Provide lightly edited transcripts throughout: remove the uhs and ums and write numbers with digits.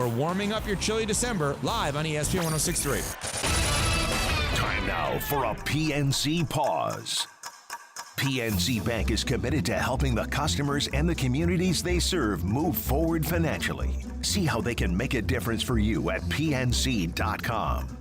for warming up your chilly December live on ESPN 106.3. Time now for a PNC pause. PNC Bank is committed to helping the customers and the communities they serve move forward financially. See how they can make a difference for you at pnc.com.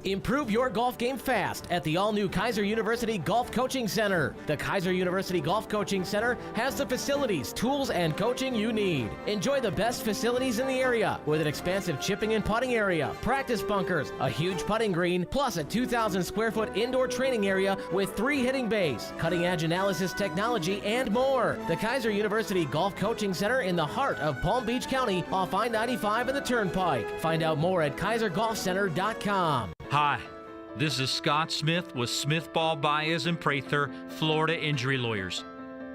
Improve your golf game fast at the all-new Kaiser University Golf Coaching Center. The Kaiser University Golf Coaching Center has the facilities, tools, and coaching you need. Enjoy the best facilities in the area with an expansive chipping and putting area, practice bunkers, a huge putting green, plus a 2,000 square foot indoor training area with 3 hitting bays, cutting-edge analysis technology, and more. The Kaiser University Golf Coaching Center in the heart of Palm Beach County off I-95 and the Turnpike. Find out more at kaisergolfcenter.com. Hi, this is Scott Smith with Smith Ball Baez and Prather, Florida Injury Lawyers.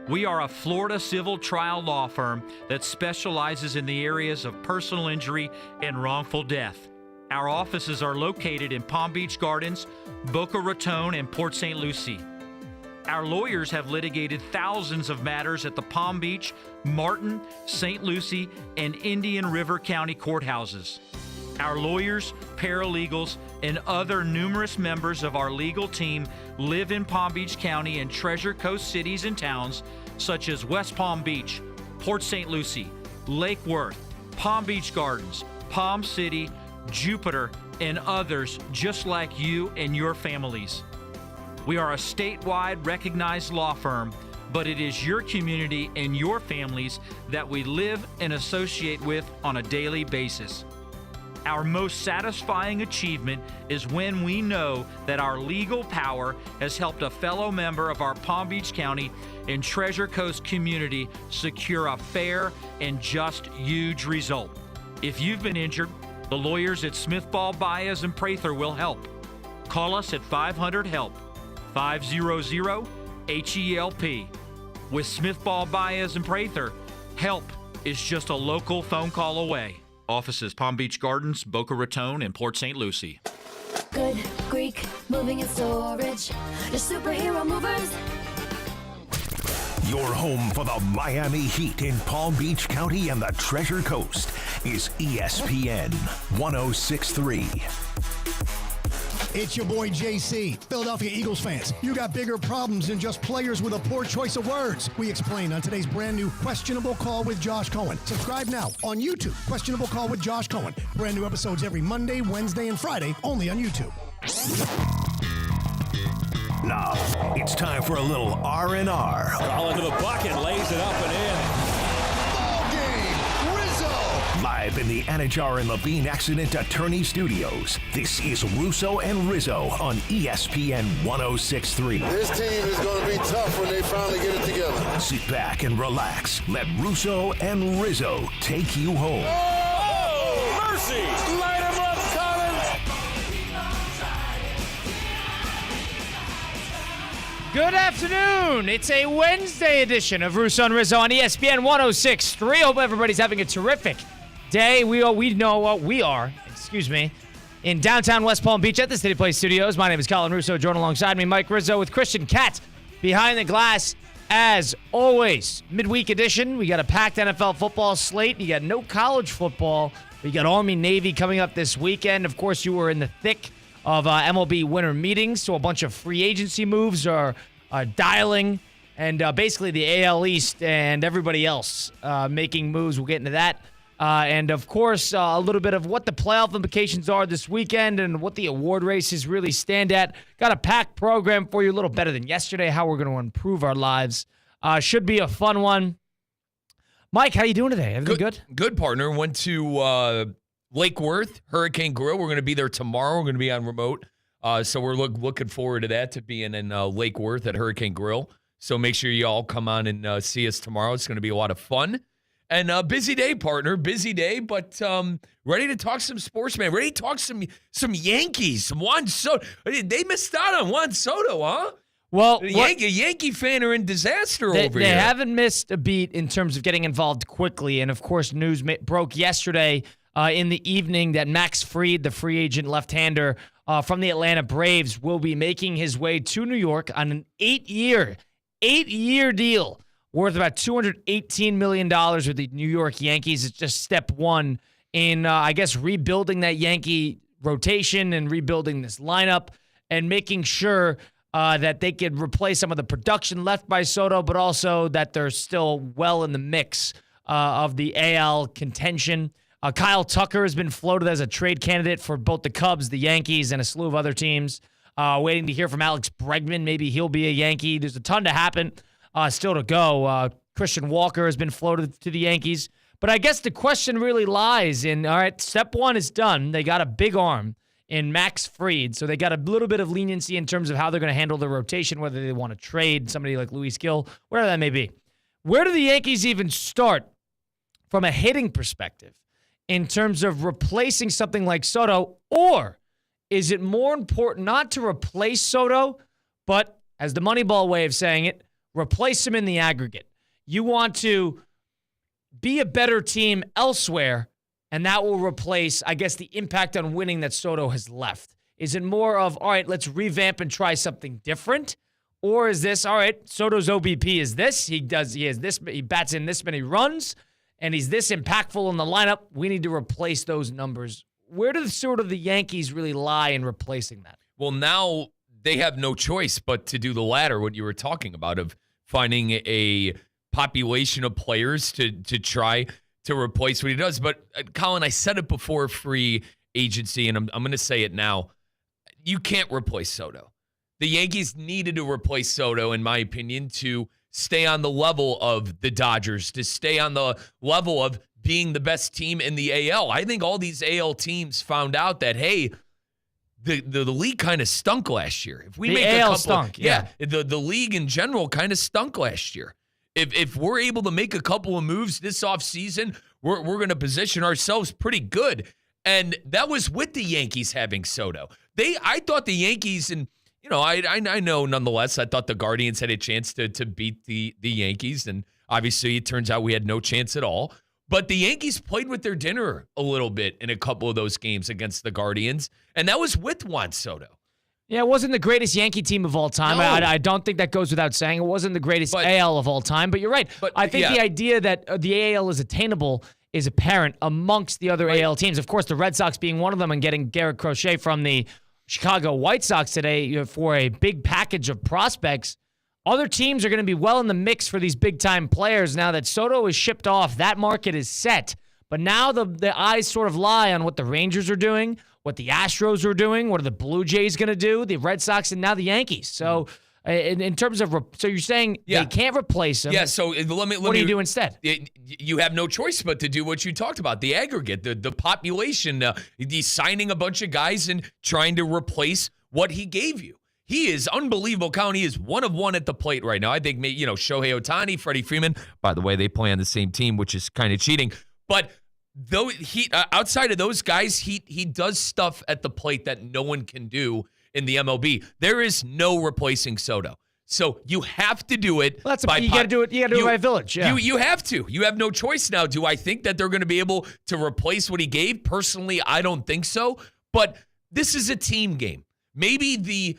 We are a Florida civil trial law firm that specializes in the areas of personal injury and wrongful death. Our offices are located in Palm Beach Gardens, Boca Raton, and Port St. Lucie. Our lawyers have litigated thousands of matters at the Palm Beach, Martin, St. Lucie, and Indian River County courthouses. Our lawyers, paralegals, and other numerous members of our legal team live in Palm Beach County and Treasure Coast cities and towns such as West Palm Beach, Port St. Lucie, Lake Worth, Palm Beach Gardens, Palm City, Jupiter, and others just like you and your families. We are a statewide recognized law firm, but it is your community and your families that we live and associate with on a daily basis. Our most satisfying achievement is when we know that our legal power has helped a fellow member of our Palm Beach County and Treasure Coast community secure a fair and just huge result. If you've been injured, the lawyers at Smith Ball Baez and Prather will help. Call us at 500-HELP, 500-HELP. With Smith Ball Baez and Prather, help is just a local phone call away. Offices Palm Beach Gardens, Boca Raton, and Port St. Lucie. Good Greek moving and storage. Your superhero movers. Your home for the Miami Heat in Palm Beach County and the Treasure Coast is ESPN 106.3. It's your boy JC, Philadelphia Eagles fans. You got bigger problems than just players with a poor choice of words. We explain on today's brand new Questionable Call with Josh Cohen. Subscribe now on YouTube. Questionable Call with Josh Cohen. Brand new episodes every Monday, Wednesday, and Friday, only on YouTube. Now, it's time for a little R&R. All into the bucket, lays it up and in. Ball game, Rizzo! Live in the Anajar and Levine Accident Attorney Studios, this is Russo and Rizzo on ESPN 106.3. This team is going to be tough when they finally get it together. Sit back and relax. Let Russo and Rizzo take you home. Oh, mercy! Light him up, Colin! Good afternoon. It's a Wednesday edition of Russo and Rizzo on ESPN 106.3. Hope everybody's having a terrific day. We know what we are, in downtown West Palm Beach at the City Place Studios. My name is Colin Russo. Joined alongside me, Mike Rizzo, with Christian Katz behind the glass. As always, midweek edition. We got a packed NFL football slate. You got no college football. We got Army-Navy coming up this weekend. Of course, you were in the thick of MLB winter meetings, so a bunch of free agency moves are dialing, and basically the AL East and everybody else making moves. We'll get into that. And, of course, a little bit of what the playoff implications are this weekend and what the award races really stand at. Got a packed program for you, a little better than yesterday, how we're going to improve our lives. Should be a fun one. Mike, how you doing today? Everything good? Good, partner. Went to Lake Worth, Hurricane Grill. We're going to be there tomorrow. We're going to be on remote. So we're looking forward to that, to being in Lake Worth at Hurricane Grill. So make sure you all come on and see us tomorrow. It's going to be a lot of fun. And busy day, partner. Busy day, but ready to talk some sports, man. Ready to talk some Yankees, some Juan Soto. They missed out on Juan Soto, huh? Well, Yankee fan are in disaster over here. They haven't missed a beat in terms of getting involved quickly. And, of course, news broke yesterday in the evening that Max Fried, the free agent left-hander from the Atlanta Braves, will be making his way to New York on an eight-year deal worth about $218 million with the New York Yankees. It's just step one in, I guess, rebuilding that Yankee rotation and rebuilding this lineup and making sure that they could replace some of the production left by Soto, but also that they're still well in the mix of the AL contention. Kyle Tucker has been floated as a trade candidate for both the Cubs, the Yankees, and a slew of other teams. Waiting to hear from Alex Bregman. Maybe he'll be a Yankee. There's a ton to happen still to go. Christian Walker has been floated to the Yankees. But I guess the question really lies in, all right, step one is done. They got a big arm in Max Fried, so they got a little bit of leniency in terms of how they're going to handle the rotation, whether they want to trade somebody like Luis Gil, whatever that may be. Where do the Yankees even start from a hitting perspective in terms of replacing something like Soto? Or is it more important not to replace Soto, but, as the Moneyball way of saying it, replace him in the aggregate? You want to be a better team elsewhere, and that will replace, I guess, the impact on winning that Soto has left. Is it more of, all right, let's revamp and try something different? Or is this, all right, Soto's OBP is this, he has this, he bats in this many runs, and he's this impactful in the lineup, we need to replace those numbers. Where do the Yankees really lie in replacing that? Well, now they have no choice but to do the latter, what you were talking about, of finding a population of players to try to replace what he does. But, Colin, I said it before free agency, and I'm going to say it now. You can't replace Soto. The Yankees needed to replace Soto, in my opinion, to stay on the level of the Dodgers, to stay on the level of being the best team in the AL. I think all these AL teams found out that, hey, the league kind of stunk last year. If we the make AL a couple, stunk, yeah. The league in general kind of stunk last year. If we're able to make a couple of moves this offseason, we're going to position ourselves pretty good. And that was with the Yankees having Soto. I thought the Yankees, and I know nonetheless, I thought the Guardians had a chance to beat the Yankees, and obviously it turns out we had no chance at all. But the Yankees played with their dinner a little bit in a couple of those games against the Guardians, and that was with Juan Soto. Yeah, it wasn't the greatest Yankee team of all time. No. I don't think that goes without saying. It wasn't the greatest AL of all time, but you're right. But, I think the idea that the AL is attainable is apparent amongst the other AL teams. Of course, the Red Sox being one of them and getting Garrett Crochet from the Chicago White Sox today for a big package of prospects. Other teams are going to be well in the mix for these big-time players now that Soto is shipped off. That market is set. But now the eyes sort of lie on what the Rangers are doing, what the Astros are doing, what are the Blue Jays going to do, the Red Sox, and now the Yankees. So in terms of so you're saying they can't replace him. Yeah, so let me. What do you do instead? You have no choice but to do what you talked about, the aggregate, the population, he's signing a bunch of guys and trying to replace what he gave you. He is unbelievable, Colin. He is one of one at the plate right now. I think, Shohei Ohtani, Freddie Freeman, by the way, they play on the same team, which is kind of cheating. But though outside of those guys, he does stuff at the plate that no one can do in the MLB. There is no replacing Soto. So you have to do it. Well, you got to do it. You got to do it by Village. Yeah. You have to. You have no choice now. Do I think that they're going to be able to replace what he gave? Personally, I don't think so. But this is a team game. Maybe the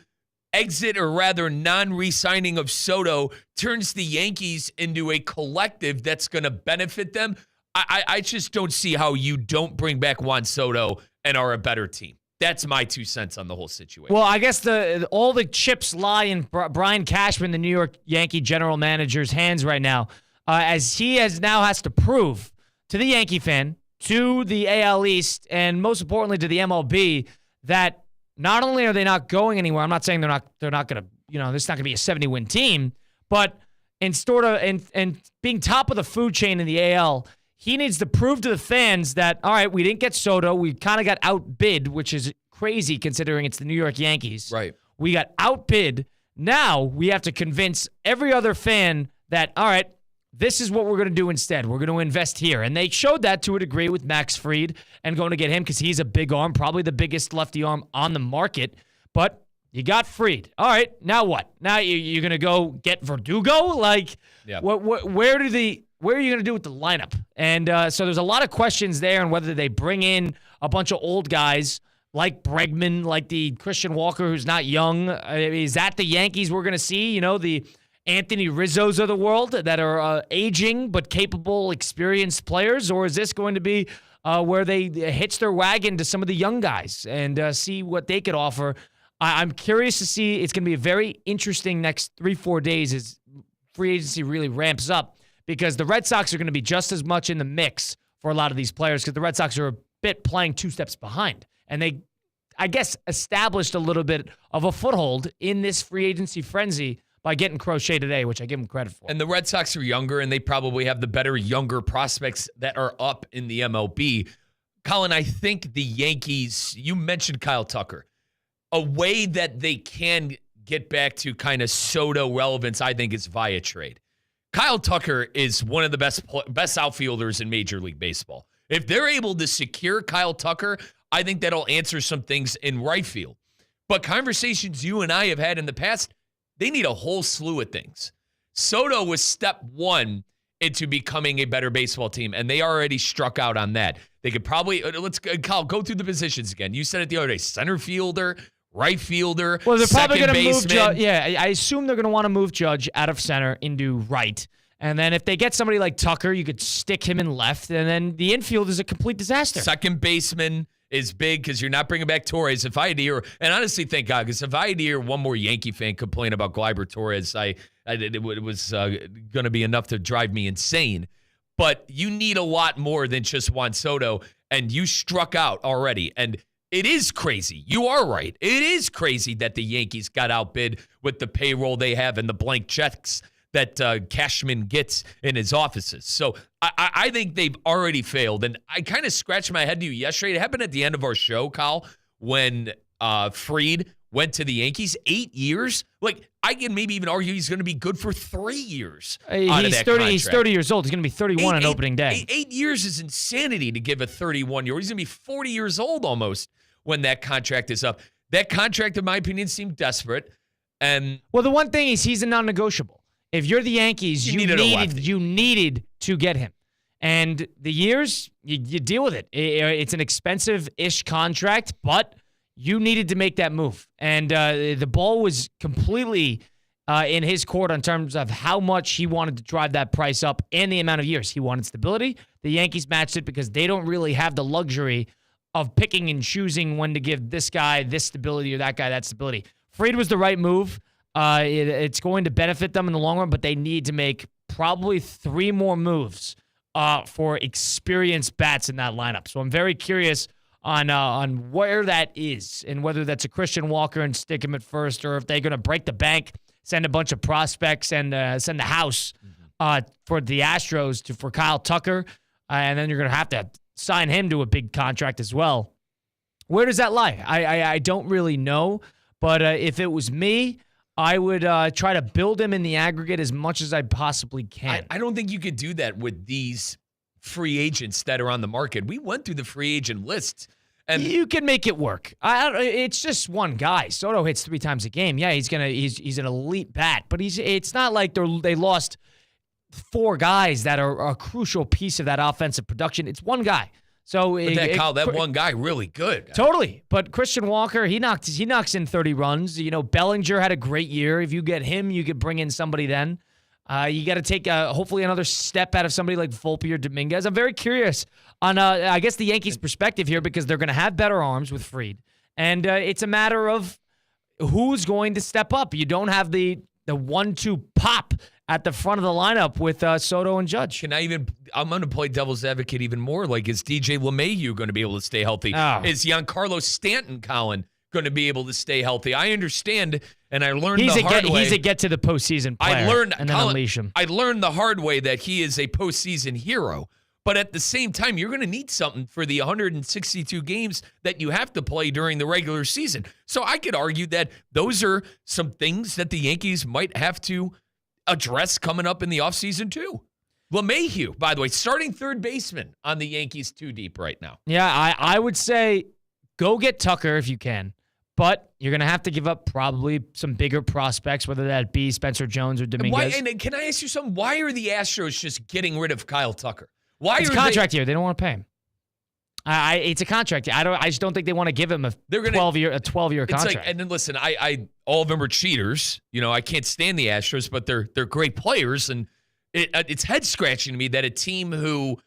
exit, or rather non-re-signing of Soto, turns the Yankees into a collective that's going to benefit them. I just don't see how you don't bring back Juan Soto and are a better team. That's my 2 cents on the whole situation. Well, I guess all the chips lie in Brian Cashman, the New York Yankee general manager's hands right now, as he has to prove to the Yankee fan, to the AL East, and most importantly to the MLB, that not only are they not going anywhere, I'm not saying they're not going to, this is not going to be a 70-win team, but in being top of the food chain in the AL, he needs to prove to the fans that, all right, we didn't get Soto. We kind of got outbid, which is crazy considering it's the New York Yankees. Right. We got outbid. Now we have to convince every other fan that, all right, this is what we're going to do instead. We're going to invest here. And they showed that to a degree with Max Fried and going to get him because he's a big arm, probably the biggest lefty arm on the market. But you got Fried. All right, now what? Now you're going to go get Verdugo? Where are you going to do with the lineup? And so there's a lot of questions there on whether they bring in a bunch of old guys like Bregman, like the Christian Walker who's not young. Is that the Yankees we're going to see? The Anthony Rizzos of the world that are aging but capable, experienced players? Or is this going to be where they hitch their wagon to some of the young guys and see what they could offer. I'm curious to see. It's going to be a very interesting next 3-4 days as free agency really ramps up, because the Red Sox are going to be just as much in the mix for a lot of these players, because the Red Sox are a bit playing 2 steps behind. And they, I guess, established a little bit of a foothold in this free agency frenzy by getting Crochet today, which I give them credit for. And the Red Sox are younger, and they probably have the better younger prospects that are up in the MLB. Colin, I think the Yankees, you mentioned Kyle Tucker. A way that they can get back to kind of SOTO relevance, I think, is via trade. Kyle Tucker is one of the best outfielders in Major League Baseball. If they're able to secure Kyle Tucker, I think that'll answer some things in right field. But conversations you and I have had in the past, they need a whole slew of things. SOTO was step 1 into becoming a better baseball team, and they already struck out on that. They could probably, Kyle, go through the positions again. You said it the other day, center fielder, right fielder, well, they're probably going to move Judge. Yeah, I assume they're going to want to move Judge out of center into right. And then if they get somebody like Tucker, you could stick him in left, and then the infield is a complete disaster. Second baseman is big because you're not bringing back Torres. If I had to hear, and honestly, thank God, because if I had to hear one more Yankee fan complain about Gleyber Torres, it was going to be enough to drive me insane. But you need a lot more than just Juan Soto, and you struck out already. And it is crazy. You are right. It is crazy that the Yankees got outbid with the payroll they have and the blank checks that Cashman gets in his offices. So I think they've already failed. And I kind of scratched my head to you yesterday. It happened at the end of our show, Kyle, when Fried went to the Yankees. 8 years? Like, I can maybe even argue he's going to be good for 3 years. He's 30 years old. He's going to be 31 on opening day. 8 years is insanity to give a 31-year-old. He's going to be 40 years old almost when that contract is up. That contract, in my opinion, seemed desperate. And well, the one thing is he's a non-negotiable. If you're the Yankees, you needed to get him. And the years, you deal with it. It's an expensive-ish contract, but you needed to make that move. And the ball was completely in his court in terms of how much he wanted to drive that price up and the amount of years. He wanted stability. The Yankees matched it because they don't really have the luxury of picking and choosing when to give this guy this stability or that guy that stability. Fried was the right move. It's going to benefit them in the long run, but they need to make probably 3 more moves for experienced bats in that lineup. So I'm very curious on where that is and whether that's a Christian Walker and stick him at first, or if they're going to break the bank, send a bunch of prospects and send the house for the Astros for Kyle Tucker, and then you're going to have to sign him to a big contract as well. Where does that lie? I don't really know, but if it was me, I would try to build him in the aggregate as much as I possibly can. I don't think you could do that with these free agents that are on the market. We went through the free agent lists. And you can make it work. It's just one guy. Soto hits 3 times a game. Yeah, he's an elite bat, but it's not like they lost 4 guys that are a crucial piece of that offensive production. It's one guy. So that one guy really good. Totally. But Christian Walker, he knocks in 30 runs. You know, Bellinger had a great year. If you get him, you could bring in somebody then. You got to take hopefully another step out of somebody like Volpe or Dominguez. I'm very curious on I guess the Yankees' perspective here, because they're going to have better arms with Fried, and it's a matter of who's going to step up. You don't have the 1-2 pop at the front of the lineup with Soto and Judge. I'm going to play devil's advocate even more. Like, is DJ LeMahieu going to be able to stay healthy? Oh. Is Giancarlo Stanton, Colin, going to be able to stay healthy? I understand, and I learned the hard way. He's a get to the postseason player. And then unleash him. I learned the hard way that he is a postseason hero. But at the same time, you're going to need something for the 162 games that you have to play during the regular season. So I could argue that those are some things that the Yankees might have to address coming up in the offseason too. LeMahieu, by the way, starting third baseman on the Yankees 2 deep right now. Yeah, I would say go get Tucker if you can, but you're going to have to give up probably some bigger prospects, whether that be Spencer Jones or Dominguez. And can I ask you something? Why are the Astros just getting rid of Kyle Tucker? It's a contract year. They don't want to pay him. It's a contract. I just don't think they want to give him a 12-year contract. And then listen, all of them are cheaters. You know, I can't stand the Astros, but they're great players, and it's head scratching to me that a team who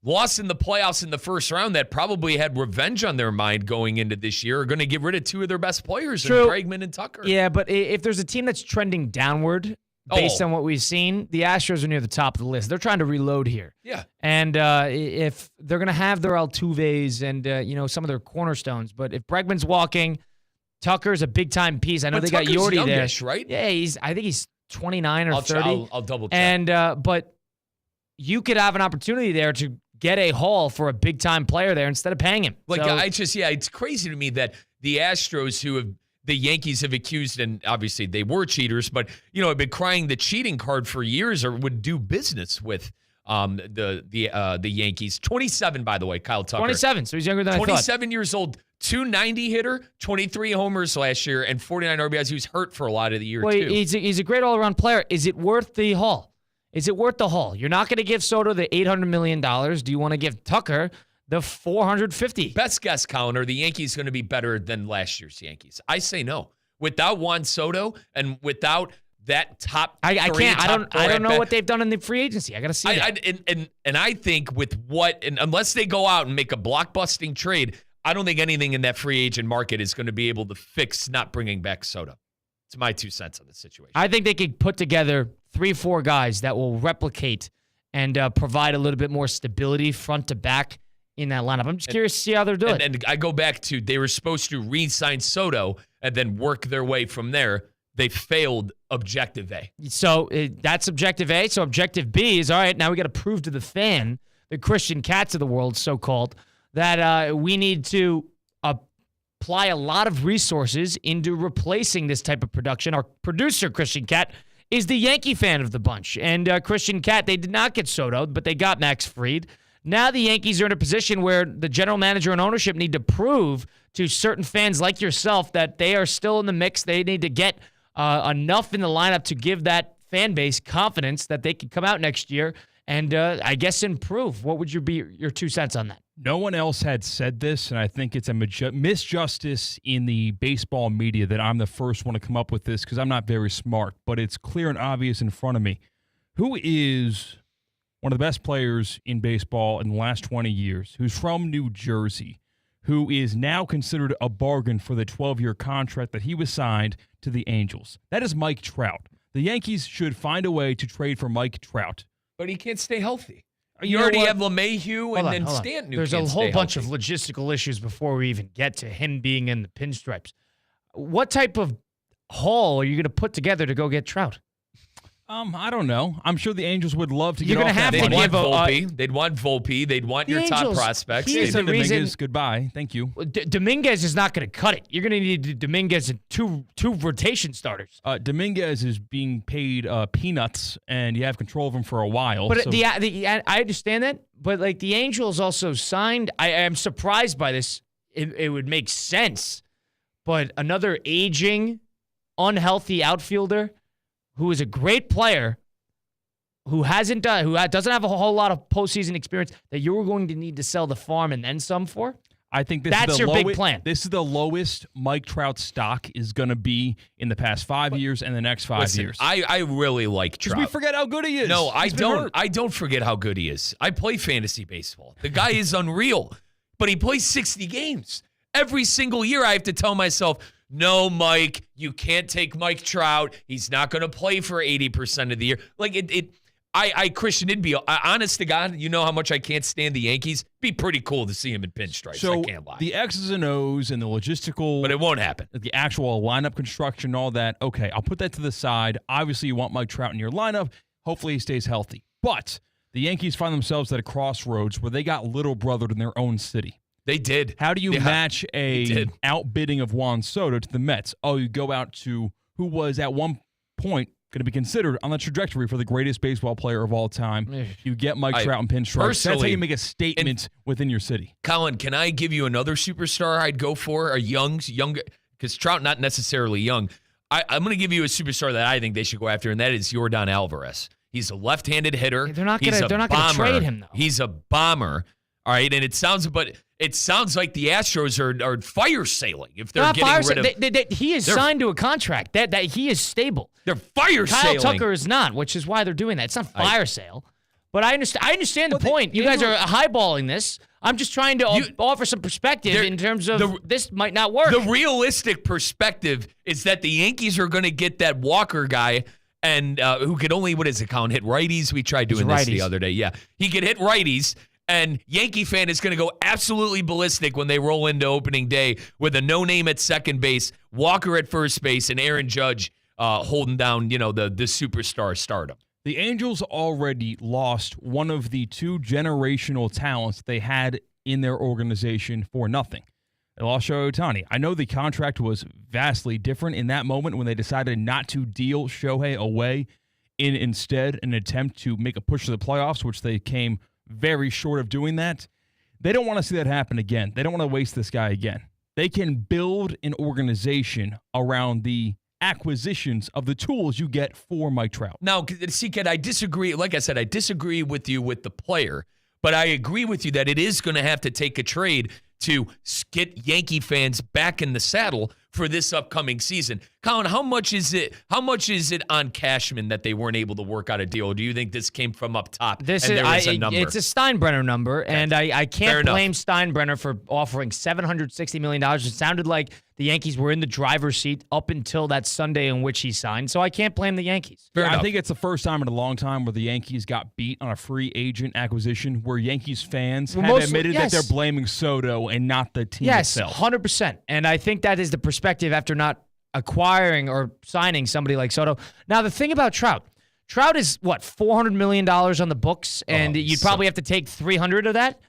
lost in the playoffs in the first round that probably had revenge on their mind going into this year are going to get rid of two of their best players, in Bregman and Tucker. Yeah, but if there's a team that's trending downward based on what we've seen, the Astros are near the top of the list. They're trying to reload here. Yeah. And if they're going to have their Altuves and some of their cornerstones, but if Bregman's walking, Tucker's a big-time piece. I know they Tucker's got Yordy youngish, there. right? Yeah, I think he's 29 or 30. I'll double check. And but you could have an opportunity there to get a haul for a big-time player there instead of paying him. It's crazy to me that the Astros, the Yankees have accused, and obviously they were cheaters, but have been crying the cheating card for years, or would do business with the Yankees. 27, by the way, Kyle Tucker. 27, so he's younger than I thought. 27 years old, 290 hitter, 23 homers last year, and 49 RBIs. He was hurt for a lot of the year, too. He's a great all-around player. Is it worth the haul? Is it worth the haul? You're not going to give Soto the $800 million. Do you want to give Tucker the $450? Best guess, Colin, are the Yankees going to be better than last year's Yankees? I say no. Without Juan Soto and without that top I can't. I don't know bat, what they've done in the free agency. I got to see that. And I think with unless they go out and make a blockbusting trade, I don't think anything in that free agent market is going to be able to fix not bringing back Soto. It's my 2 cents on the situation. I think they could put together 3-4 guys that will replicate and provide a little bit more stability front to back in that lineup. I'm just curious to see how they're doing. And I go back to they were supposed to re-sign Soto and then work their way from there. They failed objective A. So that's objective A. So objective B is, all right, now we got to prove to the fan, the Christian Cats of the world, so-called, that we need to apply a lot of resources into replacing this type of production. Our producer, Christian Cat, is the Yankee fan of the bunch. And Christian Cat, they did not get Soto, but they got Max Fried. Now the Yankees are in a position where the general manager and ownership need to prove to certain fans like yourself that they are still in the mix. They need to get enough in the lineup to give that fan base confidence that they can come out next year and, I guess, improve. What would be your 2 cents on that? No one else had said this, and I think it's a misjustice in the baseball media that I'm the first one to come up with this because I'm not very smart, but it's clear and obvious in front of me. Who is one of the best players in baseball in the last 20 years, who's from New Jersey, who is now considered a bargain for the 12-year contract that he was signed to the Angels? That is Mike Trout. The Yankees should find a way to trade for Mike Trout. But he can't stay healthy. You already have LeMahieu and then Stanton. There's a whole bunch of logistical issues before we even get to him being in the pinstripes. What type of haul are you going to put together to go get Trout? I don't know. I'm sure the Angels would love to You're get gonna off have that to money. give Volpe. They'd want Volpe. They'd want your top Angels, prospects. here's the reason. Dominguez, goodbye. Thank you. Dominguez is not going to cut it. You're going to need Dominguez and two rotation starters. Dominguez is being paid peanuts, and you have control of him for a while. But so. I understand that. But like the Angels also signed. I am surprised by this. It would make sense. But another aging, unhealthy outfielder who is a great player, who doesn't have a whole lot of postseason experience, that you were going to need to sell the farm and then some for? I think that's your big plan. This is the lowest Mike Trout stock is going to be in the past 5 years and the next 5 years. I really like Trout. Because we forget how good he is. No, I don't. I don't forget how good he is. I play fantasy baseball. The guy is unreal, but he plays 60 games. Every single year I have to tell myself, no, Mike, you can't take Mike Trout. He's not going to play for 80% of the year. Like Christian, it'd be honest to God, you know how much I can't stand the Yankees. Be pretty cool to see him in pinstripes. So I can't lie. The X's and O's and the logistical, but it won't happen. The actual lineup construction, all that. Okay, I'll put that to the side. Obviously, you want Mike Trout in your lineup. Hopefully, he stays healthy. But the Yankees find themselves at a crossroads where they got little brothered in their own city. They did. How do you match a outbidding of Juan Soto to the Mets? Oh, you go out to who was at one point going to be considered on the trajectory for the greatest baseball player of all time. You get Mike Trout in pinstripes. That's how you make a statement within your city. Colin, can I give you another superstar I'd go for? A younger, because Trout not necessarily young. I'm going to give you a superstar that I think they should go after, and that is Yordan Alvarez. He's a left-handed hitter. They're not going to trade him, though. He's a bomber. All right, and it sounds like the Astros are fire sailing if they're getting rid of. He is signed to a contract that he is stable. They're fire sailing. Kyle Tucker is not, which is why they're doing that. It's not fire sale, But I understand the point. You guys are highballing this. I'm just trying to offer some perspective in terms of this might not work. The realistic perspective is that the Yankees are going to get that Walker guy, and who could only, hit righties? We tried doing this the other day. Yeah, he could hit righties, and Yankee fan is going to go absolutely ballistic when they roll into opening day with a no-name at second base, Walker at first base, and Aaron Judge holding down, the superstar stardom. The Angels already lost one of the 2 generational talents they had in their organization for nothing. They lost Shohei Ohtani. I know the contract was vastly different in that moment when they decided not to deal Shohei away in instead an attempt to make a push to the playoffs, which they came very short of doing that. They don't want to see that happen again. They don't want to waste this guy again. They can build an organization around the acquisitions of the tools you get for Mike Trout. Now, C-Cat, I disagree. Like I said, I disagree with you with the player, but I agree with you that it is going to have to take a trade to get Yankee fans back in the saddle for this upcoming season. Colin, how much is it on Cashman that they weren't able to work out a deal? Or do you think this came from up top? It's a Steinbrenner number, and I can't blame Steinbrenner for offering $760 million. It sounded like the Yankees were in the driver's seat up until that Sunday in which he signed, so I can't blame the Yankees. I think it's the first time in a long time where the Yankees got beat on a free agent acquisition where Yankees fans have admitted that they're blaming Soto and not the team itself. Yes, 100%. And I think that is the perspective after not acquiring or signing somebody like Soto. Now, the thing about Trout is, $400 million on the books, and you'd probably have to take $300 of that.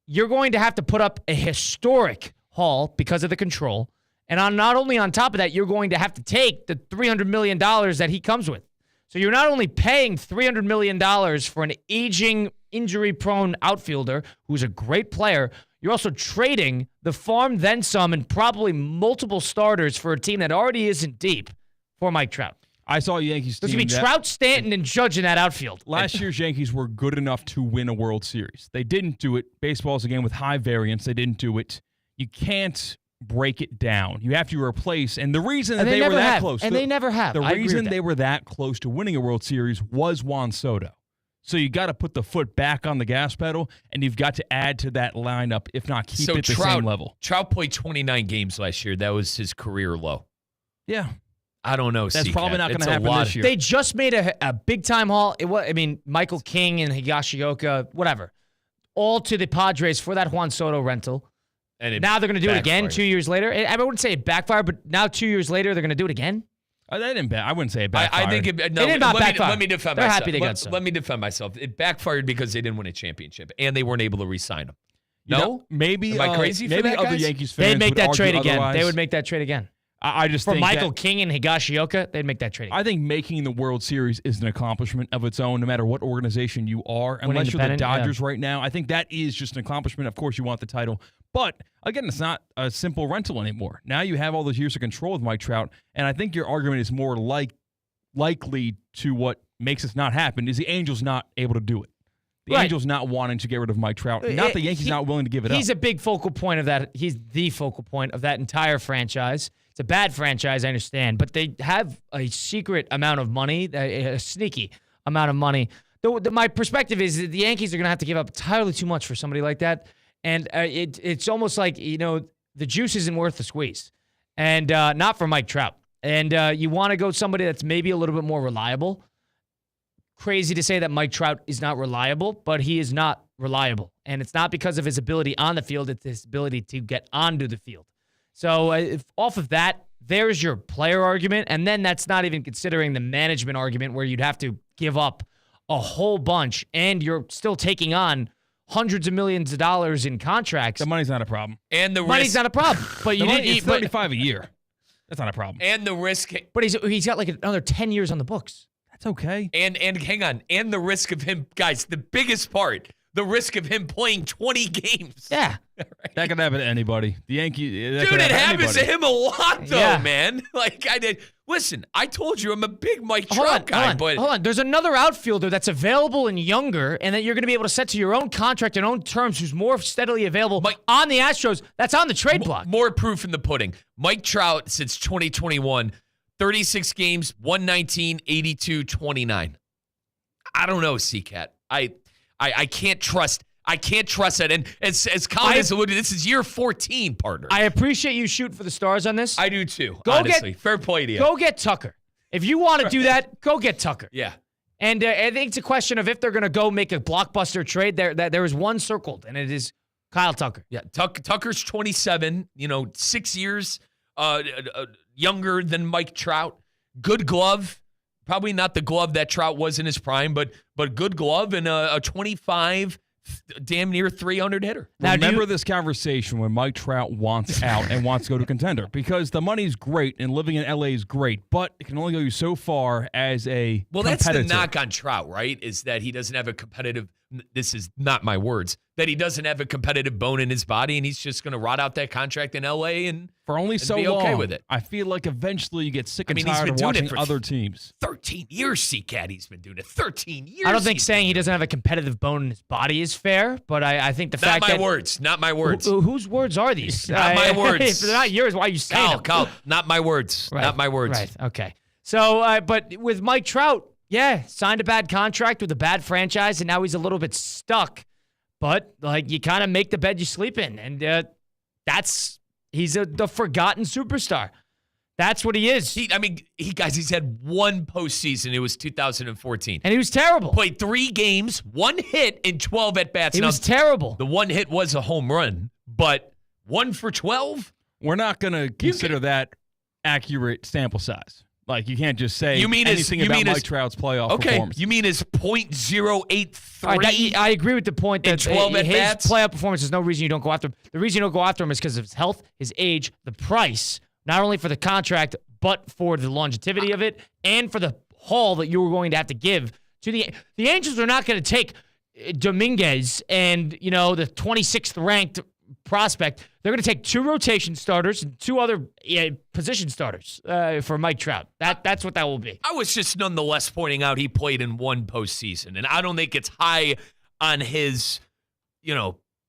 You're going to have to put up a historic haul because of the control. And not only on top of that, you're going to have to take the $300 million that he comes with. So you're not only paying $300 million for an aging, injury-prone outfielder who's a great player, you're also trading the farm, then some, and probably multiple starters for a team that already isn't deep for Mike Trout. I saw a Yankees team. There's going to be Trout, Stanton, and Judge in that outfield. Last year's Yankees were good enough to win a World Series. They didn't do it. Baseball's a game with high variance. They didn't do it. You can't break it down. You have to replace, and the reason that they were that close. And they never have. The reason they were that close to winning a World Series was Juan Soto. So you got to put the foot back on the gas pedal, and you've got to add to that lineup, if not keep it the same level. Trout played 29 games last year. That was his career low. Yeah. I don't know. That's probably not going to happen this year. They just made a big-time haul. Michael King and Higashioka, whatever, all to the Padres for that Juan Soto rental. And now they're going to do it again 2 years later. I wouldn't say it backfired, but now 2 years later, they're going to do it again? I wouldn't say it backfired. I think it did not backfire. Let me defend They're myself. Happy they got some. Let me defend myself. It backfired because they didn't win a championship, and they weren't able to re-sign him. No? Maybe. Am I crazy for maybe that, other guys? Yankees fans They'd make that trade again. Otherwise. They would make that trade again. I just for think Michael King and Higashioka, they'd make that trade again. I think making the World Series is an accomplishment of its own, no matter what organization you are. Unless you're the Dodgers right now, I think that is just an accomplishment. Of course, you want the title. But, again, it's not a simple rental anymore. Now you have all those years of control with Mike Trout, and I think your argument is more likely to what makes this not happen is the Angels not able to do it. The Angels not wanting to get rid of Mike Trout, not the Yankees not willing to give it up. He's a big focal point of that. He's the focal point of that entire franchise. It's a bad franchise, I understand, but they have a secret amount of money, a sneaky amount of money. My perspective is that the Yankees are going to have to give up entirely too much for somebody like that, and it's almost like, the juice isn't worth the squeeze, and not for Mike Trout. And you want to go somebody that's maybe a little bit more reliable. Crazy to say that Mike Trout is not reliable, but he is not reliable. And it's not because of his ability on the field, it's his ability to get onto the field. So if off of that, there's your player argument. And then that's not even considering the management argument where you'd have to give up a whole bunch and you're still taking on hundreds of millions of dollars in contracts. The money's not a problem. And the money's not a problem. But you didn't eat $35 a year. That's not a problem. And the risk. But he's got like another 10 years on the books. That's okay. And hang on. And the risk of him, guys, the biggest part, the risk of him playing 20 games. Yeah. Right? That could happen to anybody. The Yankees. Dude, it happens to him a lot, though, man. Like, I did. Listen, I told you I'm a big Mike Trout guy, but hold on. There's another outfielder that's available and younger, and that you're going to be able to set to your own contract and own terms, who's more steadily available on the Astros. That's on the trade block. More proof in the pudding. Mike Trout, since 2021, 36 games, 119, 82, 29. I don't know, C-Cat. I can't trust. I can't trust that. And as Colin has alluded, this is year 14, partner. I appreciate you shooting for the stars on this. I do too. Honestly, fair play to you. Go get Tucker. If you want to do that, go get Tucker. Yeah. And I think it's a question of if they're going to go make a blockbuster trade. There is one circled, and it is Kyle Tucker. Yeah, Tucker's 27. 6 years younger than Mike Trout. Good glove. Probably not the glove that Trout was in his prime, but good glove and a 25. Damn near 300 hitter. Now, remember this conversation when Mike Trout wants out and wants to go to contender, because the money's great and living in LA is great, but it can only go so far as a that's competitor. the knock on Trout, right? Is that he doesn't have a competitive. This is not my words. That he doesn't have a competitive bone in his body, and he's just going to rot out that contract in LA and for only so be long. Okay with it. I feel like eventually you get sick and he's tired been of doing watching it for other teams. 13 years, C-Cat. He's been doing it. 13 years. I don't think saying he doesn't have a competitive bone in his body is fair, but I think the fact that... Not my words. Whose words are these? Not my words. If they're not yours, why are you saying them? Kyle, not my words. Right. Not my words. Right, okay. So, but with Mike Trout, yeah, signed a bad contract with a bad franchise, and now he's a little bit stuck. But, you kind of make the bed you sleep in. And he's the forgotten superstar. That's what he is. He's had one postseason. It was 2014. And he was terrible. Played 3 games, 1 hit in 12 at-bats. He was terrible. The 1 hit was a home run, but 1 for 12? We're not going to consider that accurate sample size. You can't just say anything about Mike Trout's playoff performance. You mean his .083? Right, I agree with the point that 12 his at-bats? playoff performance is no reason you don't go after him. The reason you don't go after him is because of his health, his age, the price, not only for the contract, but for the longevity of it and for the haul that you were going to have to give to the Angels are not going to take Dominguez and, the 26th ranked prospect. They're going to take 2 rotation starters and 2 other position starters for Mike Trout. That's what that will be. I was just nonetheless pointing out he played in 1 postseason, and I don't think it's high on his,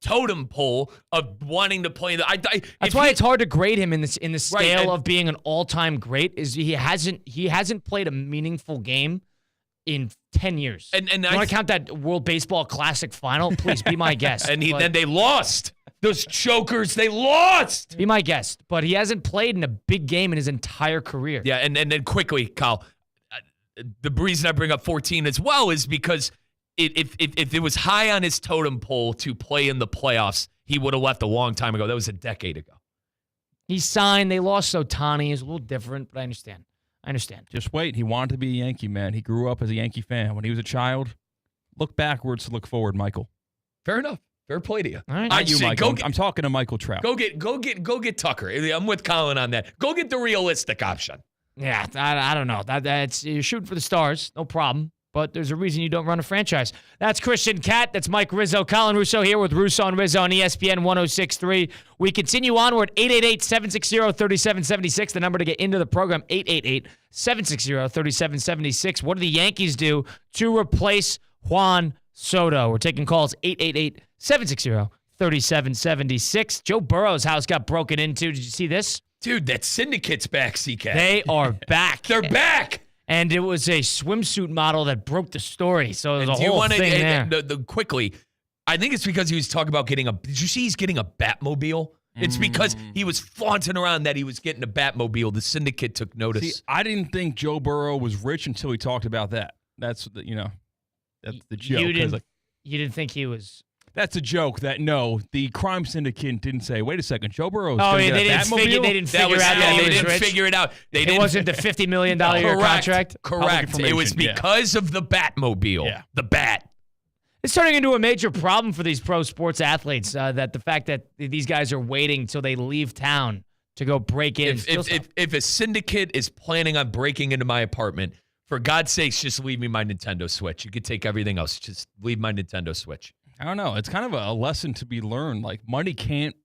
totem pole of wanting to play. That's why it's hard to grade him in the scale of being an all-time great. Is he hasn't played a meaningful game in 10 years. And you want to count that World Baseball Classic final? Please be my guest. And then they lost. Those chokers, they lost. Be my guest. But he hasn't played in a big game in his entire career. Yeah, and then quickly, Kyle, the reason I bring up 14 as well is because if it was high on his totem pole to play in the playoffs, he would have left a long time ago. That was a decade ago. He signed. They lost Otani. It's a little different, but I understand. Just wait. He wanted to be a Yankee, man. He grew up as a Yankee fan. When he was a child, look backwards to look forward, Michael. Fair enough. Fair play to you. All right. Not you, Michael. I'm talking to Michael Trout. Go get Tucker. I'm with Colin on that. Go get the realistic option. Yeah, I don't know. That's you're shooting for the stars, no problem. But there's a reason you don't run a franchise. That's Christian Catt. That's Mike Rizzo. Colin Russo here with Russo and Rizzo on ESPN 106.3. We continue onward. 888-760-3776. The number to get into the program, 888-760-3776. What do the Yankees do to replace Juan Soto? We're taking calls 888-760-3776. Joe Burrow's house got broken into. Did you see this? Dude, that syndicate's back, CK. They are back. They're back. And it was a swimsuit model that broke the story. So there's a whole thing there. Quickly, I think it's because he was talking about getting did you see he's getting a Batmobile? It's because he was flaunting around that he was getting a Batmobile. The syndicate took notice. See, I didn't think Joe Burrow was rich until he talked about that. That's the joke. You didn't think he was... That's a joke that, the crime syndicate didn't say, wait a second, Joe Burrow is they get a didn't Batmobile? figure out that he was rich. Figure it out. It wasn't the $50 million year contract? Correct. It was because of the Batmobile. Yeah. The Bat. It's turning into a major problem for these pro sports athletes, that the fact that these guys are waiting until they leave town to go break in. If a syndicate is planning on breaking into my apartment, for God's sakes, just leave me my Nintendo Switch. You could take everything else. Just leave my Nintendo Switch. I don't know. It's kind of a lesson to be learned. Like, money can't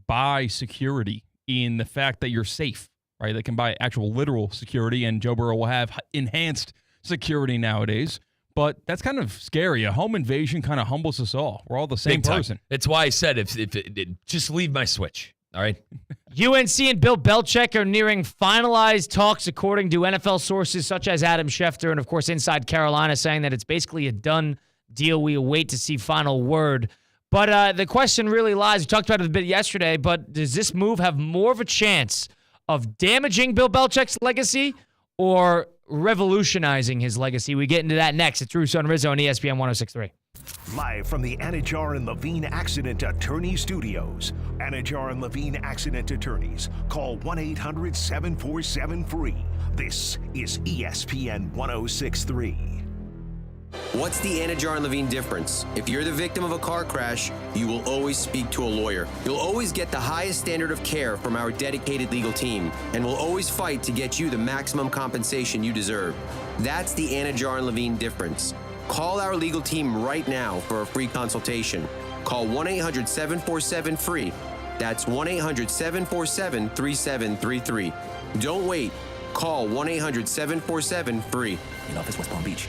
buy security in the fact that you're safe, right? They can buy actual literal security, and Joe Burrow will have enhanced security nowadays. But that's kind of scary. A home invasion kind of humbles us all. We're all the same person. That's why I said if just leave my Switch, all right? UNC and Bill Belichick are nearing finalized talks, according to NFL sources such as Adam Schefter and, of course, Inside Carolina, saying that it's basically a done deal. We await to see final word. But the question really lies, we talked about it a bit yesterday, but does this move have more of a chance of damaging Bill Belichick's legacy or revolutionizing his legacy? We get into that next. It's Russo and Rizzo on ESPN 106.3. Live from the Anajar and Levine Accident Attorney Studios. Anajar and Levine Accident Attorneys. Call 1-800-747-FREE. This is ESPN 106.3. What's the Anajar and Levine difference? If you're the victim of a car crash, you will always speak to a lawyer. You'll always get the highest standard of care from our dedicated legal team, and we'll always fight to get you the maximum compensation you deserve. That's the Anajar and Levine difference. Call our legal team right now for a free consultation. Call 1-800-747-FREE. That's 1-800-747-3733. Don't wait. Call 1-800-747-FREE. In office, West Palm Beach.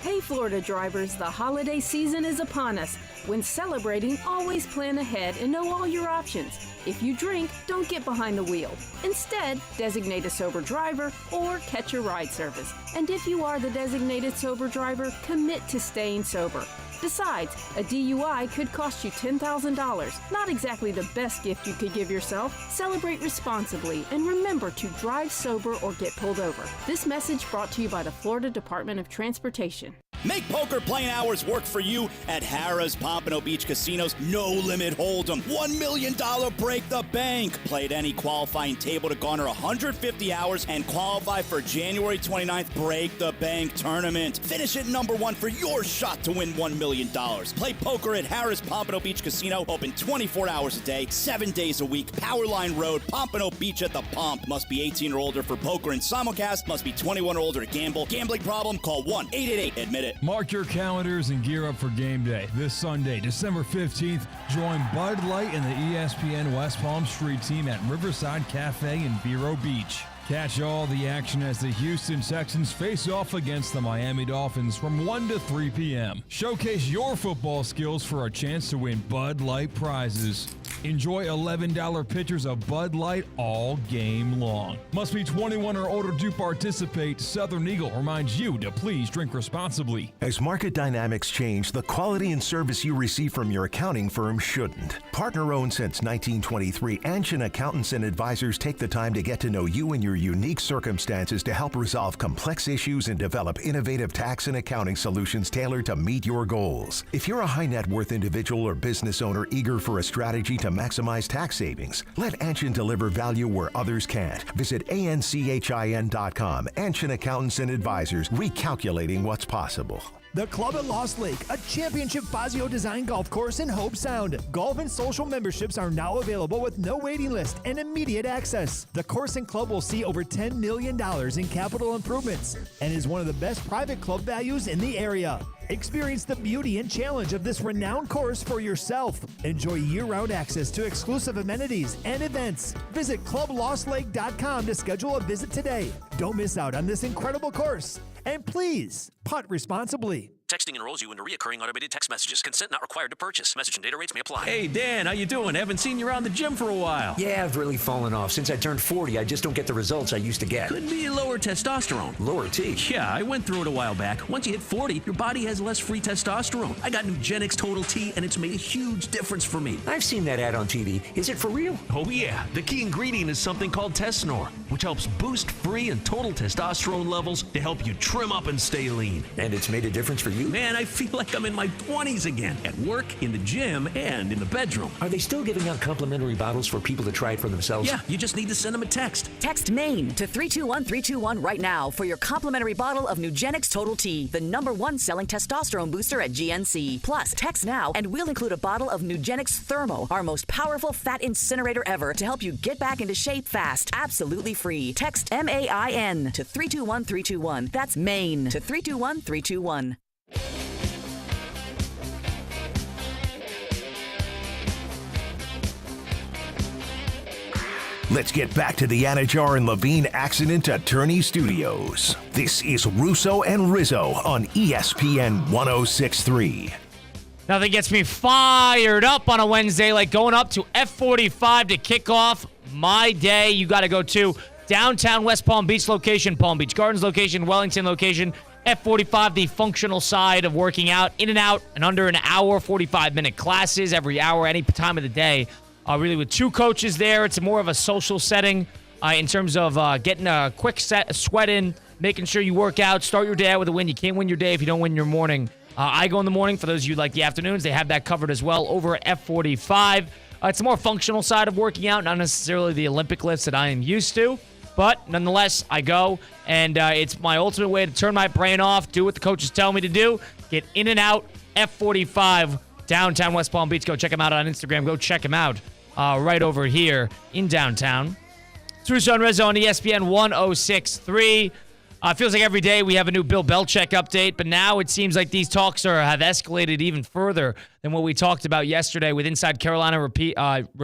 Hey Florida drivers, the holiday season is upon us. When celebrating, always plan ahead and know all your options. If you drink, don't get behind the wheel. Instead, designate a sober driver or catch a ride service. And if you are the designated sober driver, commit to staying sober. Besides, a DUI could cost you $10,000. Not exactly the best gift you could give yourself. Celebrate responsibly and remember to drive sober or get pulled over. This message brought to you by the Florida Department of Transportation. Make poker playing hours work for you at Harrah's Pompano Beach Casino's No Limit Hold'em. $1 million break the bank. Play at any qualifying table to garner 150 hours and qualify for January 29th Break the Bank tournament. Finish at number one for your shot to win $1 million. Play poker at Harrah's Pompano Beach Casino. Open 24 hours a day, 7 days a week. Powerline Road, Pompano Beach at the Pomp. Must be 18 or older for poker and simulcast. Must be 21 or older to gamble. Gambling problem? Call 1-888-ADMIT-IT. Mark your calendars and gear up for game day. This Sunday, December 15th, join Bud Light and the ESPN West Palm Street team at Riverside Cafe in Vero Beach. Catch all the action as the Houston Texans face off against the Miami Dolphins from 1 to 3 p.m. Showcase your football skills for a chance to win Bud Light prizes. Enjoy $11 pitchers of Bud Light all game long. Must be 21 or older to participate. Southern Eagle reminds you to please drink responsibly. As market dynamics change, the quality and service you receive from your accounting firm shouldn't. Partner-owned since 1923, Anshin Accountants and Advisors take the time to get to know you and your unique circumstances to help resolve complex issues and develop innovative tax and accounting solutions tailored to meet your goals. If you're a high net worth individual or business owner eager for a strategy to maximize tax savings, let Anshin deliver value where others can't. Visit ANCHIN.com. Anshin Accountants and Advisors, recalculating what's possible. The Club at Lost Lake, a championship Fazio design golf course in Hope Sound. Golf and social memberships are now available with no waiting list and immediate access. The course and club will see over $10 million in capital improvements and is one of the best private club values in the area. Experience the beauty and challenge of this renowned course for yourself. Enjoy year-round access to exclusive amenities and events. Visit clublostlake.com to schedule a visit today. Don't miss out on this incredible course. And please, putt responsibly. Texting enrolls you into recurring automated text messages. Consent not required to purchase. Message and data rates may apply. Hey, Dan, how you doing? Haven't seen you around the gym for a while. Yeah, I've really fallen off. Since I turned 40, I just don't get the results I used to get. Could be lower testosterone. Lower T? Yeah, I went through it a while back. Once you hit 40, your body has less free testosterone. I got Nugenix Total T, and it's made a huge difference for me. I've seen that ad on TV. Is it for real? Oh, yeah. The key ingredient is something called Tesnor, which helps boost free and total testosterone levels to help you trim up and stay lean. And it's made a difference for you? Man, I feel like I'm in my 20s again, at work, in the gym, and in the bedroom. Are they still giving out complimentary bottles for people to try it for themselves? Yeah, you just need to send them a text. Text MAIN to 321-321 right now for your complimentary bottle of Nugenix Total T, the #1 selling testosterone booster at GNC. Plus, text now and we'll include a bottle of Nugenix Thermo, our most powerful fat incinerator ever, to help you get back into shape fast. Absolutely free. Text MAIN to 321-321. That's MAIN to 321-321. Let's get back to the Anajar and Levine Accident Attorney Studios. This is Russo and Rizzo on ESPN 106.3. Nothing gets me fired up on a Wednesday like going up to F45 to kick off my day. You got to go to downtown West Palm Beach location, Palm Beach Gardens location, Wellington location, F45, the functional side of working out, in and out, and under an hour, 45-minute classes every hour, any time of the day. Really with 2 coaches there. It's more of a social setting in terms of getting a quick sweat in, making sure you work out, start your day out with a win. You can't win your day if you don't win your morning. I go in the morning. For those of you like the afternoons, they have that covered as well over at F45. It's a more functional side of working out, not necessarily the Olympic lifts that I am used to. But nonetheless, I go, and it's my ultimate way to turn my brain off, do what the coaches tell me to do, get in and out. F45, downtown West Palm Beach. Go check them out on Instagram. Go check them out right over here in downtown. It's Russo Rizzo on ESPN 106.3. Feels like every day we have a new Bill Belichick update, but now it seems like these talks have escalated even further than what we talked about yesterday with Inside Carolina reporting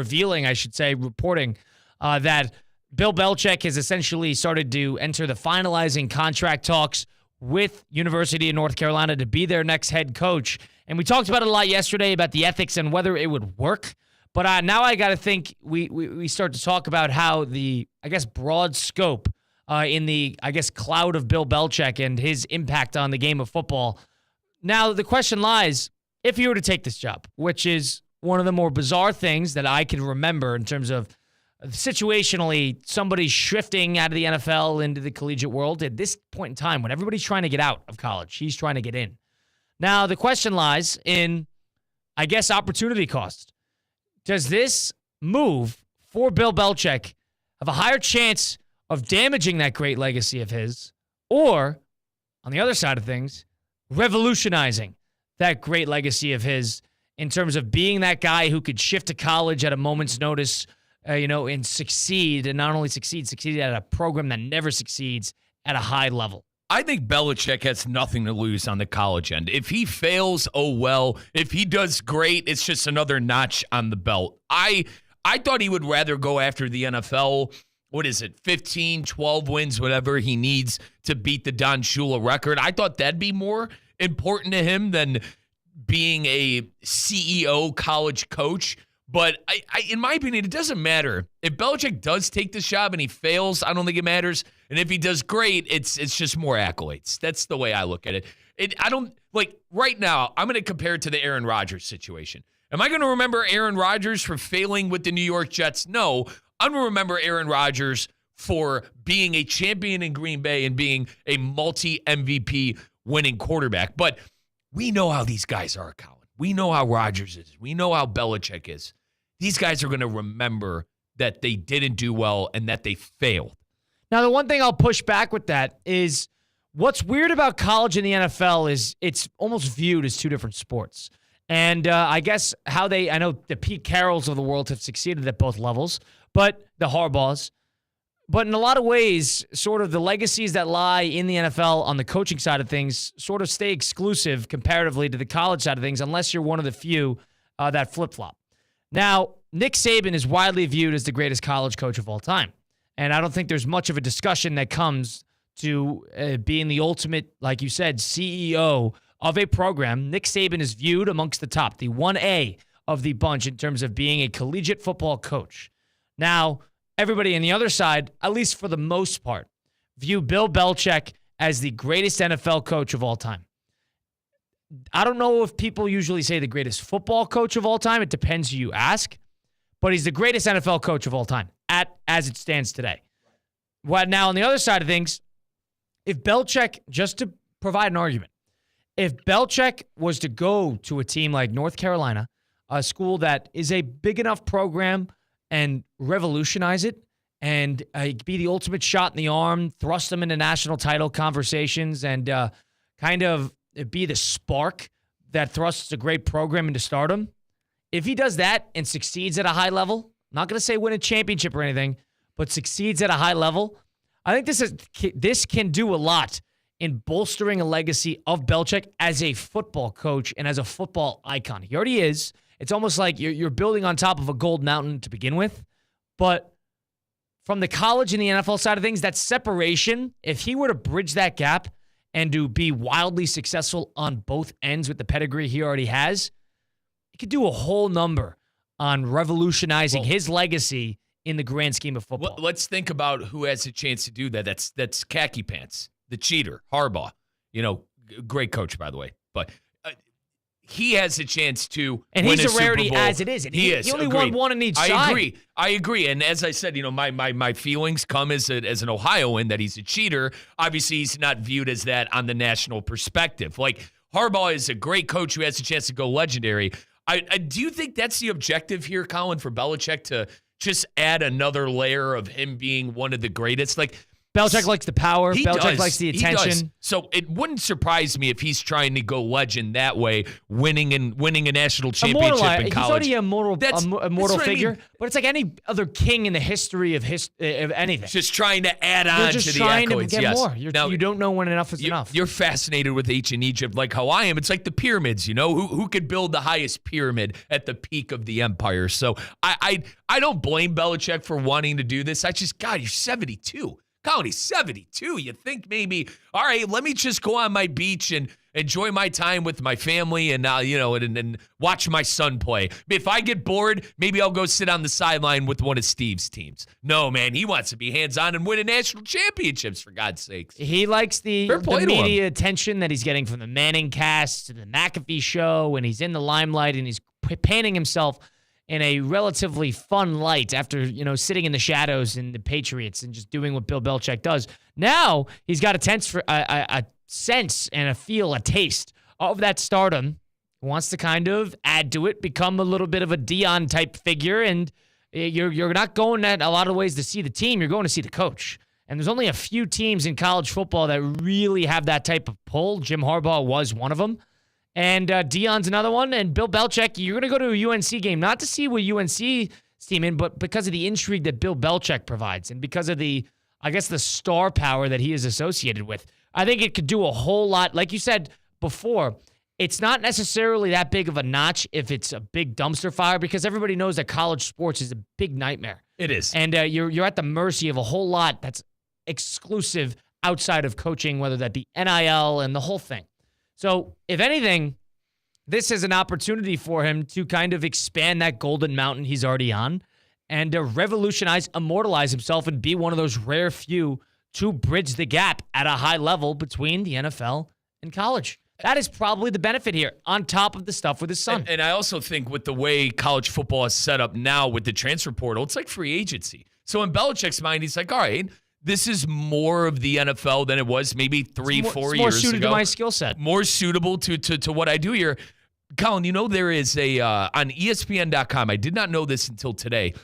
that Bill Belichick has essentially started to enter the finalizing contract talks with University of North Carolina to be their next head coach. And we talked about it a lot yesterday about the ethics and whether it would work. But now I got to think we start to talk about how the, broad scope in the, cloud of Bill Belichick and his impact on the game of football. Now, the question lies, if he were to take this job, which is one of the more bizarre things that I can remember in terms of situationally, somebody shifting out of the NFL into the collegiate world at this point in time when everybody's trying to get out of college. He's trying to get in. Now, the question lies in, opportunity cost. Does this move for Bill Belichick have a higher chance of damaging that great legacy of his, or, on the other side of things, revolutionizing that great legacy of his in terms of being that guy who could shift to college at a moment's notice, and succeed, and not only succeed at a program that never succeeds at a high level? I think Belichick has nothing to lose on the college end. If he fails, oh well. If he does great, it's just another notch on the belt. I thought he would rather go after the NFL. What is it, 15, 12 wins, whatever he needs to beat the Don Shula record. I thought that'd be more important to him than being a CEO college coach. But in my opinion, it doesn't matter. If Belichick does take this job and he fails, I don't think it matters. And if he does great, it's just more accolades. That's the way I look at it. Right now, I'm going to compare it to the Aaron Rodgers situation. Am I going to remember Aaron Rodgers for failing with the New York Jets? No. I'm going to remember Aaron Rodgers for being a champion in Green Bay and being a multi-MVP winning quarterback. But we know how these guys are, Colin. We know how Rodgers is. We know how Belichick is. These guys are going to remember that they didn't do well and that they failed. Now, the one thing I'll push back with that is what's weird about college and the NFL is it's almost viewed as two different sports. And I know the Pete Carrolls of the world have succeeded at both levels, but the Harbaughs. But in a lot of ways, sort of the legacies that lie in the NFL on the coaching side of things sort of stay exclusive comparatively to the college side of things, unless you're one of the few that flip-flop. Now, Nick Saban is widely viewed as the greatest college coach of all time. And I don't think there's much of a discussion that comes to being the ultimate, like you said, CEO of a program. Nick Saban is viewed amongst the top, the 1A of the bunch in terms of being a collegiate football coach. Now, everybody on the other side, at least for the most part, view Bill Belichick as the greatest NFL coach of all time. I don't know if people usually say the greatest football coach of all time. It depends who you ask. But he's the greatest NFL coach of all time as it stands today. Well, now, on the other side of things, if Belichick, just to provide an argument, if Belichick was to go to a team like North Carolina, a school that is a big enough program, and revolutionize it and be the ultimate shot in the arm, thrust them into national title conversations, and kind of be the spark that thrusts a great program into stardom. If he does that and succeeds at a high level, I'm not going to say win a championship or anything, but succeeds at a high level, I think this can do a lot in bolstering a legacy of Belichick as a football coach and as a football icon. He already is. It's almost like you're building on top of a gold mountain to begin with. But from the college and the NFL side of things, that separation, if he were to bridge that gap and to be wildly successful on both ends with the pedigree he already has, he could do a whole number on revolutionizing his legacy in the grand scheme of football. Let's think about who has a chance to do that. That's khaki pants, the cheater, Harbaugh. Great coach, by the way. But he has a chance to and win he's a rarity Super Bowl. as it is. And he is. He only Agreed. won one in each side. I agree. And as I said, my feelings come as an Ohioan that he's a cheater. Obviously, he's not viewed as that on the national perspective. Like, Harbaugh is a great coach who has a chance to go legendary. Do you think that's the objective here, Colin, for Belichick, to just add another layer of him being one of the greatest? Like, Belichick likes the power. Belichick likes the He attention. does. So it wouldn't surprise me if he's trying to go legend that way, winning a national championship in college. He's already a immortal figure, I mean. but it's like any other king in the history of anything. Just trying to add on to the accolades. You're just trying to get more. You don't know when enough is enough. You're fascinated with ancient Egypt like how I am. It's like the pyramids, Who could build the highest pyramid at the peak of the empire? So I don't blame Belichick for wanting to do this. God, you're 72. Colin, he's 72. You think maybe, all right, let me just go on my beach and enjoy my time with my family and, and watch my son play. If I get bored, maybe I'll go sit on the sideline with one of Steve's teams. No, man, he wants to be hands-on and win national championships, for God's sakes. He likes the media attention that he's getting from the Manning cast to the McAfee show, when he's in the limelight and he's painting himself in a relatively fun light after, sitting in the shadows in the Patriots and just doing what Bill Belichick does. Now he's got a sense and a feel, a taste of that stardom. He wants to kind of add to it, become a little bit of a Dion type figure. And you're not going at a lot of ways to see the team. You're going to see the coach. And there's only a few teams in college football that really have that type of pull. Jim Harbaugh was one of them. And Dion's another one. And Bill Belichick, you're going to go to a UNC game, not to see what UNC's team in, but because of the intrigue that Bill Belichick provides and because of the star power that he is associated with. I think it could do a whole lot. Like you said before, it's not necessarily that big of a notch if it's a big dumpster fire, because everybody knows that college sports is a big nightmare. It is. And you're at the mercy of a whole lot that's exclusive outside of coaching, whether that be NIL and the whole thing. So, if anything, this is an opportunity for him to kind of expand that golden mountain he's already on and revolutionize, immortalize himself, and be one of those rare few to bridge the gap at a high level between the NFL and college. That is probably the benefit here, on top of the stuff with his son. And I also think with the way college football is set up now with the transfer portal, it's like free agency. So in Belichick's mind, he's like, all right, this is more of the NFL than it was maybe 3-4 years ago. More suited to my skill set. More suitable to what I do here. Colin, there is on ESPN.com, I did not know this until today.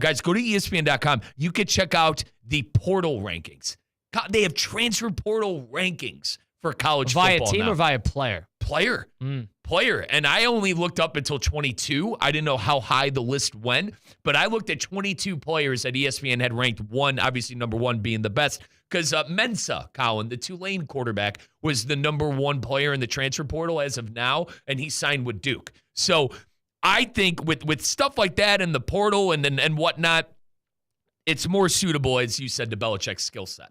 Guys, go to ESPN.com. You can check out the portal rankings. They have transfer portal rankings for college football Via team now. or via player? Player. Player. And I only looked up until 22. I didn't know how high the list went, but I looked at 22 players that ESPN had ranked one, obviously number one being the best, because Mensah, Colin, the Tulane quarterback, was the number one player in the transfer portal as of now, and he signed with Duke. So I think with stuff like that in the portal and whatnot, it's more suitable, as you said, to Belichick's skill set.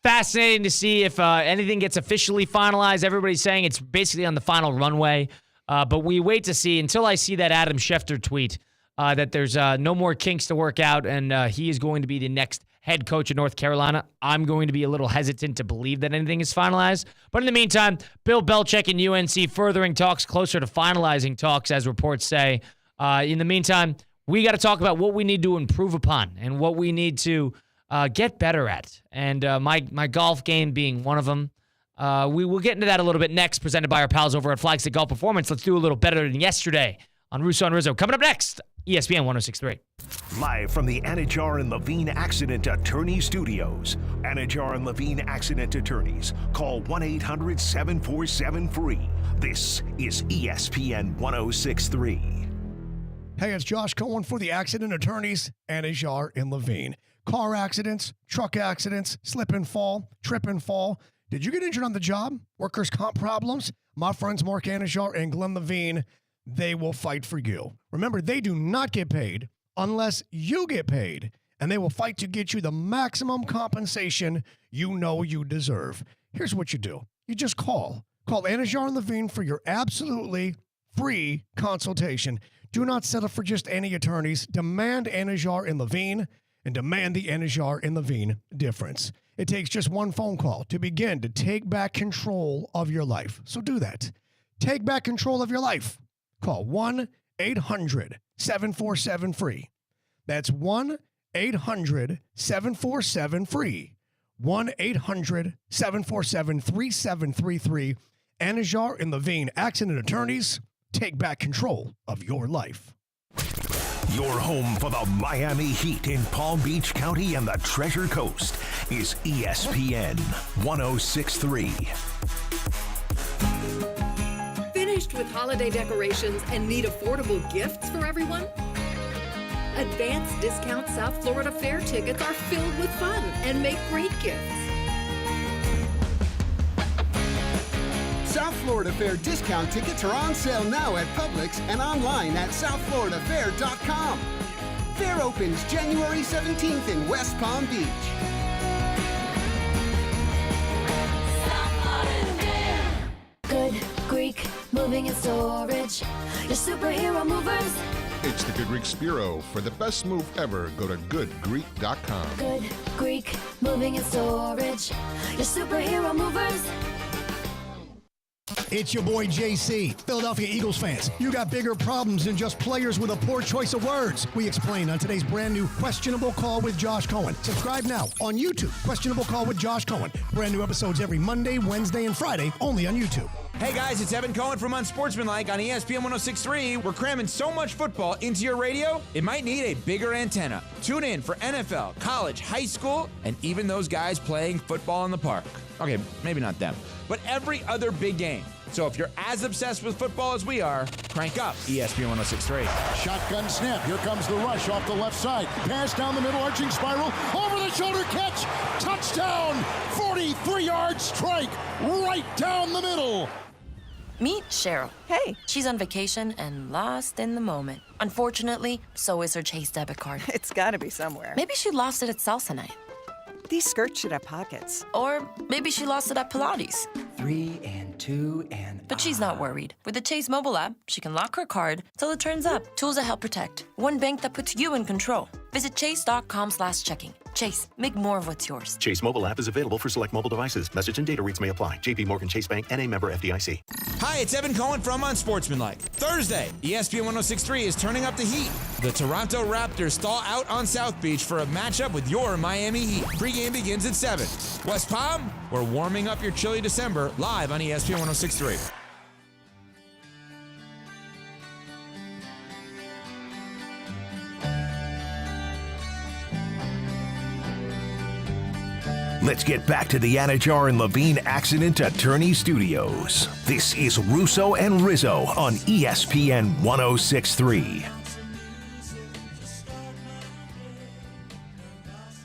Fascinating to see if anything gets officially finalized. Everybody's saying it's basically on the final runway. But we wait to see until I see that Adam Schefter tweet that there's no more kinks to work out and he is going to be the next head coach of North Carolina. I'm going to be a little hesitant to believe that anything is finalized. But in the meantime, Bill Belichick and UNC furthering talks closer to finalizing talks, as reports say. In the meantime, we got to talk about what we need to improve upon and what we need to get better at. And my golf game being one of them. We will get into that a little bit next, presented by our pals over at Flagstick Golf Performance. Let's do a little better than yesterday on Russo and Rizzo. Coming up next, ESPN 106.3. Live from the Anajar and Levine Accident Attorney Studios. Anajar and Levine Accident Attorneys. Call 1-800-747-FREE. This is ESPN 106.3. Hey, it's Josh Cohen for the Accident Attorneys, Anajar and Levine. Car accidents, truck accidents, slip and fall, trip and fall. Did you get injured on the job? Workers' comp problems? My friends Mark Anajar and Glenn Levine, they will fight for you. Remember, they do not get paid unless you get paid, and they will fight to get you the maximum compensation you know you deserve. Here's what you do. You just call. Call Anajar and Levine for your absolutely free consultation. Do not settle for just any attorneys. Demand Anajar and Levine, and demand the Anajar and Levine difference. It takes just one phone call to begin to take back control of your life. So do that. Take back control of your life. Call 1-800-747-FREE. That's 1-800-747-FREE. 1-800-747-3733. Anajar and Levine Accident Attorneys. Take back control of your life. Your home for the Miami Heat in Palm Beach County and the Treasure Coast is ESPN 106.3. Finished with holiday decorations and need affordable gifts for everyone? Advanced Discount South Florida Fair tickets are filled with fun and make great gifts. South Florida Fair discount tickets are on sale now at Publix and online at southfloridafair.com. Fair opens January 17th in West Palm Beach. Good Greek moving and storage. Your superhero movers. It's the Good Greek Bureau. For the best move ever, go to goodgreek.com. Good Greek moving and storage. Your superhero movers. It's your boy JC, Philadelphia Eagles fans. You got bigger problems than just players with a poor choice of words. We explain on today's brand new Questionable Call with Josh Cohen. Subscribe now on YouTube. Questionable Call with Josh Cohen. Brand new episodes every Monday, Wednesday, and Friday, only on YouTube. Hey guys, it's Evan Cohen from Unsportsmanlike on ESPN 106.3. We're cramming so much football into your radio, it might need a bigger antenna. Tune in for NFL, college, high school, and even those guys playing football in the park. Okay, maybe not them, but every other big game. So if you're as obsessed with football as we are, crank up ESPN 106.3. Shotgun snap. Here comes the rush off the left side. Pass down the middle, arching spiral. Over the shoulder catch. Touchdown. 43-yard strike. Right down the middle. Meet Cheryl. Hey. She's on vacation and lost in the moment. Unfortunately, so is her Chase debit card. It's gotta be somewhere. Maybe she lost it at salsa night. These skirts should have pockets. Or maybe she lost it at Pilates. 3 and 2 and... But she's not worried. With the Chase mobile app, she can lock her card till it turns up. Tools that help protect. One bank that puts you in control. Visit chase.com/checking. Chase, make more of what's yours. Chase mobile app is available for select mobile devices. Message and data rates may apply. JP Morgan Chase Bank, N.A. member FDIC. Hi, it's Evan Cohen from Unsportsmanlike. Thursday, ESPN 106.3 is turning up the heat. The Toronto Raptors thaw out on South Beach for a matchup with your Miami Heat. Pre-game begins at 7. West Palm, we're warming up your chilly December live on ESPN 106.3. Let's get back to the Anajar and Levine Accident Attorney Studios. This is Russo and Rizzo on ESPN 106.3.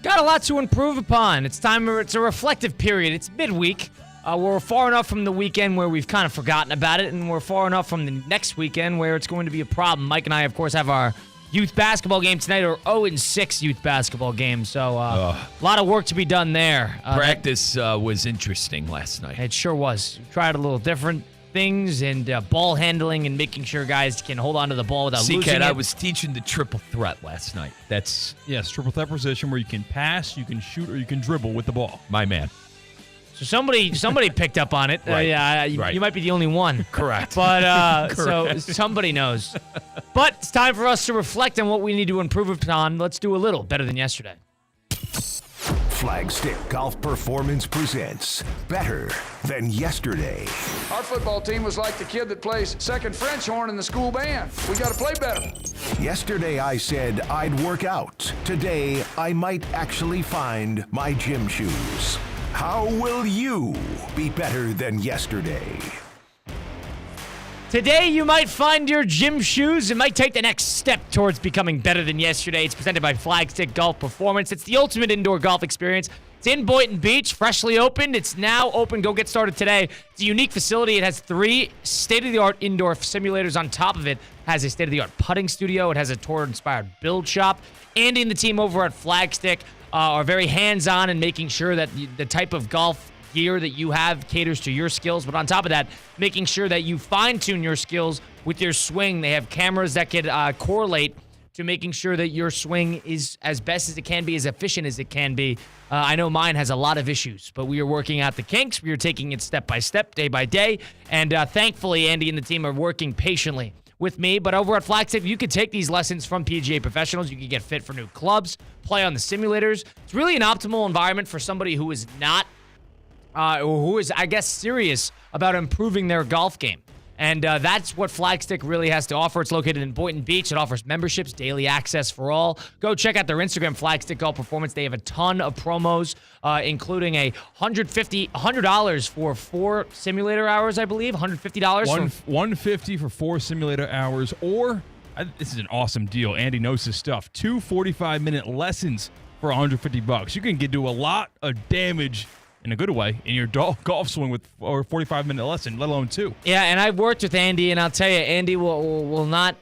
Got a lot to improve upon. It's time. It's a reflective period. It's midweek. We're far enough from the weekend where we've kind of forgotten about it, and we're far enough from the next weekend where it's going to be a problem. Mike and I, of course, have our youth basketball game tonight, or 0-6 youth basketball game. So a lot of work to be done there. Practice was interesting last night. It sure was. We tried a little different things and ball handling and making sure guys can hold on to the ball without losing it. I was teaching the triple threat last night. That's triple threat position where you can pass, you can shoot, or you can dribble with the ball. My man. So somebody picked up on it. Right. You might be the only one. Correct. But Correct. So somebody knows. But it's time for us to reflect on what we need to improve upon. Let's do a little better than yesterday. Flagstick Golf Performance presents Better Than Yesterday. Our football team was like the kid that plays second French horn in the school band. We got to play better. Yesterday I said I'd work out. Today I might actually find my gym shoes. How will you be better than yesterday? Today, you might find your gym shoes and might take the next step towards becoming better than yesterday. It's presented by Flagstick Golf Performance. It's the ultimate indoor golf experience. It's in Boynton Beach, freshly opened. It's now open. Go get started today. It's a unique facility. It has 3 state-of-the-art indoor simulators on top of it. It has a state-of-the-art putting studio. It has a tour-inspired build shop. Andy and the team over at Flagstick are very hands-on in making sure that the type of golf gear that you have caters to your skills, but on top of that, making sure that you fine-tune your skills with your swing. They have cameras that could correlate to making sure that your swing is as best as it can be, as efficient as it can be. I know mine has a lot of issues, but we are working out the kinks. We are taking it step by step, day by day. And thankfully, Andy and the team are working patiently with me. But over at Flagstick, you can take these lessons from PGA professionals. You can get fit for new clubs, play on the simulators. It's really an optimal environment for somebody who is not, who is, I guess, serious about improving their golf game. And that's what Flagstick really has to offer. It's located in Boynton Beach. It offers memberships, daily access for all. Go check out their Instagram, Flagstick Golf Performance. They have a ton of promos, including a $100 for 4 simulator hours, I believe. $150. $150 for 4 simulator hours, or this is an awesome deal. Andy knows his stuff. 2 45-minute lessons for $150. You can do a lot of damage in a good way in your golf swing with a 45-minute lesson, let alone 2. Yeah, and I've worked with Andy, and I'll tell you, Andy will not,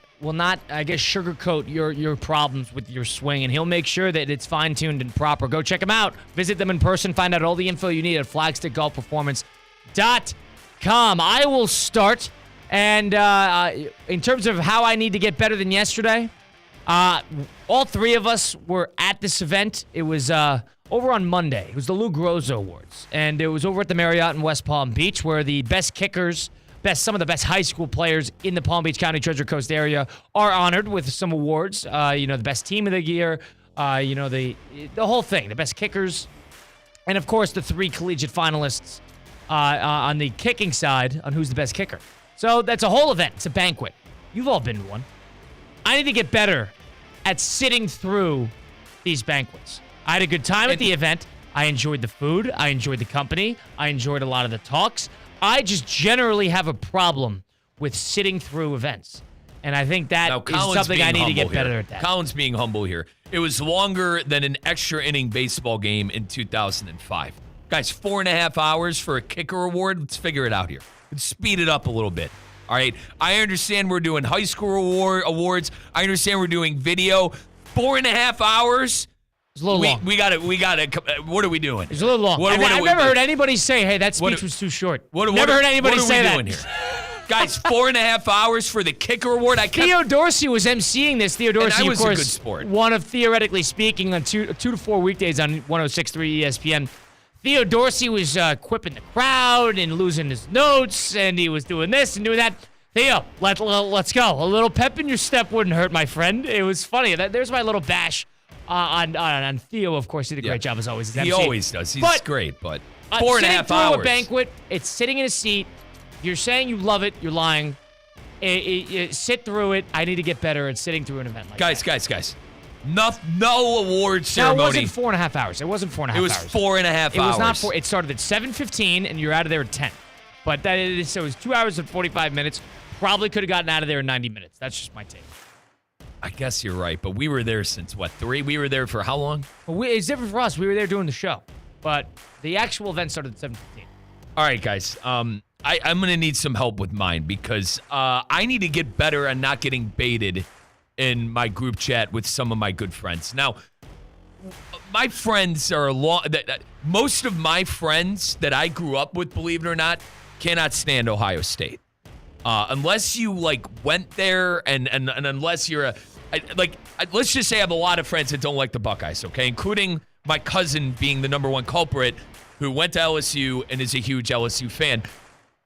I guess, sugarcoat your problems with your swing, and he'll make sure that it's fine-tuned and proper. Go check him out. Visit them in person. Find out all the info you need at flagstickgolfperformance.com. I will start, and in terms of how I need to get better than yesterday, all 3 of us were at this event. It was over on Monday. It was the Lou Groza Awards, and it was over at the Marriott in West Palm Beach, where the best kickers, some of the best high school players in the Palm Beach County Treasure Coast area are honored with some awards. The best team of the year, the whole thing, the best kickers, and of course the 3 collegiate finalists on the kicking side on who's the best kicker. So that's a whole event. It's a banquet. You've all been to one. I need to get better at sitting through these banquets. I had a good time at the event. I enjoyed the food. I enjoyed the company. I enjoyed a lot of the talks. I just generally have a problem with sitting through events. And I think that is something I need to get better at that. Colin's being humble here. It was longer than an extra inning baseball game in 2005. Guys, 4.5 hours for a kicker award. Let's figure it out here. Let's speed it up a little bit. All right. I understand we're doing high school awards. I understand we're doing video. 4.5 hours. It's a little long. We got it. What are we doing? It's a little long. I've never heard anybody say, hey, that speech was too short. Never heard anybody say that. What are we doing here? Guys, 4.5 hours for the kicker award. Theo Dorsey was emceeing this. Theo Dorsey, was of course, a good sport. One of, theoretically speaking, on 2 to 4 weekdays on 106.3 ESPN. Theo Dorsey was quipping the crowd and losing his notes, and he was doing this and doing that. Theo, let's go. A little pep in your step wouldn't hurt, my friend. It was funny. There's my little bash on Theo. Of course, he did a great job as always. He always does. He's great, but 4.5 hours. Through a banquet, it's sitting in a seat. You're saying you love it. You're lying. Sit through it. I need to get better at sitting through an event like that. Guys. No award ceremony. No, it wasn't 4.5 hours. It wasn't 4.5 hours. It was 4.5 hours. It was not 4. It started at 7:15, and you're out of there at 10. But so it was 2 hours and 45 minutes. Probably could have gotten out of there in 90 minutes. That's just my take. I guess you're right, but we were there since, 3? We were there for how long? Well, it's different for us. We were there doing the show. But the actual event started at 7:15. All right, guys. I'm going to need some help with mine because I need to get better at not getting baited in my group chat with some of my good friends. Now, my friends are most of my friends that I grew up with, believe it or not, cannot stand Ohio State. Unless you went there and unless you're let's just say I have a lot of friends that don't like the Buckeyes, okay? Including my cousin being the number one culprit who went to LSU and is a huge LSU fan.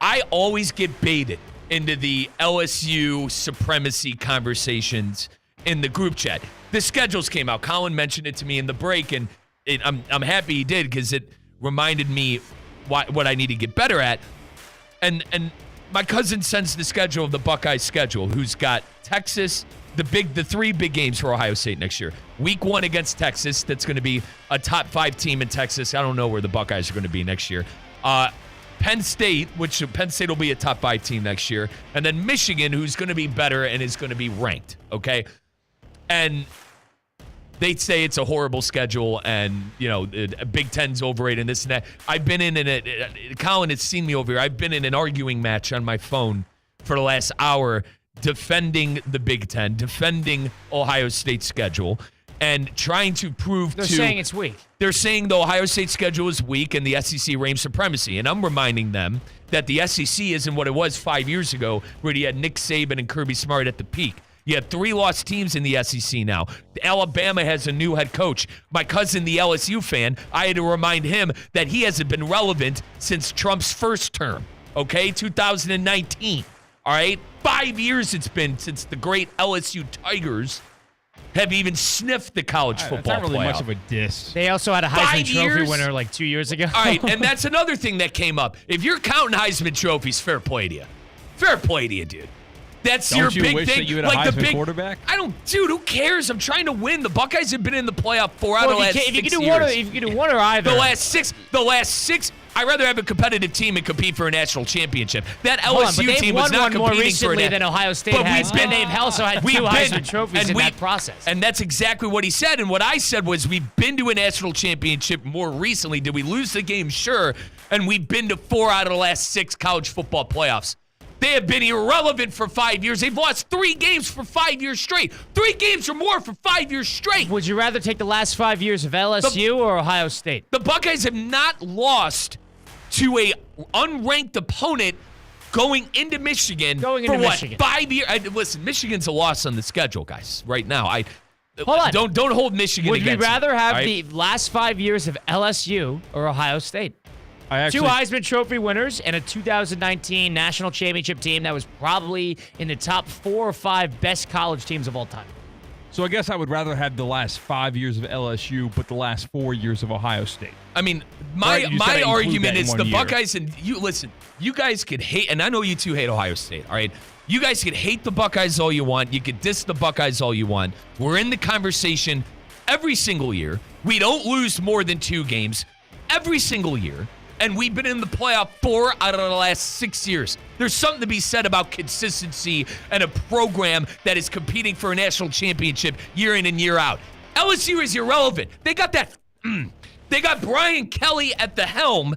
I always get baited into the LSU supremacy conversations in the group chat. The schedules came out. Colin mentioned it to me in the break, and I'm happy he did because it reminded me what I need to get better at. And my cousin sends the schedule of the Buckeyes schedule, who's got Texas, the 3 big games for Ohio State next year. Week 1 against Texas, that's going to be a top 5 team in Texas. I don't know where the Buckeyes are going to be next year. Penn State, which Penn State will be a top 5 team next year. And then Michigan, who's going to be better and is going to be ranked, okay? And they'd say it's a horrible schedule and, Big Ten's overrated and this and that. I've been Colin has seen me over here. I've been in an arguing match on my phone for the last hour defending the Big Ten, defending Ohio State's schedule, and trying to prove They're saying it's weak. They're saying the Ohio State schedule is weak and the SEC reigns supremacy. And I'm reminding them that the SEC isn't what it was 5 years ago where you had Nick Saban and Kirby Smart at the peak. You have 3 lost teams in the SEC now. Alabama has a new head coach. My cousin, the LSU fan, I had to remind him that he hasn't been relevant since Trump's first term, okay? 2019, all right? 5 years it's been since the great LSU Tigers have even sniffed the college football That's not really playoff. much of a diss. They also had a Heisman 5 Trophy years? winner like 2 years ago. All right, and that's another thing that came up. If you're counting Heisman trophies, fair play to you. Fair play to you, dude. That's Don't your you big wish thing. that you had a like the Heisman big quarterback? dude. Who cares? I'm trying to win. The Buckeyes have been in the playoff 4 out of the last 6 years. If you can do one or either. The last six. I'd rather have a competitive team and compete for a national championship. That LSU team was not competing more for recently than Ohio State has, and they've also had 2 Heisman trophies in that process. And that's exactly what he said. And what I said was, we've been to a national championship more recently. Did we lose the game? Sure. And we've been to 4 out of the last 6 college football playoffs. They have been irrelevant for 5 years. They've lost 3 games for 5 years straight. 3 games or more for 5 years straight. Would you rather take the last 5 years of LSU or Ohio State? The Buckeyes have not lost to a unranked opponent going into Michigan for what? 5 years? Listen, Michigan's a loss on the schedule, guys. Right now, hold on. Don't hold Michigan. Would you against rather me, have all right? the last 5 years of LSU or Ohio State? I 2 Heisman Trophy winners and a 2019 national championship team that was probably in the top 4 or 5 best college teams of all time. So I guess I would rather have the last 5 years of LSU, but the last 4 years of Ohio State. I mean, Right, you my said argument include that is in the 1 year. Buckeyes, and you listen, you guys could hate, and I know you two hate Ohio State, all right? You guys could hate the Buckeyes all you want. You could diss the Buckeyes all you want. We're in the conversation every single year. We don't lose more than 2 games every single year. And we've been in the playoff 4 out of the last 6 years. There's something to be said about consistency and a program that is competing for a national championship year in and year out. LSU is irrelevant. They got that. They got Brian Kelly at the helm,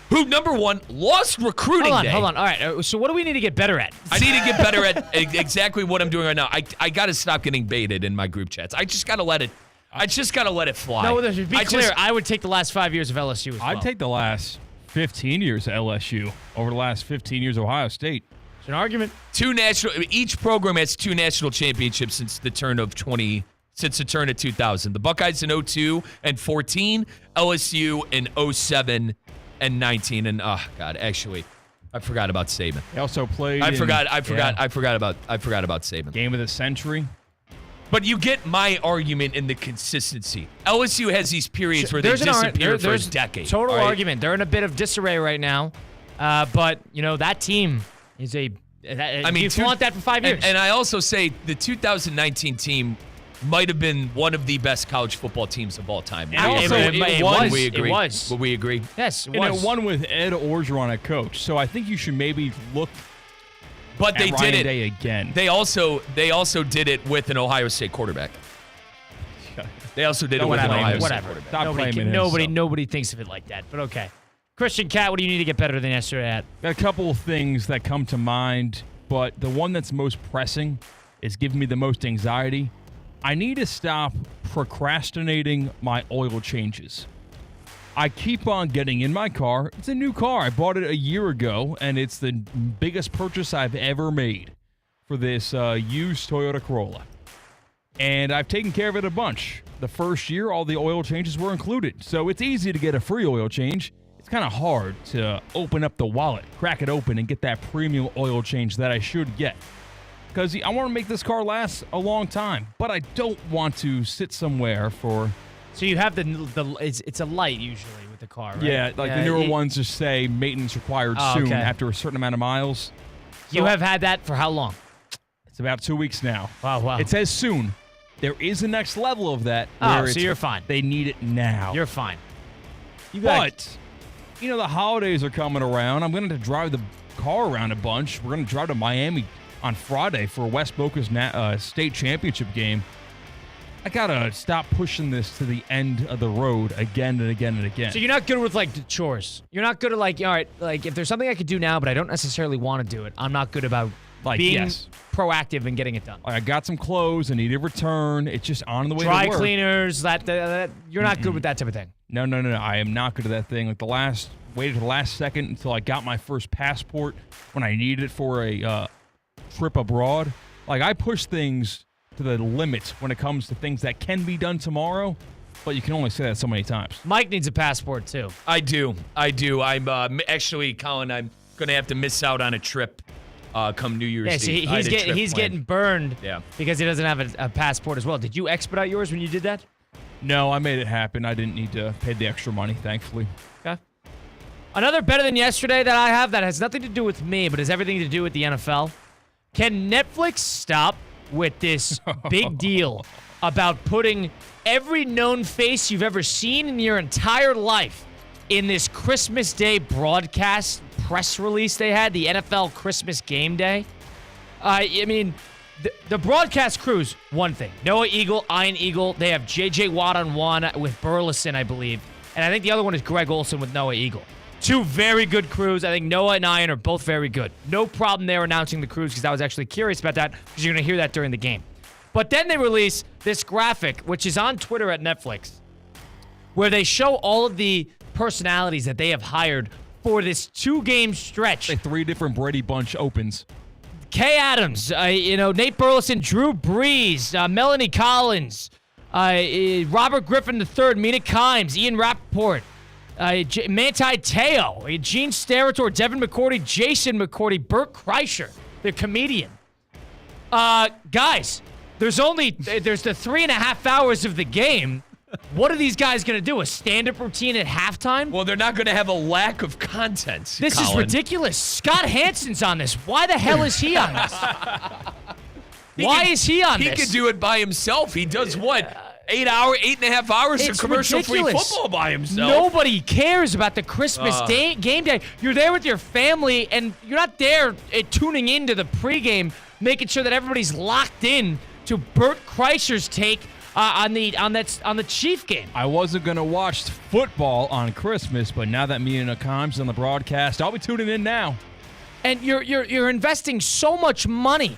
who, number one, lost recruiting day. Hold on. All right. So what do we need to get better at? I need to get better at exactly what I'm doing right now. I got to stop getting baited in my group chats. I just got to let it. I just got to let it fly. No, to be clear, I would take the last 5 years of LSU as well. I'd take the last 15 years of LSU over the last 15 years of Ohio State. It's an argument. Each program has 2 national championships since the turn of 2000. The Buckeyes in 02 and 14, LSU in 07 and 19. And actually, I forgot about Saban. They also played. I forgot about Saban. Game of the century. But you get my argument in the consistency. LSU has these periods where they disappear for a decade. Total argument. They're in a bit of disarray right now. But, that team is you flaunt that for 5 years. And I also say the 2019 team might have been one of the best college football teams of all time. It was. We agree. It was. Will we agree? Yes, it and was. it won with Ed Orgeron at coach. So I think you should maybe look But they Ryan did it Day again. They also did it with an Ohio State quarterback. They also did it with an Ohio State quarterback. Stop blaming him. Nobody thinks of it like that. But okay. Christian Cat, what do you need to get better than yesterday at? Got a couple of things that come to mind, but the one that's most pressing is giving me the most anxiety. I need to stop procrastinating my oil changes. I keep on getting in my car. It's a new car. I bought it a year ago, and it's the biggest purchase I've ever made for this used Toyota Corolla. And I've taken care of it a bunch. The first year, all the oil changes were included. So it's easy to get a free oil change. It's kind of hard to open up the wallet, crack it open, and get that premium oil change that I should get. Because I want to make this car last a long time, but I don't want to sit somewhere for... So you have it's a light usually with the car, right? Yeah, the newer ones just say maintenance required soon after a certain amount of miles. You have had that for how long? It's about 2 weeks now. Wow. It says soon. There is a next level of that. So you're fine. They need it now. You're fine. But, the holidays are coming around. I'm going to drive the car around a bunch. We're going to drive to Miami on Friday for West Boca's state championship game. I got to stop pushing this to the end of the road again and again and again. So you're not good with, the chores. You're not good at, all right, if there's something I could do now, but I don't necessarily want to do it, I'm not good about being proactive and getting it done. I got some clothes I need to return. It's just on the way to work. Dry cleaners, that you're not good with that type of thing. No. I am not good at that thing. Waited to the last second until I got my first passport when I needed it for a trip abroad. Like, I push things to the limit when it comes to things that can be done tomorrow, but you can only say that so many times. Mike needs a passport, too. I do. I'm actually, Colin, I'm going to have to miss out on a trip come New Year's Eve. He's getting burned Yeah. because he doesn't have a passport as well. Did you expedite yours when you did that? No, I made it happen. I didn't need to pay the extra money, thankfully. Okay. Another better than yesterday that I have that has nothing to do with me, but has everything to do with the NFL. Can Netflix stop with this big deal about putting every known face you've ever seen in your entire life in this Christmas Day broadcast press release they had, the NFL Christmas Game Day? I mean, the broadcast crews, one thing. Noah Eagle, Ian Eagle. They have J.J. Watt on one with Burleson, I believe. And I think the other one is Greg Olson with Noah Eagle. Two very good crews. I think Noah and Ian are both very good. No problem there announcing the crews because I was actually curious about that because you're going to hear that during the game. But then they release this graphic, which is on Twitter at Netflix, where they show all of the personalities that they have hired for this 2-game stretch. Like 3 different Brady Bunch opens. Kay Adams, Nate Burleson, Drew Brees, Melanie Collins, Robert Griffin III, Mina Kimes, Ian Rappaport, Manti Te'o, Gene Steratore, Devin McCourty, Jason McCourty, Burt Kreischer, the comedian. Guys, there's the 3.5 hours of the game. What are these guys going to do? A stand-up routine at halftime? Well, they're not going to have a lack of content. This Colin. is ridiculous. Scott Hansen's on this. Why the hell is he on this? Why is he on this? He could do it by himself. He does what? 8.5 hours of commercial-free football by himself. Nobody cares about the Christmas game day. You're there with your family, and you're not there tuning into the pregame, making sure that everybody's locked in to Burt Kreischer's take on the Chief game. I wasn't going to watch football on Christmas, but now that Mina Kimes on the broadcast, I'll be tuning in now. And you're investing so much money.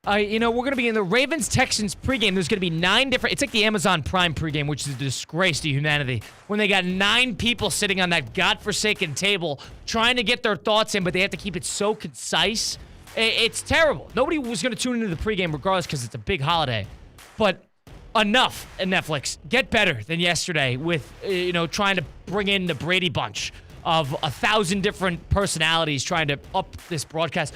We're going to be in the Ravens-Texans pregame. There's going to be 9 different... It's like the Amazon Prime pregame, which is a disgrace to humanity. When they got 9 people sitting on that godforsaken table trying to get their thoughts in, but they have to keep it so concise. It's terrible. Nobody was going to tune into the pregame regardless because it's a big holiday. But enough at Netflix. Get better than yesterday with, trying to bring in the Brady Bunch of 1,000 different personalities trying to up this broadcast.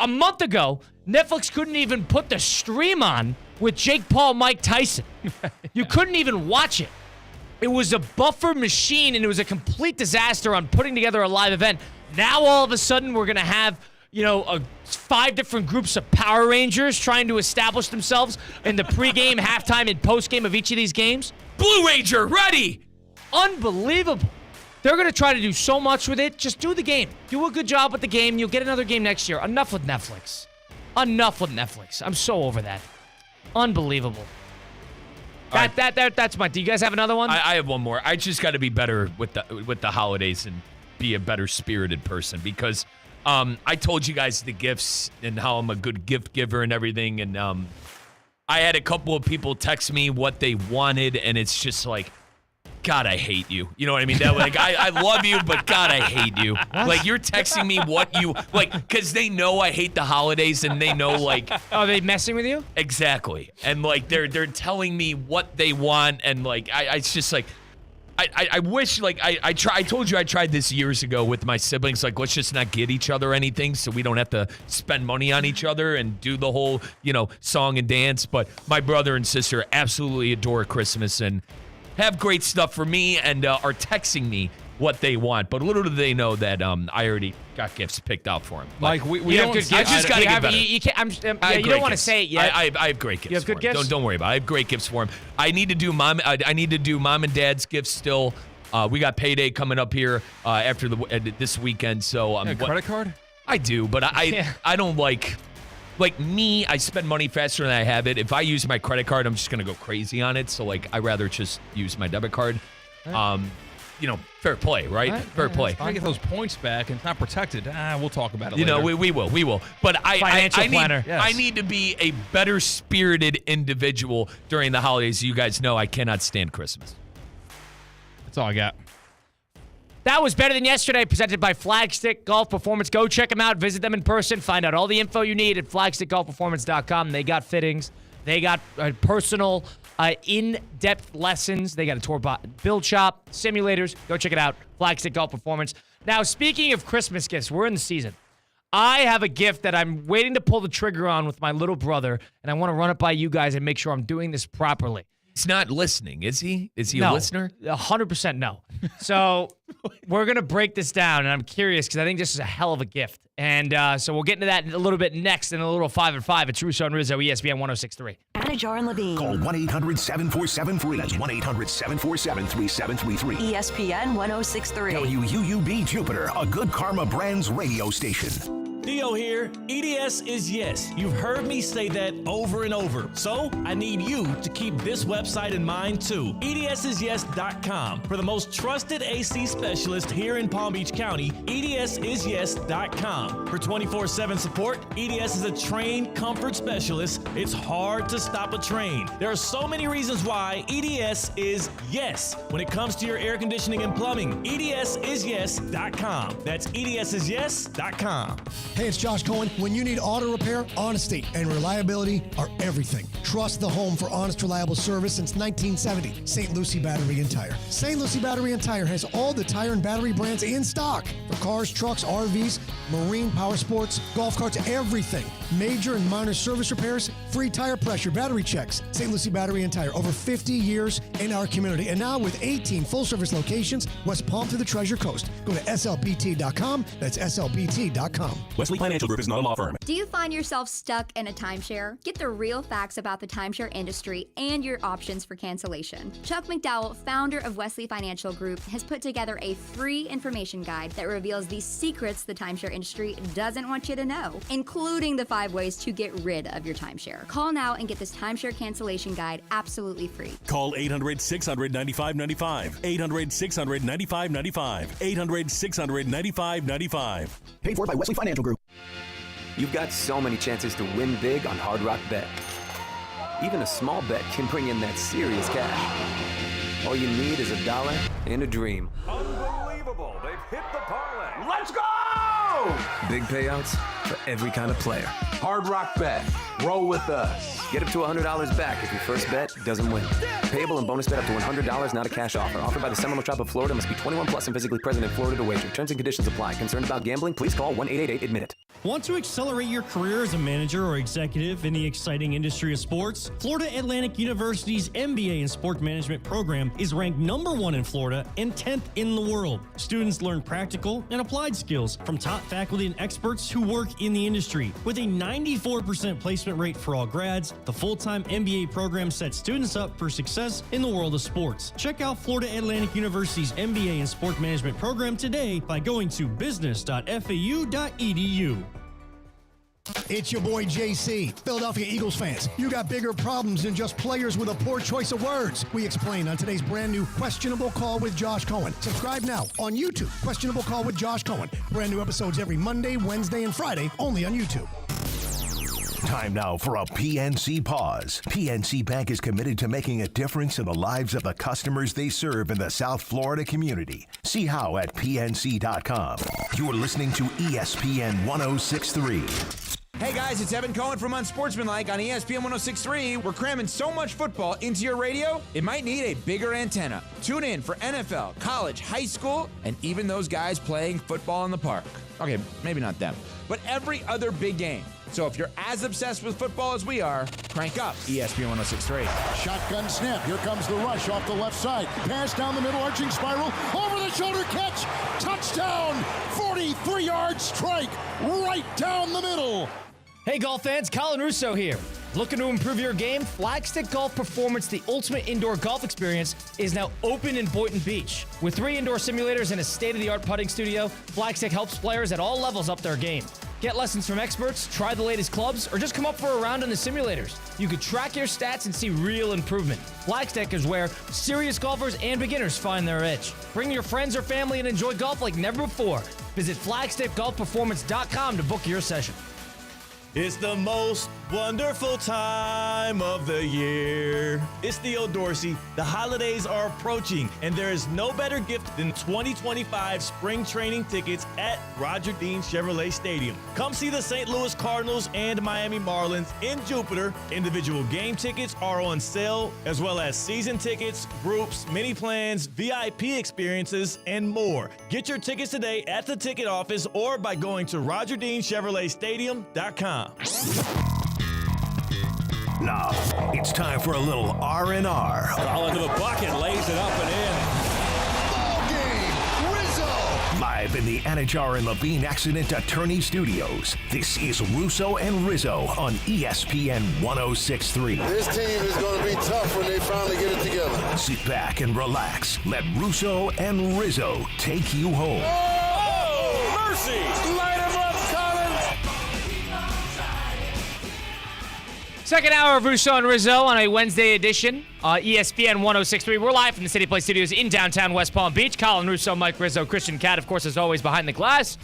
A month ago, Netflix couldn't even put the stream on with Jake Paul, Mike Tyson. You couldn't even watch it. It was a buffer machine, and it was a complete disaster on putting together a live event. Now, all of a sudden, we're going to have, 5 different groups of Power Rangers trying to establish themselves in the pregame, halftime, and postgame of each of these games. Blue Ranger, ready! Unbelievable. They're going to try to do so much with it. Just do the game. Do a good job with the game. You'll get another game next year. Enough with Netflix. Enough with Netflix. I'm so over that. Unbelievable. That's my... Do you guys have another one? I have one more. I just got to be better with the holidays and be a better spirited person because I told you guys the gifts and how I'm a good gift giver and everything. And I had a couple of people text me what they wanted, and it's just like, God, I hate you. You know what I mean? That like I love you, but God, I hate you. Like you're texting me what you like because they know I hate the holidays and they know like. Are they messing with you? Exactly, and like they're telling me what they want, and like it's just like. I wish, like, I told you I tried this years ago with my siblings. Like, let's just not get each other anything so we don't have to spend money on each other and do the whole, song and dance. But my brother and sister absolutely adore Christmas and have great stuff for me and are texting me what they want. But little do they know that I already got gifts picked out for them. Like, we don't. I just got to get better. You don't want to say it yet. I have great gifts. You have good gifts? Don't worry about it. I have great gifts for them. I need to do mom and dad's gifts still. We got payday coming up here after this weekend. So credit card? I do, but I don't like me. I spend money faster than I have it. If I use my credit card, I'm just gonna go crazy on it. So like I rather just use my debit card. Fair play, right? Fair play. I get those points back and it's not protected. We'll talk about it later. We will. But I need to be a better spirited individual during the holidays. You guys know I cannot stand Christmas. That's all I got. That was Better Than Yesterday, presented by Flagstick Golf Performance. Go check them out. Visit them in person. Find out all the info you need at flagstickgolfperformance.com. They got fittings. They got personal, in-depth lessons. They got a tour build shop, simulators. Go check it out. Flagstick Golf Performance. Now, speaking of Christmas gifts, we're in the season. I have a gift that I'm waiting to pull the trigger on with my little brother, and I want to run it by you guys and make sure I'm doing this properly. He's not listening, is he? Is he No, a listener? 100% no. So we're going to break this down, and I'm curious because I think this is a hell of a gift. And so we'll get into that a little bit next in a little 5 at 5. It's Russo and Rizzo, ESPN 106.3. Anajar and Levine. Call 1-800-747-FREE. That's 1-800-747-3733. ESPN 106.3. WUUB Jupiter, a Good Karma Brands radio station. Theo here. EDS is yes. You've heard me say that over and over. So I need you to keep this website in mind too. EDSIsYes.com. For the most trusted AC specialist here in Palm Beach County, EDSIsYes.com. For 24/7 support, EDS is a trained comfort specialist. It's hard to stop a train. There are so many reasons why EDS is yes when it comes to your air conditioning and plumbing. EDSIsYes.com. That's EDSIsYes.com. Hey, it's Josh Cohen. When you need auto repair, honesty and reliability are everything. Trust the home for honest, reliable service since 1970. St. Lucie Battery and Tire. St. Lucie Battery and Tire has all the tire and battery brands in stock for cars, trucks, RVs, marine, power sports, golf carts, everything. Major and minor service repairs, free tire pressure, battery checks. St. Lucie Battery and Tire, over 50 years in our community. And now with 18 full-service locations, West Palm to the Treasure Coast. Go to slpt.com. That's slpt.com. Wesley Financial Group is not a law firm. Do you find yourself stuck in a timeshare? Get the real facts about the timeshare industry and your options for cancellation. Chuck McDowell, founder of Wesley Financial Group, has put together a free information guide that reveals the secrets the timeshare industry doesn't want you to know, including the 5 ways to get rid of your timeshare. Call now and get this timeshare cancellation guide absolutely free. Call 800-600-9595. 800-600-9595. 800-600-9595. Paid for by Wesley Financial Group. You've got so many chances to win big on Hard Rock Bet. Even a small bet can bring in that serious cash. All you need is $1 and a dream. Unbelievable. They've hit the parlay. Let's go! Big payouts for every kind of player. Hard Rock Bet. Roll with us. Get up to $100 back if your first bet doesn't win. Payable and bonus bet up to $100, not a cash offer. Offered by the Seminole Tribe of Florida. Must be 21 plus and physically present in Florida to wager. Terms and conditions apply. Concerned about gambling? Please call 1-888-ADMIT-IT. Want to accelerate your career as a manager or executive in the exciting industry of sports? Florida Atlantic University's MBA in Sport Management program is ranked #1 in Florida and 10th in the world. Students learn practical and applied skills from top faculty and experts who work in the industry. With a 94% placement rate for all grads, the full-time MBA program sets students up for success in the world of sports. Check out Florida Atlantic University's MBA in Sport Management program today by going to business.fau.edu. It's your boy JC. Philadelphia Eagles fans, you got bigger problems than just players with a poor choice of words. We explain on today's brand new Questionable Call with Josh Cohen. Subscribe now on YouTube. Questionable Call with Josh Cohen. Brand new episodes every Monday, Wednesday, and Friday, only on YouTube. Time now for a PNC pause. PNC Bank is committed to making a difference in the lives of the customers they serve in the South Florida community. See how at PNC.com. You're listening to ESPN 106.3. Hey guys, it's Evan Cohen from Unsportsmanlike on ESPN 106.3. We're cramming so much football into your radio, it might need a bigger antenna. Tune in for NFL, college, high school, and even those guys playing football in the park. Okay, maybe not them, but every other big game. So if you're as obsessed with football as we are, crank up ESPN 106.3. Shotgun snap. Here comes the rush off the left side. Pass down the middle, arching spiral. Over the shoulder catch. Touchdown. 43-yard strike. Right down the middle. Hey golf fans, Colin Russo here. Looking to improve your game? Flagstick Golf Performance, the ultimate indoor golf experience, is now open in Boynton Beach. With 3 indoor simulators and a state-of-the-art putting studio, Flagstick helps players at all levels up their game. Get lessons from experts, try the latest clubs, or just come up for a round in the simulators. You could track your stats and see real improvement. Flagstick is where serious golfers and beginners find their edge. Bring your friends or family and enjoy golf like never before. Visit flagstickgolfperformance.com to book your session. It's the most Wonderful time of the year. It's Theo Dorsey. The holidays are approaching, and there is no better gift than 2025 spring training tickets at Roger Dean Chevrolet Stadium. Come see the St. Louis Cardinals and Miami Marlins in Jupiter. Individual game tickets are on sale, as well as season tickets, groups, mini plans, VIP experiences, and more. Get your tickets today at the ticket office or by going to RogerDeanChevroletStadium.com. Now, it's time for a little R&R. All into the bucket, lays it up and in. Ball game, Rizzo. Live in the Anajar and Levine Accident Attorney Studios, this is Russo and Rizzo on ESPN 106.3. This team is going to be tough when they finally get it together. Sit back and relax. Let Russo and Rizzo take you home. Oh, mercy! Light him up, Colin. Second hour of Russo and Rizzo on a Wednesday edition. ESPN 106.3. We're live from the City Play Studios in downtown West Palm Beach. Colin Russo, Mike Rizzo, Christian Cat, of course, as always, behind the glass.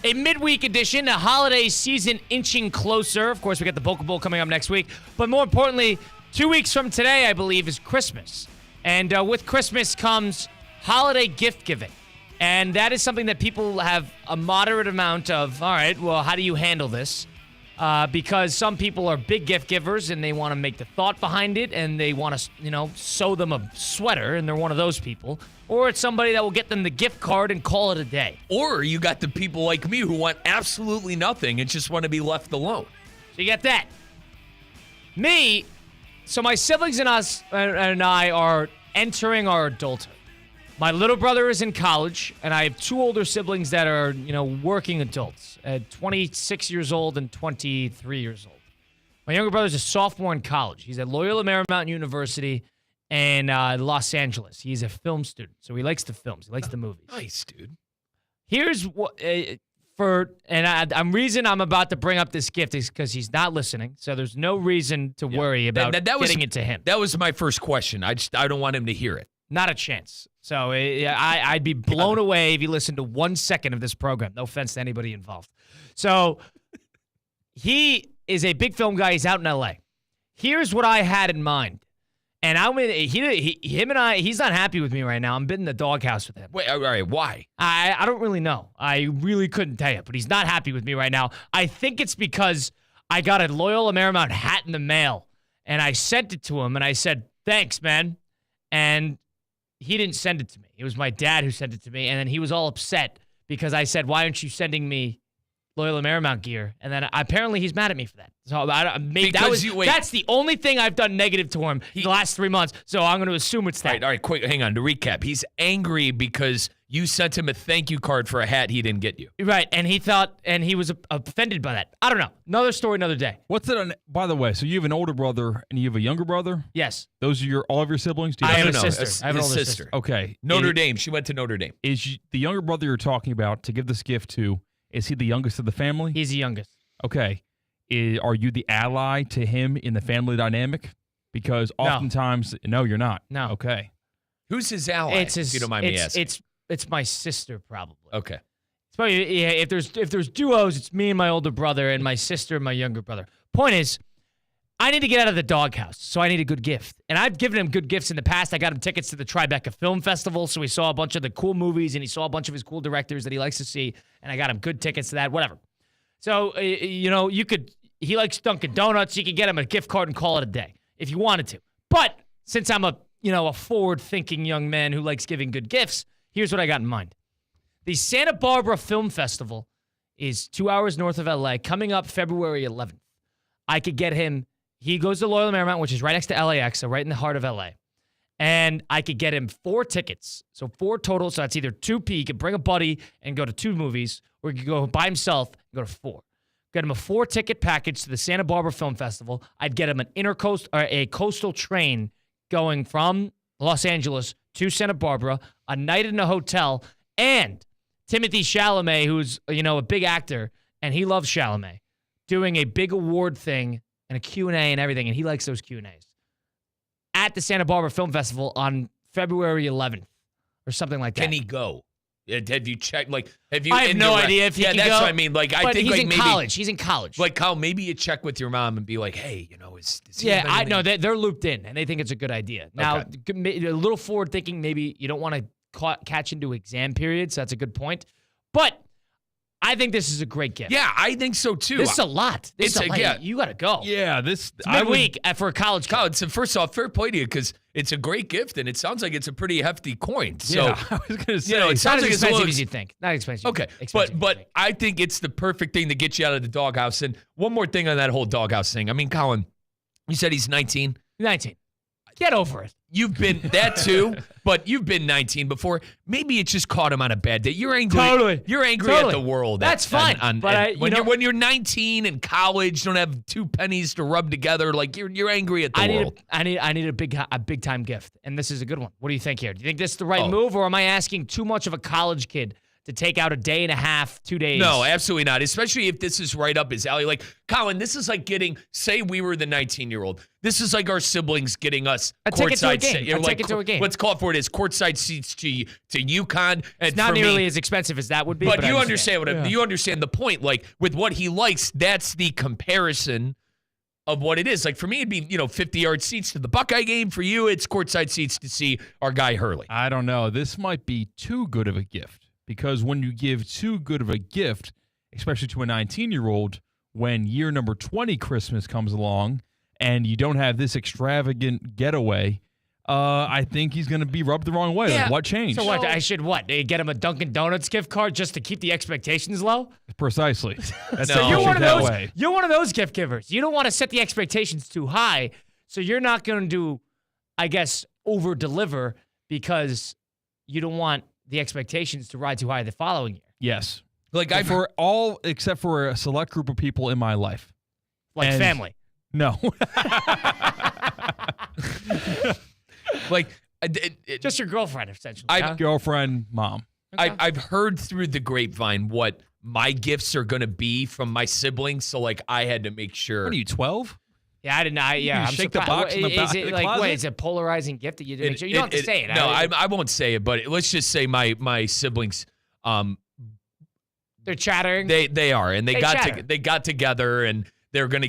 A midweek edition, a holiday season inching closer. Of course, we got the Boca Bowl coming up next week. But more importantly, 2 weeks from today, I believe, is Christmas. And with Christmas comes holiday gift giving. And that is something that people have a moderate amount of, all right, well, how do you handle this? Because some people are big gift givers and they want to make the thought behind it and they want to, sew them a sweater and they're one of those people. Or it's somebody that will get them the gift card and call it a day. Or you got the people like me who want absolutely nothing and just want to be left alone. So you got that. Me, so my siblings and I are entering our adulthood. My little brother is in college, and I have two older siblings that are, working adults, 26 years old and 23 years old. My younger brother's a sophomore in college. He's at Loyola Marymount University in Los Angeles. He's a film student, so he likes the films. He likes the movies. Nice, dude. Here's what reason I'm about to bring up this gift is because he's not listening, so there's no reason to worry about getting it to him. That was my first question. I don't want him to hear it. Not a chance. So I'd be blown away if you listened to 1 second of this program. No offense to anybody involved. So he is a big film guy. He's out in L.A. Here's what I had in mind. And he's not happy with me right now. I'm in the doghouse with him. Wait, all right, why? I don't really know. I really couldn't tell you, but he's not happy with me right now. I think it's because I got a Loyola Marymount hat in the mail, and I sent it to him, and I said, thanks, man. And he didn't send it to me. It was my dad who sent it to me, and then he was all upset because I said, why aren't you sending me Loyola Marymount gear? And then apparently he's mad at me for that. So that's the only thing I've done negative to him the last 3 months, so I'm going to assume it's that. All right, quick, hang on. To recap, he's angry because you sent him a thank you card for a hat he didn't get you. Right, and he was offended by that. I don't know. Another story, another day. What's it on? By the way, so you have an older brother and you have a younger brother? Yes. Those are all of your siblings? I have a sister. I have an older sister. Okay. Notre Dame. She went to Notre Dame. Is the younger brother you're talking about to give this gift to, is he the youngest of the family? He's the youngest. Okay. Are you the ally to him in the family dynamic? Because oftentimes, no, you're not. No. Okay. Who's his ally? If you don't mind me asking. It's my sister, probably. Okay. It's probably, if there's duos, it's me and my older brother and my sister and my younger brother. Point is, I need to get out of the doghouse, so I need a good gift. And I've given him good gifts in the past. I got him tickets to the Tribeca Film Festival, so he saw a bunch of the cool movies, and he saw a bunch of his cool directors that he likes to see, and I got him good tickets to that, whatever. So, he likes Dunkin' Donuts. You could get him a gift card and call it a day if you wanted to. But since I'm a forward-thinking young man who likes giving good gifts, here's what I got in mind. The Santa Barbara Film Festival is 2 hours north of L.A., coming up February 11th. I could get him, he goes to Loyola Marymount, which is right next to LAX, so right in the heart of L.A., and I could get him 4 tickets, so 4 total, so that's either 2P, he could bring a buddy and go to 2 movies, or he could go by himself and go to 4. Get him a 4-ticket package to the Santa Barbara Film Festival. I'd get him a coastal train going from Los Angeles to Santa Barbara, a night in a hotel, and Timothée Chalamet, who's, a big actor, and he loves Chalamet, doing a big award thing and a Q&A and everything, and he likes those Q&As, at the Santa Barbara Film Festival on February 11th or something like that. Can he go? Have you checked? Like, have you? I have no idea if he can that's go, what I mean. Like, I but think he's like in maybe college. He's in college. like Kyle, maybe you check with your mom and be like, hey, is he yeah, have I anything? know they're looped in and they think it's a good idea. Now, a little forward thinking, maybe you don't want to catch into exam periods. So that's a good point. But I think this is a great gift. Yeah, I think so too. This is a lot. This is a lot. Yeah. You got to go. Yeah, It's midweek for a college kid. So first off, fair play to you because it's a great gift and it sounds like it's a pretty hefty coin. So yeah, I was going to say, it Not sounds as like it's a expensive little as you think. Not expensive. Okay, Expensive but I think it's the perfect thing to get you out of the doghouse. And one more thing on that whole doghouse thing. I mean, Colin, you said he's 19. 19. Get over it. You've been that too, but you've been 19 before. Maybe it just caught him on a bad day. You're angry. Totally. You're angry at the world. That's fine. But when you're 19 in college, don't have 2 pennies to rub together, like you're angry at the world. I need a big time gift, and this is a good one. What do you think here? Do you think this is the right move, or am I asking too much of a college kid to take out a day and a half, 2 days? No, absolutely not. Especially if this is right up his alley. Like, Colin, this is like say we were the 19-year-old. This is like our siblings getting us a ticket to a courtside game. Ticket to a game. Let's call it for it is courtside seats to UConn. And it's not nearly as expensive as that would be. But you understand you understand the point. Like, with what he likes, that's the comparison of what it is. Like, for me, it'd be 50-yard seats to the Buckeye game. For you, it's courtside seats to see our guy Hurley. I don't know. This might be too good of a gift. Because when you give too good of a gift, especially to a 19-year-old, when year number 20 Christmas comes along and you don't have this extravagant getaway, I think he's going to be rubbed the wrong way. Yeah. Like, what changed? So what? I should get him a Dunkin' Donuts gift card just to keep the expectations low? Precisely. That's No. You're one of those. Way. You're one of those gift givers. You don't want to set the expectations too high, so you're not going to, I guess, over deliver because you don't want the expectations to ride too high the following year. Yes. Like, for all except for a select group of people in my life. Like family. No. like, just your girlfriend, essentially. Girlfriend, mom. Okay. I've heard through the grapevine what my gifts are going to be from my siblings. So, like, I had to make sure. What are you, 12? Yeah, I didn't know. I'm shake the surprised. box in the Is it like, closet? wait, is it a polarizing gift that you didn't make sure? You don't have to say it. No, I won't say it, but let's just say my siblings, they're chattering. They are, and they got together, and they're gonna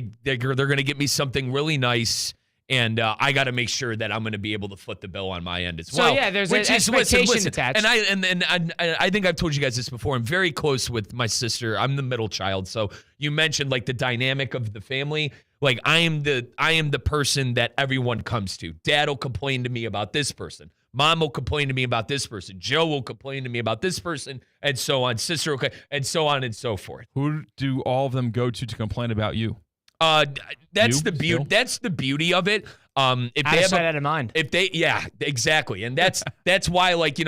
get me something really nice, and I got to make sure that I'm gonna be able to foot the bill on my end as well. So yeah, there's an expectation attached. And I think I've told you guys this before. I'm very close with my sister. I'm the middle child, so you mentioned like the dynamic of the family. Like, I am the person that everyone comes to. Dad will complain to me about this person. Mom will complain to me about this person. Joe will complain to me about this person, and so on. Sister, okay, and so on and so forth. Who do all of them go to complain about you? That's the beauty. That's the beauty of it. If they have that in mind. Yeah, exactly, and that's why, like,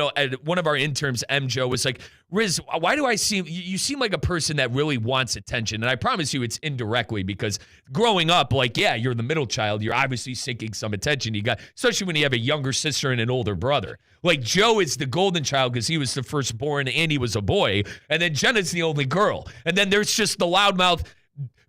one of our interns, M. Joe, was like, Riz, why do I seem? You seem like a person that really wants attention, and I promise you, it's indirectly because growing up, like, yeah, you're the middle child. You're obviously seeking some attention. You got, especially when you have a younger sister and an older brother. Like, Joe is the golden child because he was the firstborn and he was a boy, and then Jenna's the only girl, and then there's just the loudmouth,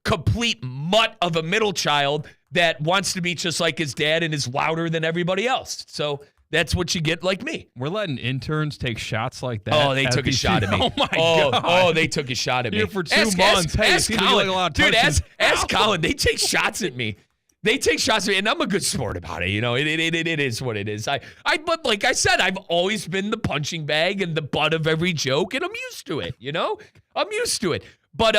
complete mutt of a middle child that wants to be just like his dad and is louder than everybody else. So that's what you get, like me. We're letting interns take shots like that. Oh, they took a shot at me. Oh, my God. Oh, they took a shot at me. Here for 2 months. Ask Colin. Dude, ask Colin. They take shots at me. They take shots at me, and I'm a good sport about it. It is what it is. But like I said, I've always been the punching bag and the butt of every joke, and I'm used to it. I'm used to it. But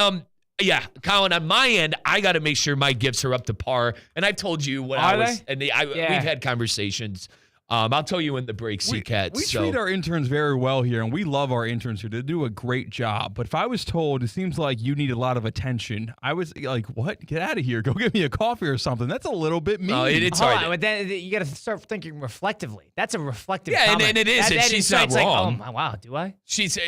yeah, Colin, on my end, I got to make sure my gifts are up to par. And I've told you what I was, and we've had conversations. I'll tell you in the break, C-Cat. We treat our interns very well here, and we love our interns here. They do a great job. But if I was told it seems like you need a lot of attention, I was like, what? Get out of here. Go get me a coffee or something. That's a little bit mean. It's Hold hard. on, but then you got to start thinking reflectively. That's a reflective Yeah, comment. and it is. And she's not wrong. Like, oh, wow, do I?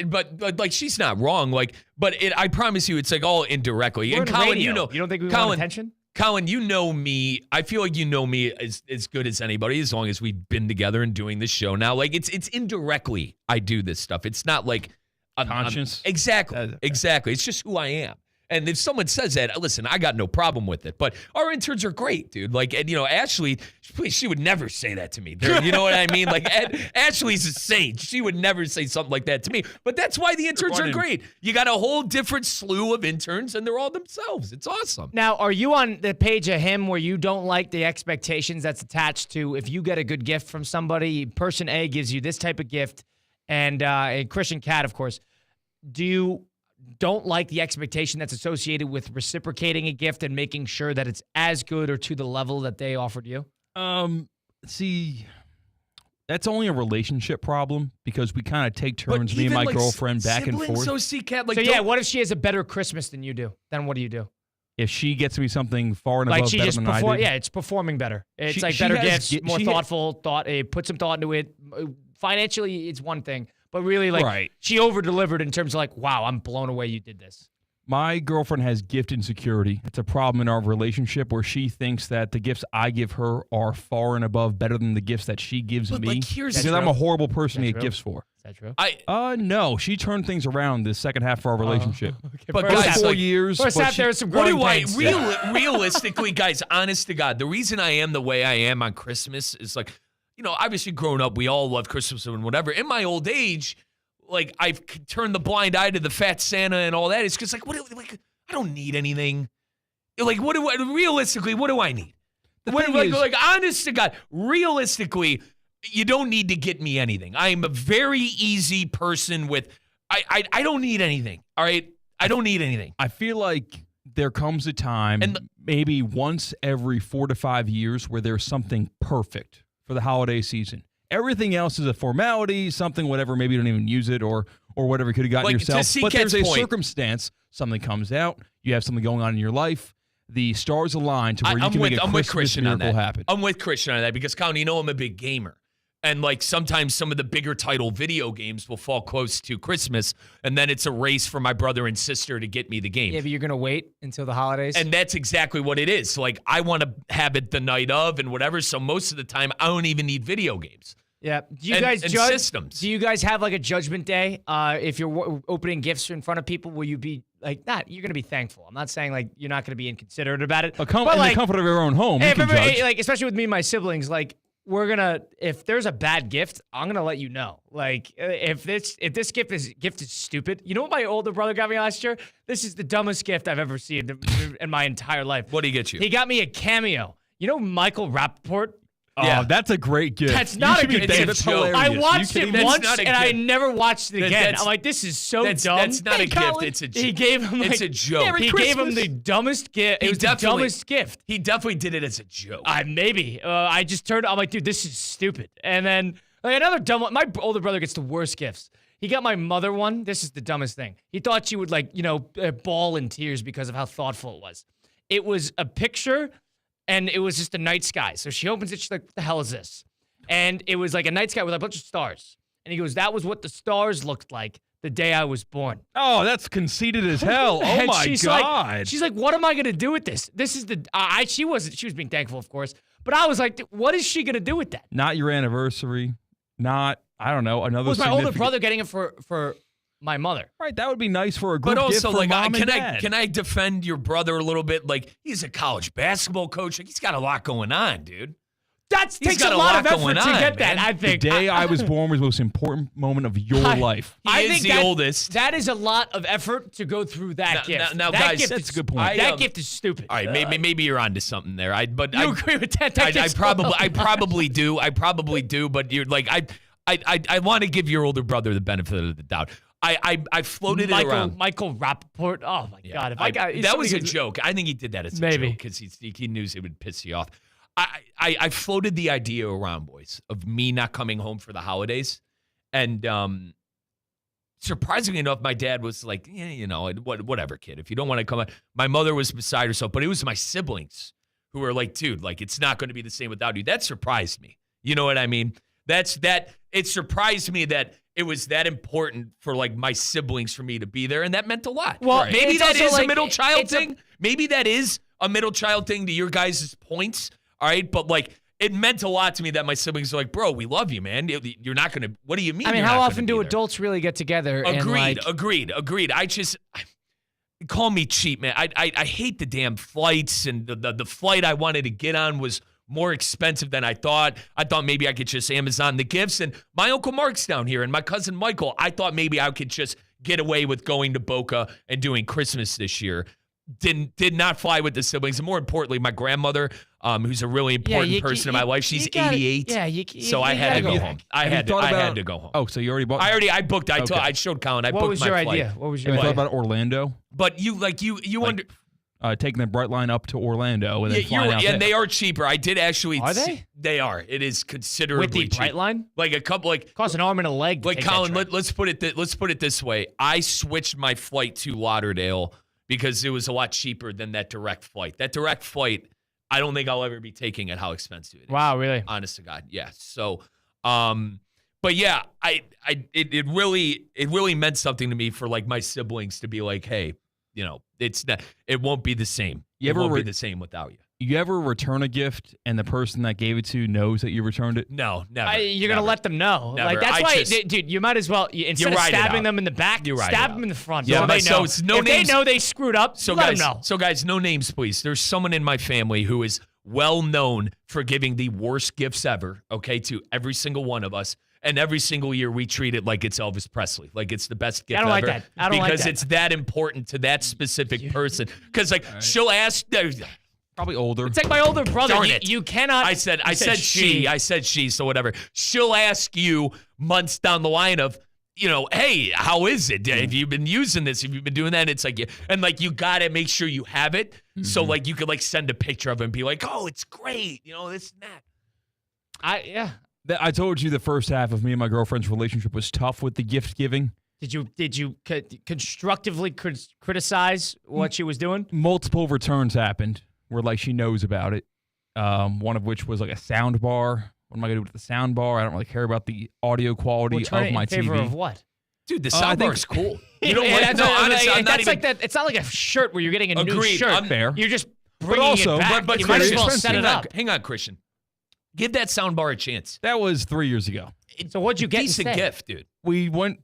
But like, she's not wrong. Like, but I promise you, it's like all indirectly. We're and in Colin, radio. You don't think we want attention? Colin, you know me. I feel like you know me as good as anybody, as long as we've been together and doing this show now. Like, it's indirectly I do this stuff. It's not like conscious. Exactly. It's just who I am. And if someone says that, listen, I got no problem with it. But our interns are great, dude. Like, and, Ashley, she would never say that to me. You know what I mean? Like, Ashley's a saint. She would never say something like that to me. But that's why the interns are great. You got a whole different slew of interns, and they're all themselves. It's awesome. Now, are you on the page of him where you don't like the expectations that's attached to if you get a good gift from somebody, person A gives you this type of gift, and Christian Cat, of course, don't like the expectation that's associated with reciprocating a gift and making sure that it's as good or to the level that they offered you? See, that's only a relationship problem because we kind of take turns, me and my girlfriend, back and forth. What if she has a better Christmas than you do? Then what do you do? If she gets me something far and above better than I did. Yeah, it's performing better. It's better gifts, more thoughtful thought. Put some thought into it. Financially, it's one thing. But really, she over-delivered in terms of wow, I'm blown away you did this. My girlfriend has gift insecurity. It's a problem in our relationship where she thinks that the gifts I give her are far and above better than the gifts that she gives me. Because I'm a horrible person to get gifts for. Is that true? No. She turned things around the second half of our relationship. Okay. But guys, 4 years. There's some growing pains. Realistically, guys, honest to God, the reason I am the way I am on Christmas is obviously growing up, we all love Christmas and whatever. In my old age, I've turned the blind eye to the fat Santa and all that. It's just I don't need anything. Realistically, what do I need? Honest to God, realistically, you don't need to get me anything. I am a very easy person with, I don't need anything, all right? I don't need anything. I feel like there comes a time, maybe once every 4 to 5 years, where there's something perfect for the holiday season. Everything else is a formality, something, whatever. Maybe you don't even use it or whatever you could have gotten yourself. But there's a circumstance, something comes out, you have something going on in your life, the stars align to where you can make a Christmas miracle happen. I'm with Christian on that because, Colin, I'm a big gamer. And sometimes some of the bigger title video games will fall close to Christmas, and then it's a race for my brother and sister to get me the game. Yeah, but you're going to wait until the holidays? And that's exactly what it is. I want to have it the night of and whatever, so most of the time I don't even need video games. Yeah. Do you guys judge systems? Do you guys have a judgment day? If you're opening gifts in front of people, will you be you're going to be thankful? I'm not saying you're not going to be inconsiderate about it. In the comfort of your own home, you can judge. Especially with me and my siblings, if there's a bad gift, I'm gonna let you know. If this gift is stupid, you know what my older brother got me last year? This is the dumbest gift I've ever seen in my entire life. What did he get you? He got me a cameo. You know Michael Rappaport? Oh, that's a great gift. That's not a good gift. That's hilarious. I watched it once and I never watched it again. I'm this is so dumb. That's not a gift. It's a joke. He gave him it's a joke. He gave him the dumbest gift. It was the dumbest gift. He definitely did it as a joke. Maybe. I just turned. I'm dude, this is stupid. And then another dumb one. My older brother gets the worst gifts. He got my mother one. This is the dumbest thing. He thought she would bawl in tears because of how thoughtful it was. It was a picture. And it was just a night sky. So she opens it. She's like, what the hell is this? And it was a night sky with a bunch of stars. And he goes, that was what the stars looked like the day I was born. Oh, that's conceited as hell. Oh, my God. She's like, what am I going to do with this? This is the... she was being thankful, of course. But I was like, what is she going to do with that? Not your anniversary. Not, I don't know, another was my older brother getting it for my mother. Right, that would be nice for a group gift for mom and dad. Can I defend your brother a little bit? He's a college basketball coach. He's got a lot going on, dude. That takes a lot of effort to get that, I think. The day I was born was the most important moment of your life. He is the oldest. That is a lot of effort to go through that gift. Now, that guys, gift that's a good point. That gift is stupid. All right, maybe you're onto something there. You agree with that? I probably do. I probably do. But you're I want to give your older brother the benefit of the doubt. I floated it around. Michael Rappaport. Oh, my God. That was a joke. I think he did that as a joke because he knew it would piss you off. I floated the idea around, boys, of me not coming home for the holidays. And surprisingly enough, my dad was like, whatever, kid. If you don't want to come. My mother was beside herself, but it was my siblings who were like, dude, it's not going to be the same without you. That surprised me. You know what I mean? It surprised me that it was that important for my siblings for me to be there, and that meant a lot. Well, maybe that is a middle child thing. Maybe that is a middle child thing to your guys' points. All right, but it meant a lot to me that my siblings are like, bro, we love you, man. You're not gonna. What do you mean? I mean, how often do adults really get together? Agreed. I just. call me cheap, man. I hate the damn flights, and the flight I wanted to get on was more expensive than I thought. I thought maybe I could just Amazon the gifts. And my Uncle Mark's down here and my cousin Michael, I thought maybe I could just get away with going to Boca and doing Christmas this year. Did not fly with the siblings. And more importantly, my grandmother, who's a really important person in my life, she's 88. So I had to go home. I had to go home. Oh, so you already bought? I booked. I showed Colin. What was your idea? What was your idea? Thought about Orlando? But you taking the Brightline up to Orlando and then flying out and they are cheaper. I did actually. Are they? They are. It is considerably with the cheap. Brightline? Like a couple, costs an arm and a leg. Like Colin, let's put it this way. I switched my flight to Lauderdale because it was a lot cheaper than that direct flight. That direct flight, I don't think I'll ever be taking at how expensive it is. Wow, really? Honest to God, yeah. So, but yeah, it really meant something to me for like my siblings to be like, hey, it won't be the same. It won't be the same without you. You ever return a gift and the person that gave it to you knows that you returned it? No, never. You're going to let them know. Never. Like that's dude, you might as well, instead of stabbing them in the back, stab them in the front. Yeah, they know. If they know they screwed up, let them know. So guys, no names, please. There's someone in my family who is well known for giving the worst gifts ever, okay, to every single one of us. And every single year we treat it like it's Elvis Presley, like it's the best gift ever. I don't like that. I don't like that. Because it's that important to that specific person. Because she'll ask, probably older. It's like my older brother. Darn it. You cannot. I said she. So whatever. She'll ask you months down the line of, hey, how is it? Have you been using this? Have you been doing that? And it's like, and like you gotta make sure you have it. Mm-hmm. So like you could like send a picture of it and be like, oh, it's great. This and that. I told you the first half of me and my girlfriend's relationship was tough with the gift giving. Did you constructively criticize what she was doing? Multiple returns happened where like she knows about it. One of which was like a sound bar. What am I gonna do with the sound bar? I don't really care about the audio quality of my in favor TV. Of what? Dude, the sound bar is cool. You don't like? No, honestly, that's like that. It's not like a shirt where you're getting a new shirt. Fair. You're just bringing it back. But you might as well set it up. Hang on, Christian. Give that sound bar a chance. That was 3 years ago. So what'd you get? Decent gift, dude. We went.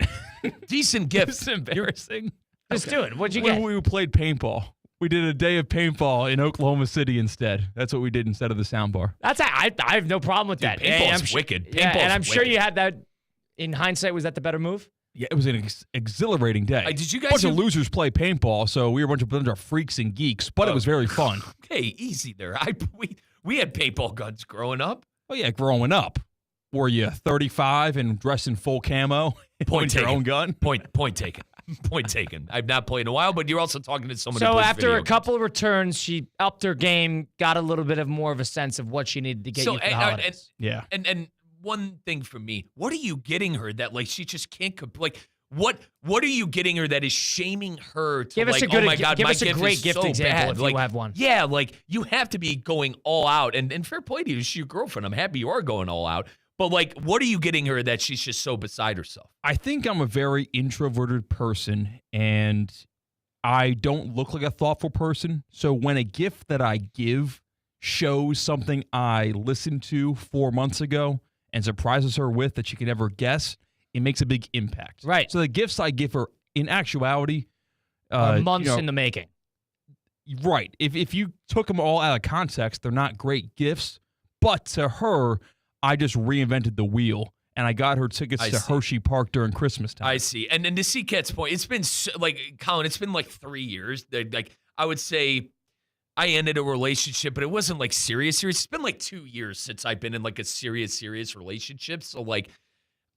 Decent gift. It's embarrassing. Just do it. What'd you get? We played paintball. We did a day of paintball in Oklahoma City instead. That's what we did instead of the sound bar. I have no problem with that. Paintball's wicked. And I'm sure you had that. In hindsight, was that the better move? Yeah, it was an exhilarating day. Did you guys? A bunch of losers play paintball, so we were a bunch of freaks and geeks, but it was very fun. Okay, easy there. We had paintball guns growing up. Oh yeah, growing up. Were you 35 and dressed in full camo? Point taken. Your own gun? Point taken. Point taken. I've not played in a while, but you're also talking to someone. So who plays after a couple games. of returns, she upped her game, got a little bit of more of a sense of what she needed to get you for the holidays. And one thing for me, what are you getting her that like she just can't like? What are you getting her that is shaming her to give us like, a good, oh my God, give my us a gift great is gift so example bad. if like, you have one. Yeah, like you have to be going all out. And fair play to you, she's your girlfriend. I'm happy you are going all out. But like, what are you getting her that she's just so beside herself? I think I'm a very introverted person and I don't look like a thoughtful person. So when a gift that I give shows something I listened to 4 months ago and surprises her with that she can never guess, it makes a big impact. Right. So the gifts I give her, in actuality, months in the making. Right. If you took them all out of context, they're not great gifts. But to her, I just reinvented the wheel, and I got her tickets to Hershey Park during Christmas time. I see. And to see Kat's point, it's been Colin, it's been like 3 years. Like I would say I ended a relationship, but it wasn't like serious. It's been like 2 years since I've been in like a serious relationship. So like,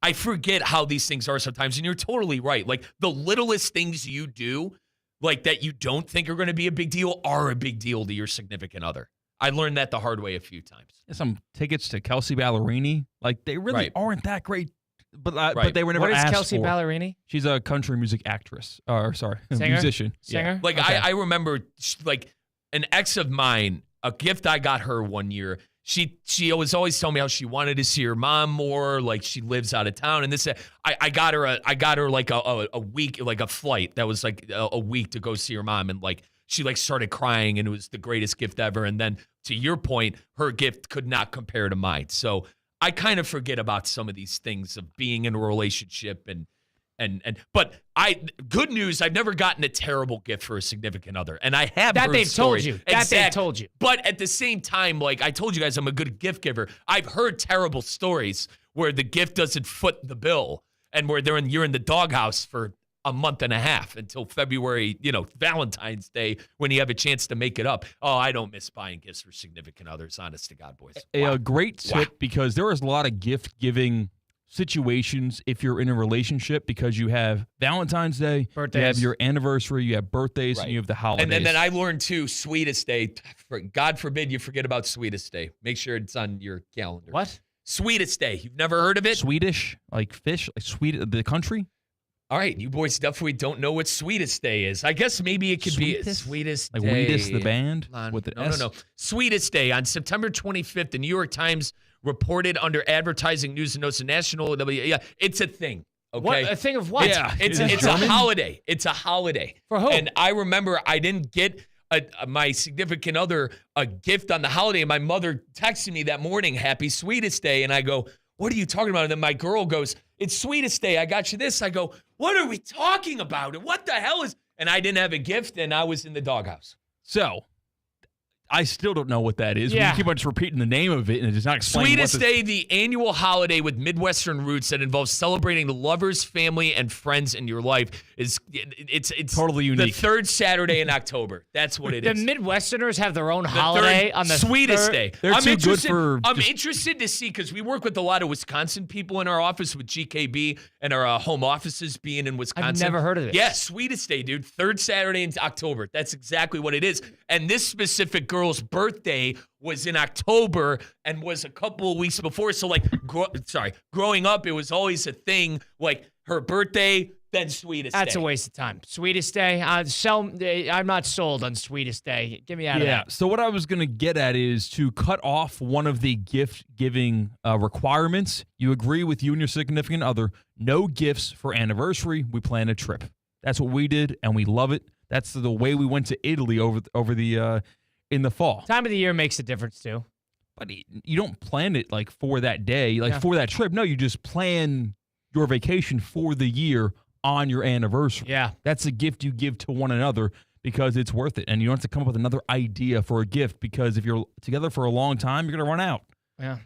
I forget how these things are sometimes, and you're totally right. Like the littlest things you do, like that you don't think are going to be a big deal, are a big deal to your significant other. I learned that the hard way a few times. Some tickets to Kelsey Ballerini, like they really aren't that great, but they were never asked for. What is Kelsey Ballerini? She's a country music actress, Singer? musician. Singer? Yeah. Like okay. I remember like an ex of mine, a gift I got her one year. She was always telling me how she wanted to see her mom more. Like she lives out of town, and this I got her like a week, like a flight that was like a week to go see her mom, and like she like started crying, and it was the greatest gift ever. And then to your point, her gift could not compare to mine. So I kind of forget about some of these things of being in a relationship and But good news, I've never gotten a terrible gift for a significant other. And I have That heard they've stories. told you. That they've told you. But at the same time, like I told you guys, I'm a good gift giver. I've heard terrible stories where the gift doesn't foot the bill and where you're in the doghouse for a month and a half until February, Valentine's Day, when you have a chance to make it up. Oh, I don't miss buying gifts for significant others, honest to God, boys. A great tip, because there is a lot of gift-giving situations if you're in a relationship, because you have Valentine's Day, birthdays. You have your anniversary, you have birthdays, Right. and you have the holidays. And then I learned, too, Sweetest Day. God forbid you forget about Sweetest Day. Make sure it's on your calendar. What? Sweetest Day. You've never heard of it? Swedish, like fish, like sweet, the country? All right, you boys definitely don't know what Sweetest Day is. I guess maybe it could be Sweetest like Day. Wheatus, the band? With the S? No. Sweetest Day on September 25th, the New York Times reported under Advertising News and Notes and National. Yeah, it's a thing. Okay, What? A thing of what? Yeah, it's a holiday. It's a holiday. For who? And I remember I didn't get my significant other a gift on the holiday, and my mother texted me that morning, "Happy Sweetest Day," and I go, "What are you talking about?" And then my girl goes, "It's Sweetest Day. I got you this." I go, "What are we talking about? And what the hell is?" And I didn't have a gift, and I was in the doghouse. So, I still don't know what that is. Yeah. We keep on just repeating the name of it, and it does not explain Sweetest what Day, the annual holiday with Midwestern roots that involves celebrating the lovers, family, and friends in your life. It's totally unique. The third Saturday in October. That's what it The is. Midwesterners have their own holiday on the Sweetest third. Day. They're too good for I'm just- interested to see, because we work with a lot of Wisconsin people in our office with GKB and our home offices being in Wisconsin. never heard of it. Yeah, Sweetest Day, dude. Third Saturday in October. That's exactly what it is. And this specific girl's birthday was in October and was a couple of weeks before. So, like, growing up, it was always a thing, like her birthday, then Sweetest Day. That's a waste of time. Sweetest Day. I'm not sold on Sweetest Day. Get me out of Yeah. that. So what I was going to get at is to cut off one of the gift-giving requirements. You agree with you and your significant other, no gifts for anniversary. We plan a trip. That's what we did, and we love it. That's the way we went to Italy over the in the fall. Time of the year makes a difference, too. But you don't plan it like for that day, like for that trip. No, you just plan your vacation for the year on your anniversary. Yeah. That's a gift you give to one another because it's worth it. And you don't have to come up with another idea for a gift, because if you're together for a long time, you're going to run out. Yeah.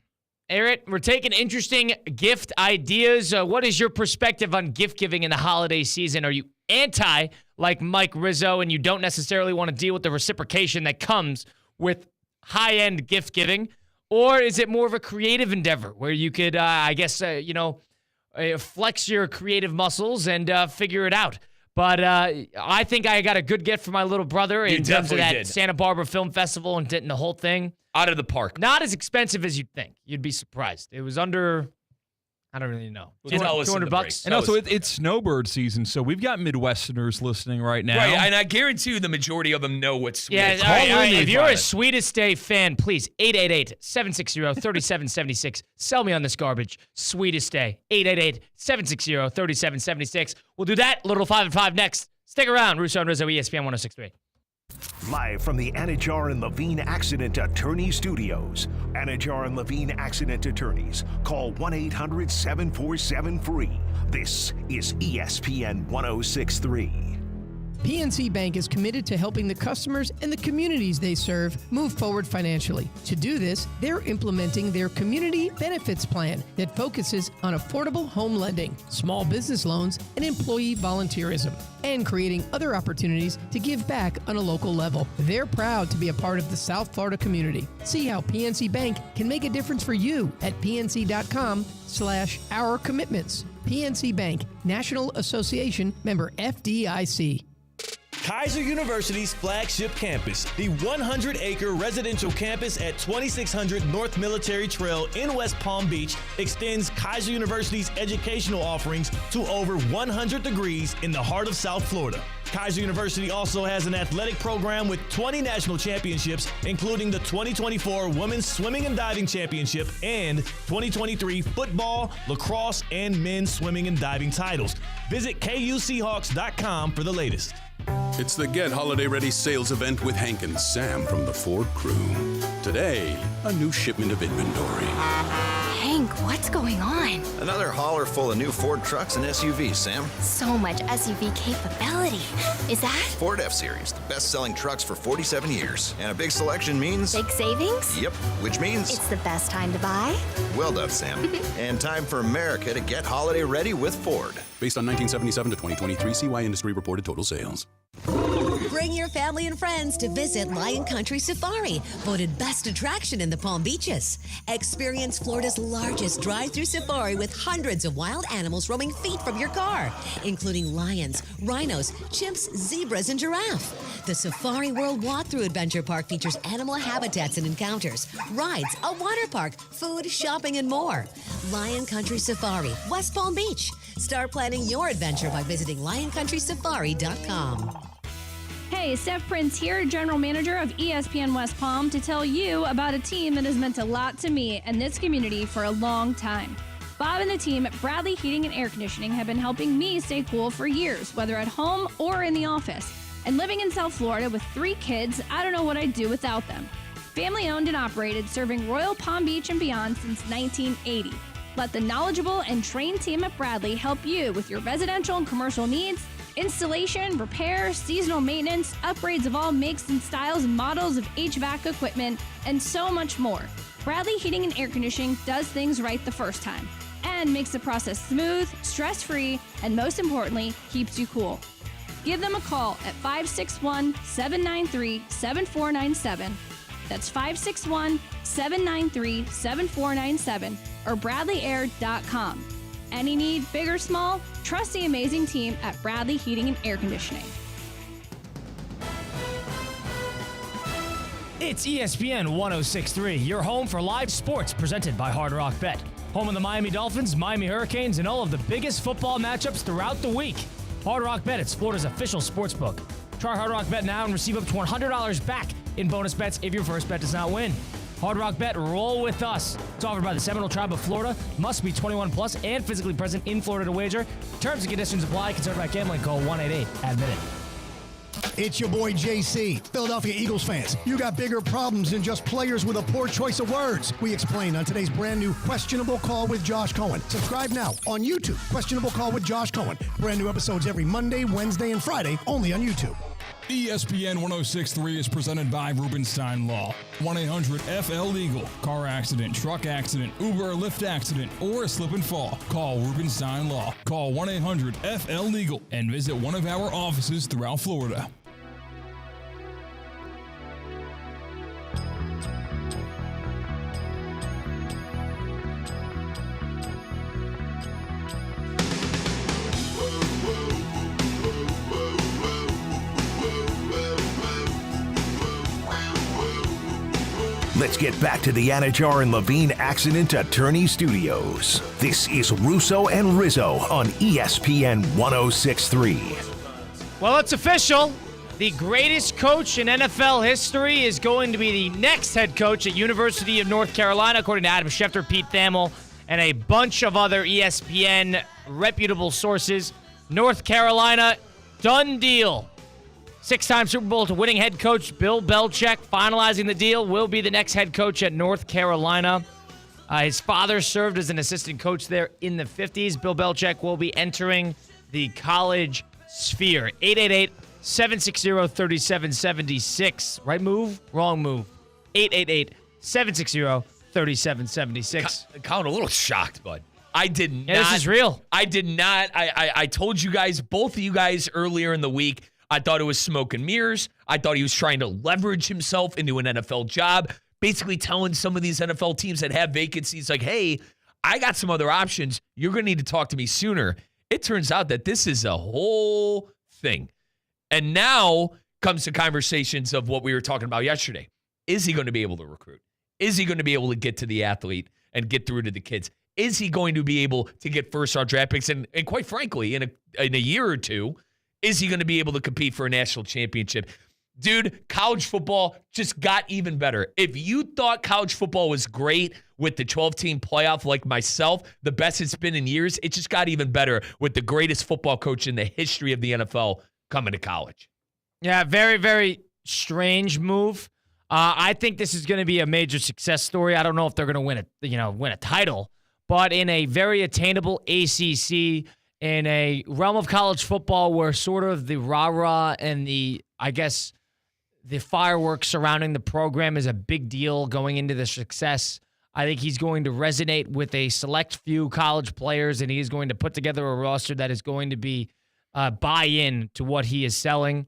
Eric, we're taking interesting gift ideas. What is your perspective on gift giving in the holiday season? Are you anti, like Mike Rizzo, and you don't necessarily want to deal with the reciprocation that comes with high-end gift giving? Or is it more of a creative endeavor where you could, flex your creative muscles and figure it out? But I think I got a good gift for my little brother in terms of that Santa Barbara Film Festival and the whole thing. Out of the park. Not as expensive as you'd think. You'd be surprised. It was under, I don't really know, $200. And also, it's snowbird season, so we've got Midwesterners listening right now. Right, and I guarantee you the majority of them know what Sweetest Yeah, Day all right, is. if you're a Sweetest Day fan, please, 888-760-3776. Sell me on this garbage. Sweetest Day, 888-760-3776. We'll do that, little 5 and 5 next. Stick around, Russo and Rizzo, ESPN 106.3. Live from the Anajar and Levine Accident Attorney Studios. Anajar and Levine Accident Attorneys. Call 1-800-747-FREE. This is ESPN 106.3. PNC Bank is committed to helping the customers and the communities they serve move forward financially. To do this, they're implementing their Community Benefits Plan that focuses on affordable home lending, small business loans, and employee volunteerism, and creating other opportunities to give back on a local level. They're proud to be a part of the South Florida community. See how PNC Bank can make a difference for you at pnc.com/our commitments. PNC Bank, National Association, member FDIC. Kaiser University's flagship campus, the 100-acre residential campus at 2600 North Military Trail in West Palm Beach, extends Kaiser University's educational offerings to over 100 degrees in the heart of South Florida. Kaiser University also has an athletic program with 20 national championships, including the 2024 Women's Swimming and Diving Championship and 2023 football, lacrosse, and men's swimming and diving titles. Visit KUSeahawks.com for the latest. It's the Get Holiday Ready sales event with Hank and Sam from the Ford crew. Today, a new shipment of inventory. Hank, what's going on? Another hauler full of new Ford trucks and SUVs, Sam. So much SUV capability. Is that? Ford F-Series, the best-selling trucks for 47 years. And a big selection means... Big savings? Yep, which means... It's the best time to buy. Well done, Sam. And time for America to get holiday ready with Ford. Based on 1977 to 2023 CY Industry reported total sales. Bring your family and friends to visit Lion Country Safari, voted best attraction in the Palm Beaches. Experience Florida's largest drive-through safari with hundreds of wild animals roaming feet from your car, including lions, rhinos, chimps, zebras, and giraffe. The Safari World Walkthrough Adventure Park features animal habitats and encounters, rides, a water park, food, shopping, and more. Lion Country Safari, West Palm Beach. Start planning your adventure by visiting lioncountrysafari.com. Hey, Steph Prince here, General Manager of ESPN West Palm, to tell you about a team that has meant a lot to me and this community for a long time. Bob and the team at Bradley Heating and Air Conditioning have been helping me stay cool for years, whether at home or in the office. And living in South Florida with 3 kids, I don't know what I'd do without them. Family owned and operated, serving Royal Palm Beach and beyond since 1980. Let the knowledgeable and trained team at Bradley help you with your residential and commercial needs, installation, repair, seasonal maintenance, upgrades of all makes and styles and models of HVAC equipment, and so much more. Bradley Heating and Air Conditioning does things right the first time and makes the process smooth, stress-free, and most importantly, keeps you cool. Give them a call at 561-793-7497. That's 561-793-7497 or bradleyair.com. Any need, big or small, trust the amazing team at Bradley Heating and Air Conditioning. It's ESPN 106.3, your home for live sports presented by Hard Rock Bet. Home of the Miami Dolphins, Miami Hurricanes, and all of the biggest football matchups throughout the week. Hard Rock Bet, it's Florida's official sports book. Try Hard Rock Bet now and receive up to $100 back in bonus bets if your first bet does not win. Hard Rock Bet, roll with us. It's offered by the Seminole Tribe of Florida. Must be 21 plus and physically present in Florida to wager. Terms and conditions apply. Concerned by gambling, call 1-888-ADMIT-IT. It's your boy JC. Philadelphia Eagles fans, you got bigger problems than just players with a poor choice of words. We explain on today's brand new Questionable Call with Josh Cohen. Subscribe now on YouTube. Questionable Call with Josh Cohen. Brand new episodes every Monday, Wednesday, and Friday, only on YouTube. ESPN 106.3 is presented by Rubenstein Law. 1-800-FL-LEGAL. Car accident, truck accident, Uber or Lyft accident, or a slip and fall. Call Rubenstein Law. Call 1-800-FL-LEGAL and visit one of our offices throughout Florida. Let's get back to the Anajar and Levine Accident Attorney Studios. This is Russo and Rizzo on ESPN 106.3. Well, it's official. The greatest coach in NFL history is going to be the next head coach at University of North Carolina, according to Adam Schefter, Pete Thamel, and a bunch of other ESPN reputable sources. North Carolina, done deal. 6-time Super Bowl to winning head coach Bill Belichick finalizing the deal, will be the next head coach at North Carolina. His father served as an assistant coach there in the 50s. Bill Belichick will be entering the college sphere. 888-760-3776. Right move? Wrong move. 888-760-3776. Colin, a little shocked, bud. I did not. Yeah, this is real. I did not. I told you guys, both of you guys earlier in the week, I thought it was smoke and mirrors. I thought he was trying to leverage himself into an NFL job, basically telling some of these NFL teams that have vacancies, like, hey, I got some other options. You're going to need to talk to me sooner. It turns out that this is a whole thing. And now comes the conversations of what we were talking about yesterday. Is he going to be able to recruit? Is he going to be able to get to the athlete and get through to the kids? Is he going to be able to get first-round draft picks? And quite frankly, in a year or two, is he going to be able to compete for a national championship? Dude, college football just got even better. If you thought college football was great with the 12-team playoff like myself, the best it's been in years, it just got even better with the greatest football coach in the history of the NFL coming to college. Yeah, very, very strange move. I think this is going to be a major success story. I don't know if they're going to win a title, but in a very attainable ACC, in a realm of college football where sort of the rah-rah and the fireworks surrounding the program is a big deal going into the success. I think he's going to resonate with a select few college players, and he's going to put together a roster that is going to be buy-in to what he is selling.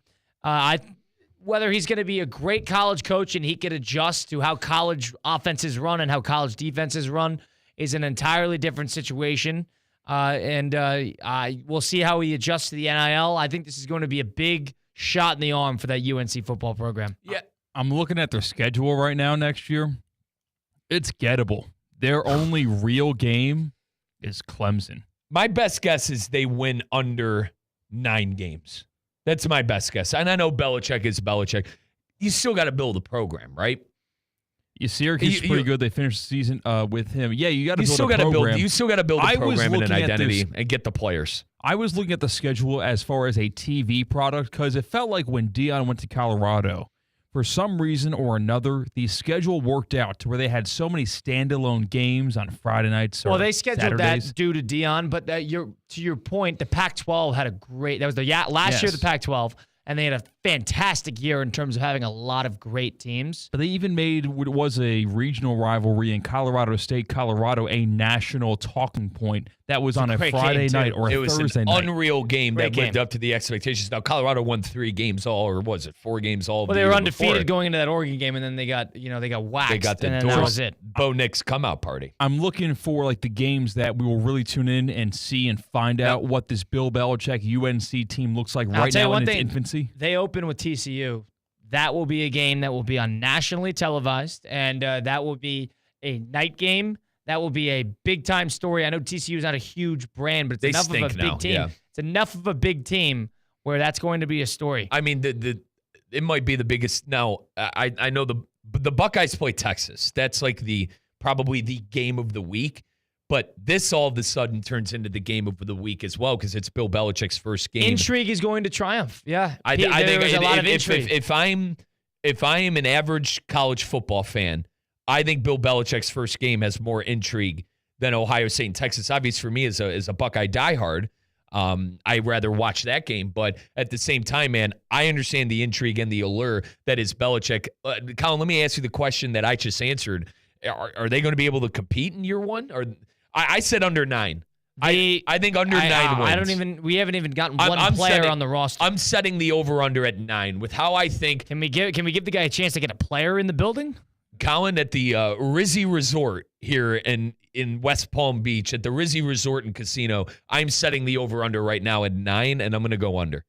Whether he's going to be a great college coach and he can adjust to how college offenses run and how college defenses run is an entirely different situation. We'll see how he adjusts to the NIL. I think this is going to be a big shot in the arm for that UNC football program. Yeah, I'm looking at their schedule right now next year. It's gettable. Their only real game is Clemson. My best guess is they win under 9 games. That's my best guess. And I know Belichick is Belichick. You still got to build a program, right? Syracuse is pretty good. They finished the season with him. Yeah, you got to build a program. You still got to build a program and an identity and get the players. I was looking at the schedule as far as a TV product because it felt like when Deion went to Colorado, for some reason or another, the schedule worked out to where they had so many standalone games on Friday nights or they scheduled Saturdays. that due to Deion, but to your point, the Pac-12 had a great – that was last year, the Pac-12, and they had a fantastic year in terms of having a lot of great teams. But they even made what was a regional rivalry in Colorado State, Colorado, a national talking point that was on a Friday night or a Thursday night. It was an unreal game that lived up to the expectations. Now, Colorado won 3 games or was it 4 games all? Well, they were undefeated going into that Oregon game, and then they got waxed. They got and that was it. Bo Nix come out party. I'm looking for the games that we will really tune in and see and find out what this Bill Belichick UNC team looks like right now in its infancy. They open with TCU. That will be a game that will be on nationally televised, and that will be a night game. That will be a big-time story. I know TCU is not a huge brand, but it's enough of a big team. Yeah. It's enough of a big team where that's going to be a story. I mean, it might be the biggest. Now, I know the Buckeyes play Texas. That's probably the game of the week. But this all of a sudden turns into the game of the week as well because it's Bill Belichick's first game. Intrigue is going to triumph. Yeah, I think there's a lot of intrigue. If I am an average college football fan, I think Bill Belichick's first game has more intrigue than Ohio State and Texas. Obviously, for me as a Buckeye diehard, I'd rather watch that game. But at the same time, man, I understand the intrigue and the allure that is Belichick. Colin, let me ask you the question that I just answered. Are they going to be able to compete in year one? Or I said under 9. I think under 9 wins. We haven't even gotten one player on the roster. I'm setting the over-under at 9 with how I think. Can we give the guy a chance to get a player in the building? Colin, at the Rizzo Resort here in West Palm Beach, at the Rizzo Resort and Casino, I'm setting the over-under right now at 9, and I'm going to go under.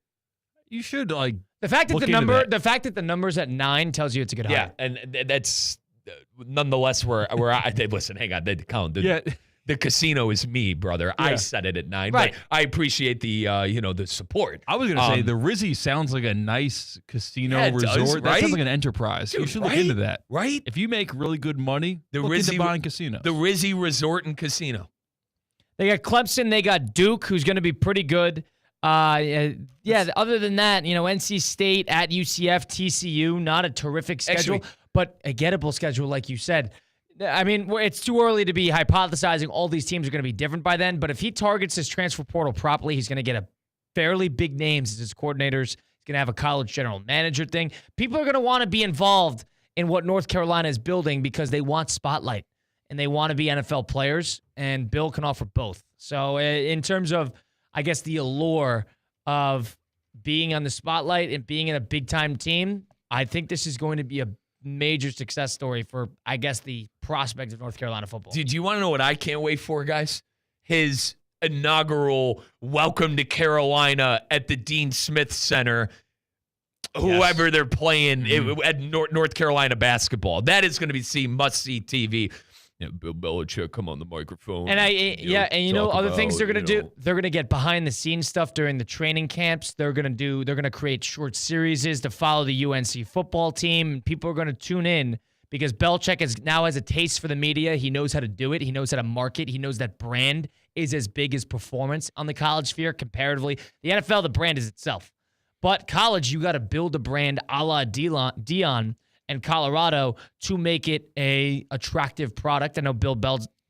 You should the fact that the number's at 9 tells you it's a good hire. Yeah, and that's nonetheless where I listen. Hang on, Colin. The casino is me, brother. Yeah. I set it at 9, right. But I appreciate the the support. I was going to say the Rizzy sounds like a nice casino resort. Does, right? That sounds like an enterprise. Dude, you should look into that. Right? If you make really good money, look into buying casinos. The Rizzy Resort and Casino. They got Clemson. They got Duke, who's going to be pretty good. Other than that, NC State at UCF, TCU, not a terrific schedule, but a gettable schedule, like you said. I mean, it's too early to be hypothesizing all these teams are going to be different by then, but if he targets his transfer portal properly, he's going to get a fairly big names as his coordinators. He's going to have a college general manager thing. People are going to want to be involved in what North Carolina is building because they want spotlight and they want to be NFL players, and Bill can offer both. So in terms of, I guess, the allure of being on the spotlight and being in a big-time team, I think this is going to be a major success story for, I guess, the prospect of North Carolina football. Do you want to know what I can't wait for, guys? His inaugural welcome to Carolina at the Dean Smith Center, whoever they're playing at North Carolina basketball. That is going to be must-see TV. Bill Belichick, come on the microphone. And other things they're going to do. They're going to get behind-the-scenes stuff during the training camps. They're going to create short series to follow the UNC football team. People are going to tune in because Belichick now has a taste for the media. He knows how to do it. He knows how to market. He knows that brand is as big as performance on the college sphere comparatively. The NFL, the brand is itself. But college, you got to build a brand a la Deion and Colorado to make it a attractive product. I know Bill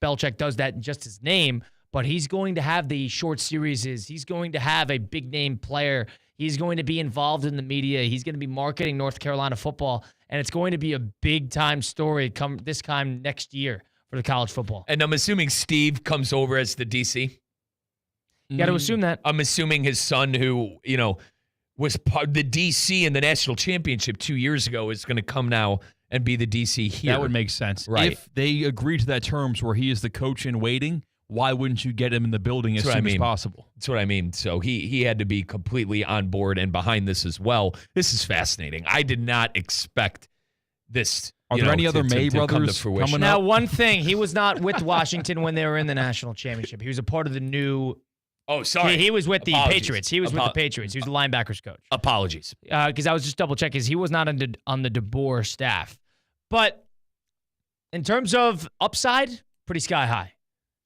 Belichick does that in just his name, but he's going to have the short series. He's going to have a big-name player. He's going to be involved in the media. He's going to be marketing North Carolina football, and it's going to be a big-time story come this time next year for the college football. And I'm assuming Steve comes over as the DC. You got to assume that. I'm assuming his son, who, was part of the DC in the national championship 2 years ago, is going to come now and be the DC here. That would make sense. Right. If they agree to that terms where he is the coach in waiting, why wouldn't you get him in the building as soon as possible? That's what I mean. So he had to be completely on board and behind this as well. This is fascinating. I did not expect this. Are there any other May brothers coming up? Now, one thing, he was not with Washington when they were in the national championship. He was a part of the new. Oh, sorry. He was with the Apologies. Patriots. He was with the Patriots. He was the linebackers coach. Apologies. Because I was just double checking. He was not on the DeBoer staff. But in terms of upside, pretty sky high.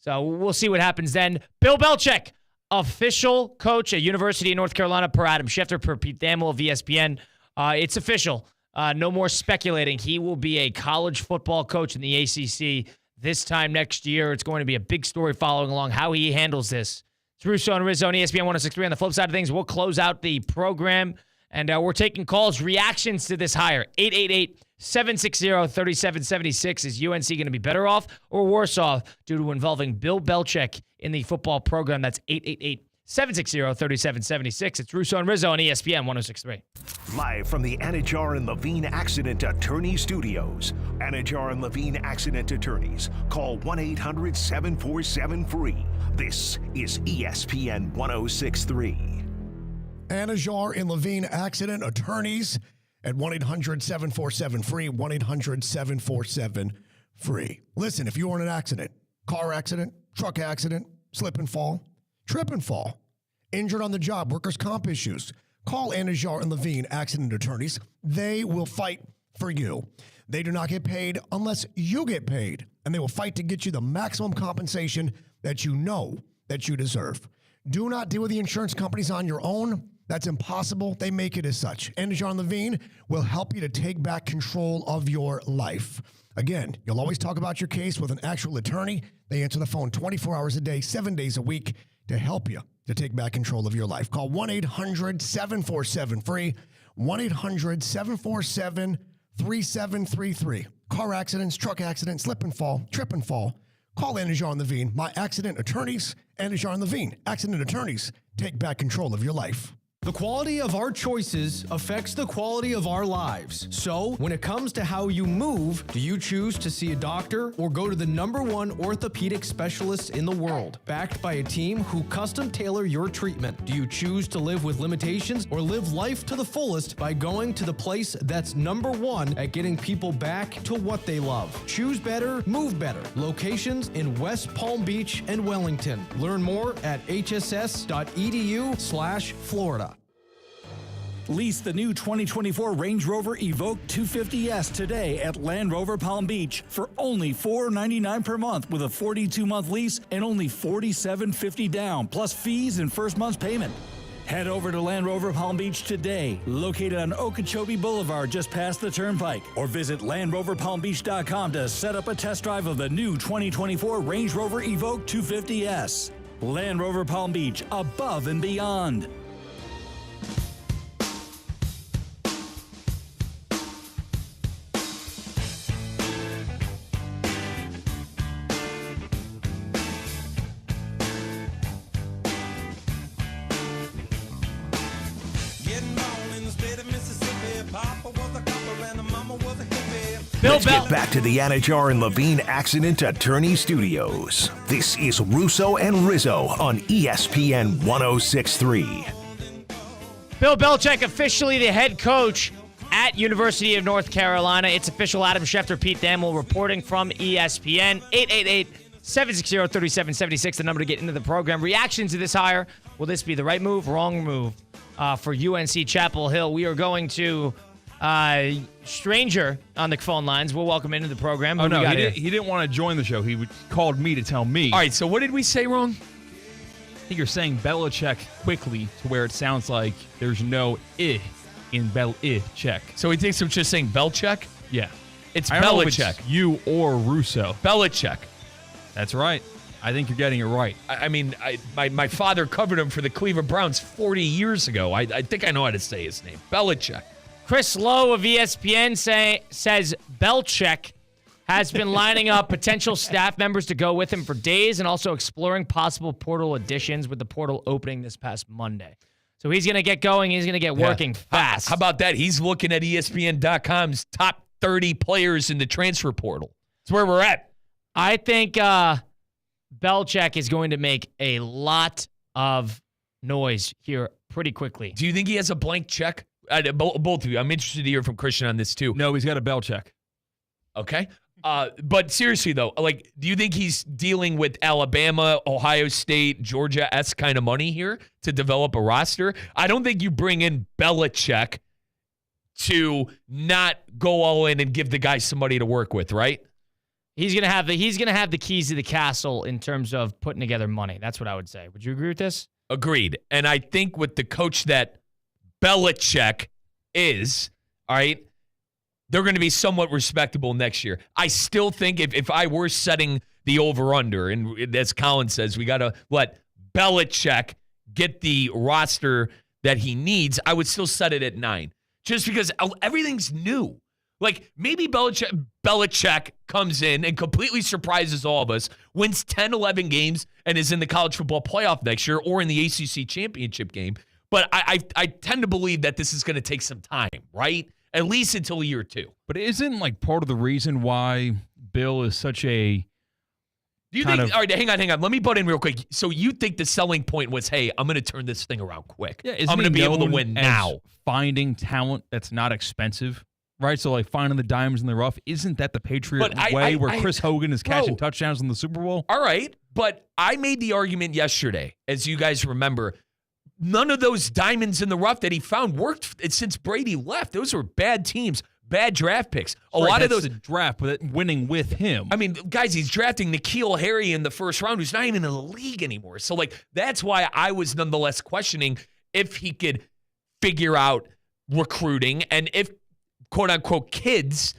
So we'll see what happens then. Bill Belichick, official coach at University of North Carolina per Adam Schefter, per Pete Thamel of ESPN. It's official. No more speculating. He will be a college football coach in the ACC this time next year. It's going to be a big story following along how he handles this. It's Russo and Rizzo on ESPN 106.3. On the flip side of things, we'll close out the program, and we're taking calls, reactions to this hire. 888-760-3776. Is UNC going to be better off or worse off due to involving Bill Belichick in the football program? That's 888-760-3776. It's Russo and Rizzo on ESPN 106.3. Live from the Anajar and Levine Accident Attorney Studios. Anajar and Levine Accident Attorneys. Call 1-800-747-FREE. This is ESPN 106.3. Anajar and Levine Accident Attorneys at 1-800-747-FREE, 1-800-747-FREE. Listen, if you were in an accident, car accident, truck accident, slip and fall, trip and fall, injured on the job, workers' comp issues, call Anajar and Levine Accident Attorneys. They will fight for you. They do not get paid unless you get paid, and they will fight to get you the maximum compensation that you know that you deserve. Do not deal with the insurance companies on your own. That's impossible. They make it as such. Anajar and Levine will help you to take back control of your life. Again, you'll always talk about your case with an actual attorney. They answer the phone 24 hours a day, 7 days a week to help you to take back control of your life. Call 1-800-747-FREE, 1-800-747-3733. Car accidents, truck accidents, slip and fall, trip and fall. Call Anajar and Levine, my accident attorneys. Anajar and Levine, accident attorneys. Take back control of your life. The quality of our choices affects the quality of our lives. So, when it comes to how you move, do you choose to see a doctor or go to the #1 orthopedic specialist in the world, backed by a team who custom tailor your treatment? Do you choose to live with limitations or live life to the fullest by going to the place that's #1 at getting people back to what they love? Choose better, move better. Locations in West Palm Beach and Wellington. Learn more at hss.edu/Florida. Lease the new 2024 Range Rover Evoque 250S today at Land Rover Palm Beach for only $499 per month with a 42-month lease and only $47.50 down, plus fees and first month's payment. Head over to Land Rover Palm Beach today, located on Okeechobee Boulevard just past the Turnpike, or visit LandRoverPalmBeach.com to set up a test drive of the new 2024 Range Rover Evoque 250S. Land Rover Palm Beach, above and beyond. Let's get back to the Anajar and Levine Accident Attorney Studios. This is Russo and Rizzo on ESPN 106.3. Bill Belichick officially the head coach at University of North Carolina. It's official. Adam Schefter, Pete Thamel reporting from ESPN. 888-760-3776, the number to get into the program. Reactions to this hire. Will this be the right move, wrong move for UNC Chapel Hill? We are going to stranger on the phone lines. We'll welcome into the program. Oh, no, he didn't want to join the show. He called me to tell me. All right, so what did we say wrong? I think you're saying Belichick quickly to where it sounds like there's no I in Belichick. So he thinks I'm just saying Belichick? Yeah. It's I don't know if Belichick. it's you or Russo. Belichick. That's right. I think you're getting it right. I mean, my father covered him for the Cleveland Browns 40 years ago. I think I know how to say his name. Belichick. Chris Lowe of ESPN says Belichick has been lining up potential staff members to go with him for days and also exploring possible portal additions with the portal opening this past Monday. So he's going to get going. He's going to get working fast. How about that? He's looking at ESPN.com's top 30 players in the transfer portal. That's where we're at. I think Belichick is going to make a lot of noise here pretty quickly. Do you think he has a blank check? Both of you. I'm interested to hear from Christian on this too. No, he's got a Belichick. Okay. But seriously, though, do you think he's dealing with Alabama, Ohio State, Georgia-esque kind of money here to develop a roster? I don't think you bring in Belichick to not go all in and give the guy somebody to work with, right? He's gonna have the keys to the castle in terms of putting together money. That's what I would say. Would you agree with this? Agreed. And I think with the coach that Belichick is, all right, they're going to be somewhat respectable next year. I still think if I were setting the over-under, and as Colin says, we got to let Belichick get the roster that he needs, I would still set it at 9. Just because everything's new. Maybe Belichick comes in and completely surprises all of us, wins 10, 11 games, and is in the college football playoff next year or in the ACC championship game. But I tend to believe that this is going to take some time, right? At least until year 2. But isn't part of the reason why Bill is such a Do you think, all right, hang on. Let me butt in real quick. So you think the selling point was, hey, I'm going to turn this thing around quick. Yeah, I'm going to be able to win now. Finding talent that's not expensive, right? So finding the diamonds in the rough, isn't that the Patriot way where Chris Hogan is catching touchdowns in the Super Bowl? All right, but I made the argument yesterday, as you guys remember, none of those diamonds in the rough that he found worked since Brady left. Those were bad teams, bad draft picks. A lot of those draft, but winning with him. I mean, guys, he's drafting N'Keal Harry in the first round, who's not even in the league anymore. So, that's why I was nonetheless questioning if he could figure out recruiting and if, quote unquote, kids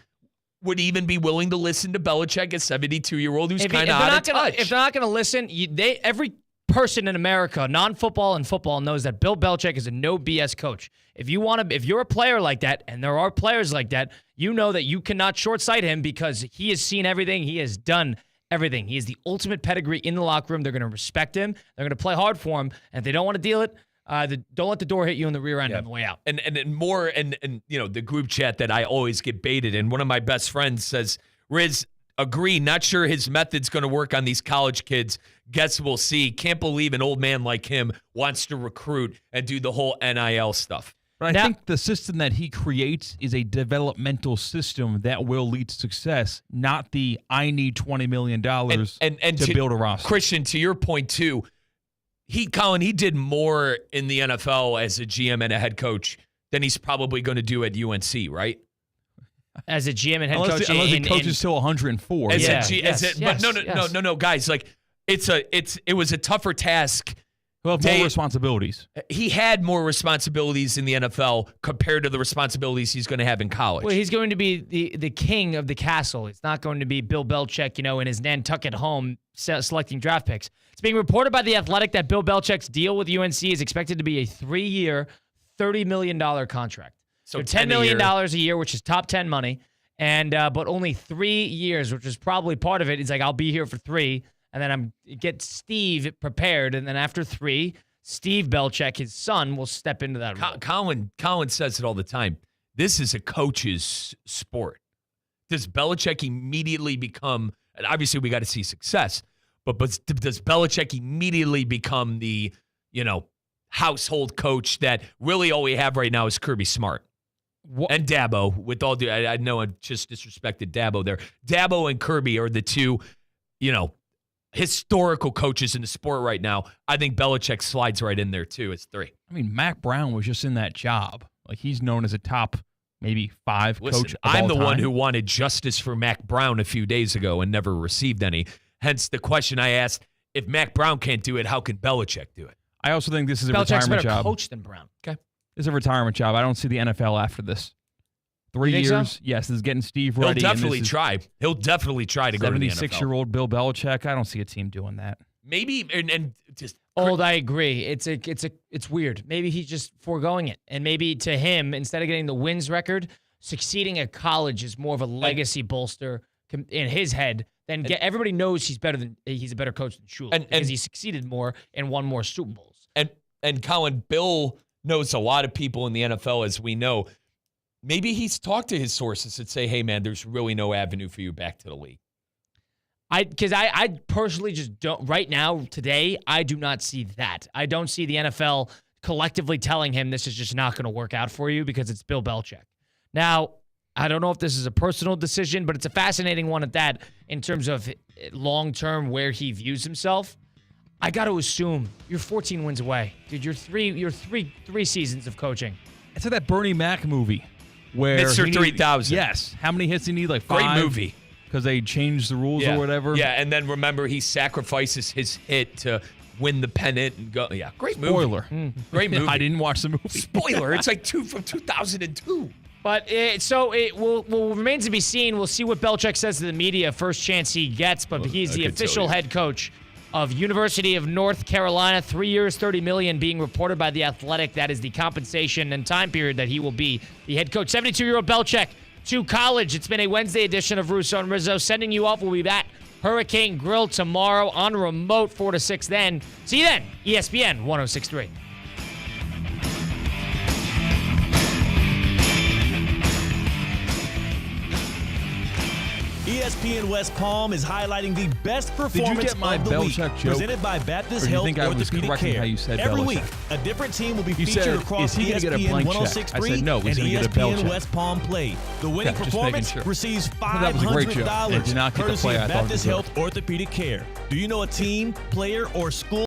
would even be willing to listen to Belichick, a 72-year-old who's kind of out of touch. If they're not going to listen, every person in America, non-football and football, knows that Bill Belichick is a no BS coach. If you're a player like that, and there are players like that, you know that you cannot short-sight him because he has seen everything. He has done everything. He is the ultimate pedigree in the locker room. They're going to respect him. They're going to play hard for him. And if they don't want to deal it, don't let the door hit you in the rear end on the way out. And the group chat that I always get baited in. One of my best friends says, Riz, agree, not sure his method's going to work on these college kids. Guess we'll see. Can't believe an old man like him wants to recruit and do the whole NIL stuff. But I think the system that he creates is a developmental system that will lead to success, not the I need $20 million to build a roster. Christian, to your point too, Colin, he did more in the NFL as a GM and a head coach than he's probably going to do at UNC, right? As a GM and head coach, unless he coaches till 104. But no, guys, it was a tougher task. Well, more responsibilities. He had more responsibilities in the NFL compared to the responsibilities he's going to have in college. Well, he's going to be the king of the castle. It's not going to be Bill Belichick, in his Nantucket home selecting draft picks. It's being reported by The Athletic that Bill Belichick's deal with UNC is expected to be a 3-year, $30 million contract. So $10 million a year, which is top 10 money, and but only 3 years, which is probably part of it. He's like, I'll be here for 3, and then get Steve prepared, and then after 3, Steve Belichick, his son, will step into that role. Colin says it all the time. This is a coach's sport. Does Belichick immediately become, and obviously we got to see success, but does Belichick immediately become the, household coach that really all we have right now is Kirby Smart? And Dabo, with all due, I know I just disrespected Dabo there. Dabo and Kirby are the two, historical coaches in the sport right now. I think Belichick slides right in there too. It's 3. I mean, Mac Brown was just in that job. He's known as a top maybe 5 coach. I'm the one who wanted justice for Mac Brown a few days ago and never received any. Hence the question I asked: if Mac Brown can't do it, how can Belichick do it? I also think this is a Belichick's retirement better job. coach than Brown. Okay. It's a retirement job. I don't see the NFL after this. 3 You think years. so? Yes, this is getting Steve He'll ready. definitely try. He'll definitely try to go to the NFL. 76-year-old Bill Belichick. I don't see a team doing that. Maybe and just Old, I agree. It's weird. Maybe he's just foregoing it, and maybe to him, instead of getting the wins record, succeeding at college is more of a legacy bolster in his head. Then everybody knows he's a better coach than Shula because he succeeded more and won more Super Bowls. And Colin, Bill knows a lot of people in the NFL, as we know. Maybe he's talked to his sources and say, hey, man, there's really no avenue for you back to the league. Because I personally just don't, right now, today, I do not see that. I don't see the NFL collectively telling him this is just not going to work out for you because it's Bill Belichick. Now, I don't know if this is a personal decision, but it's a fascinating one at that in terms of long-term where he views himself. I got to assume you're 14 wins away. Dude, you're three seasons of coaching. It's like that Bernie Mac movie where Mr. 3000. Yes. How many hits do you need? Like 5? Great movie. Because they changed the rules or whatever. Yeah, and then remember he sacrifices his hit to win the pennant and go. Yeah, great movie. Spoiler. Great movie. I didn't watch the movie. Spoiler. It's like from 2002. But it will remain to be seen. We'll see what Belichick says to the media first chance he gets. But he's the official head coach of University of North Carolina. 3 years, $30 million being reported by The Athletic. That is the compensation and time period that he will be the head coach. 72-year-old Belichick to college. It's been a Wednesday edition of Russo and Rizzo. Sending you off. We'll be back Hurricane Grill tomorrow on remote 4 to 6 then. See you then. ESPN 106.3. ESPN West Palm is highlighting the best performance Did you get my of the week. Belichick joke? Presented by Baptist Or do you Health think I was Orthopedic correcting Care. how you said Every Belichick? week, a different team will be You featured said, across is he gonna get a ESPN blank check? 106.3 I said, no, he's and gonna get a Belichick. ESPN West Palm Play. The winning Okay, just performance making sure. receives Well, that was a great joke. $500 They did not get the courtesy play I of thought Baptist deserved. Health Orthopedic Care. Do you know a team, player, or school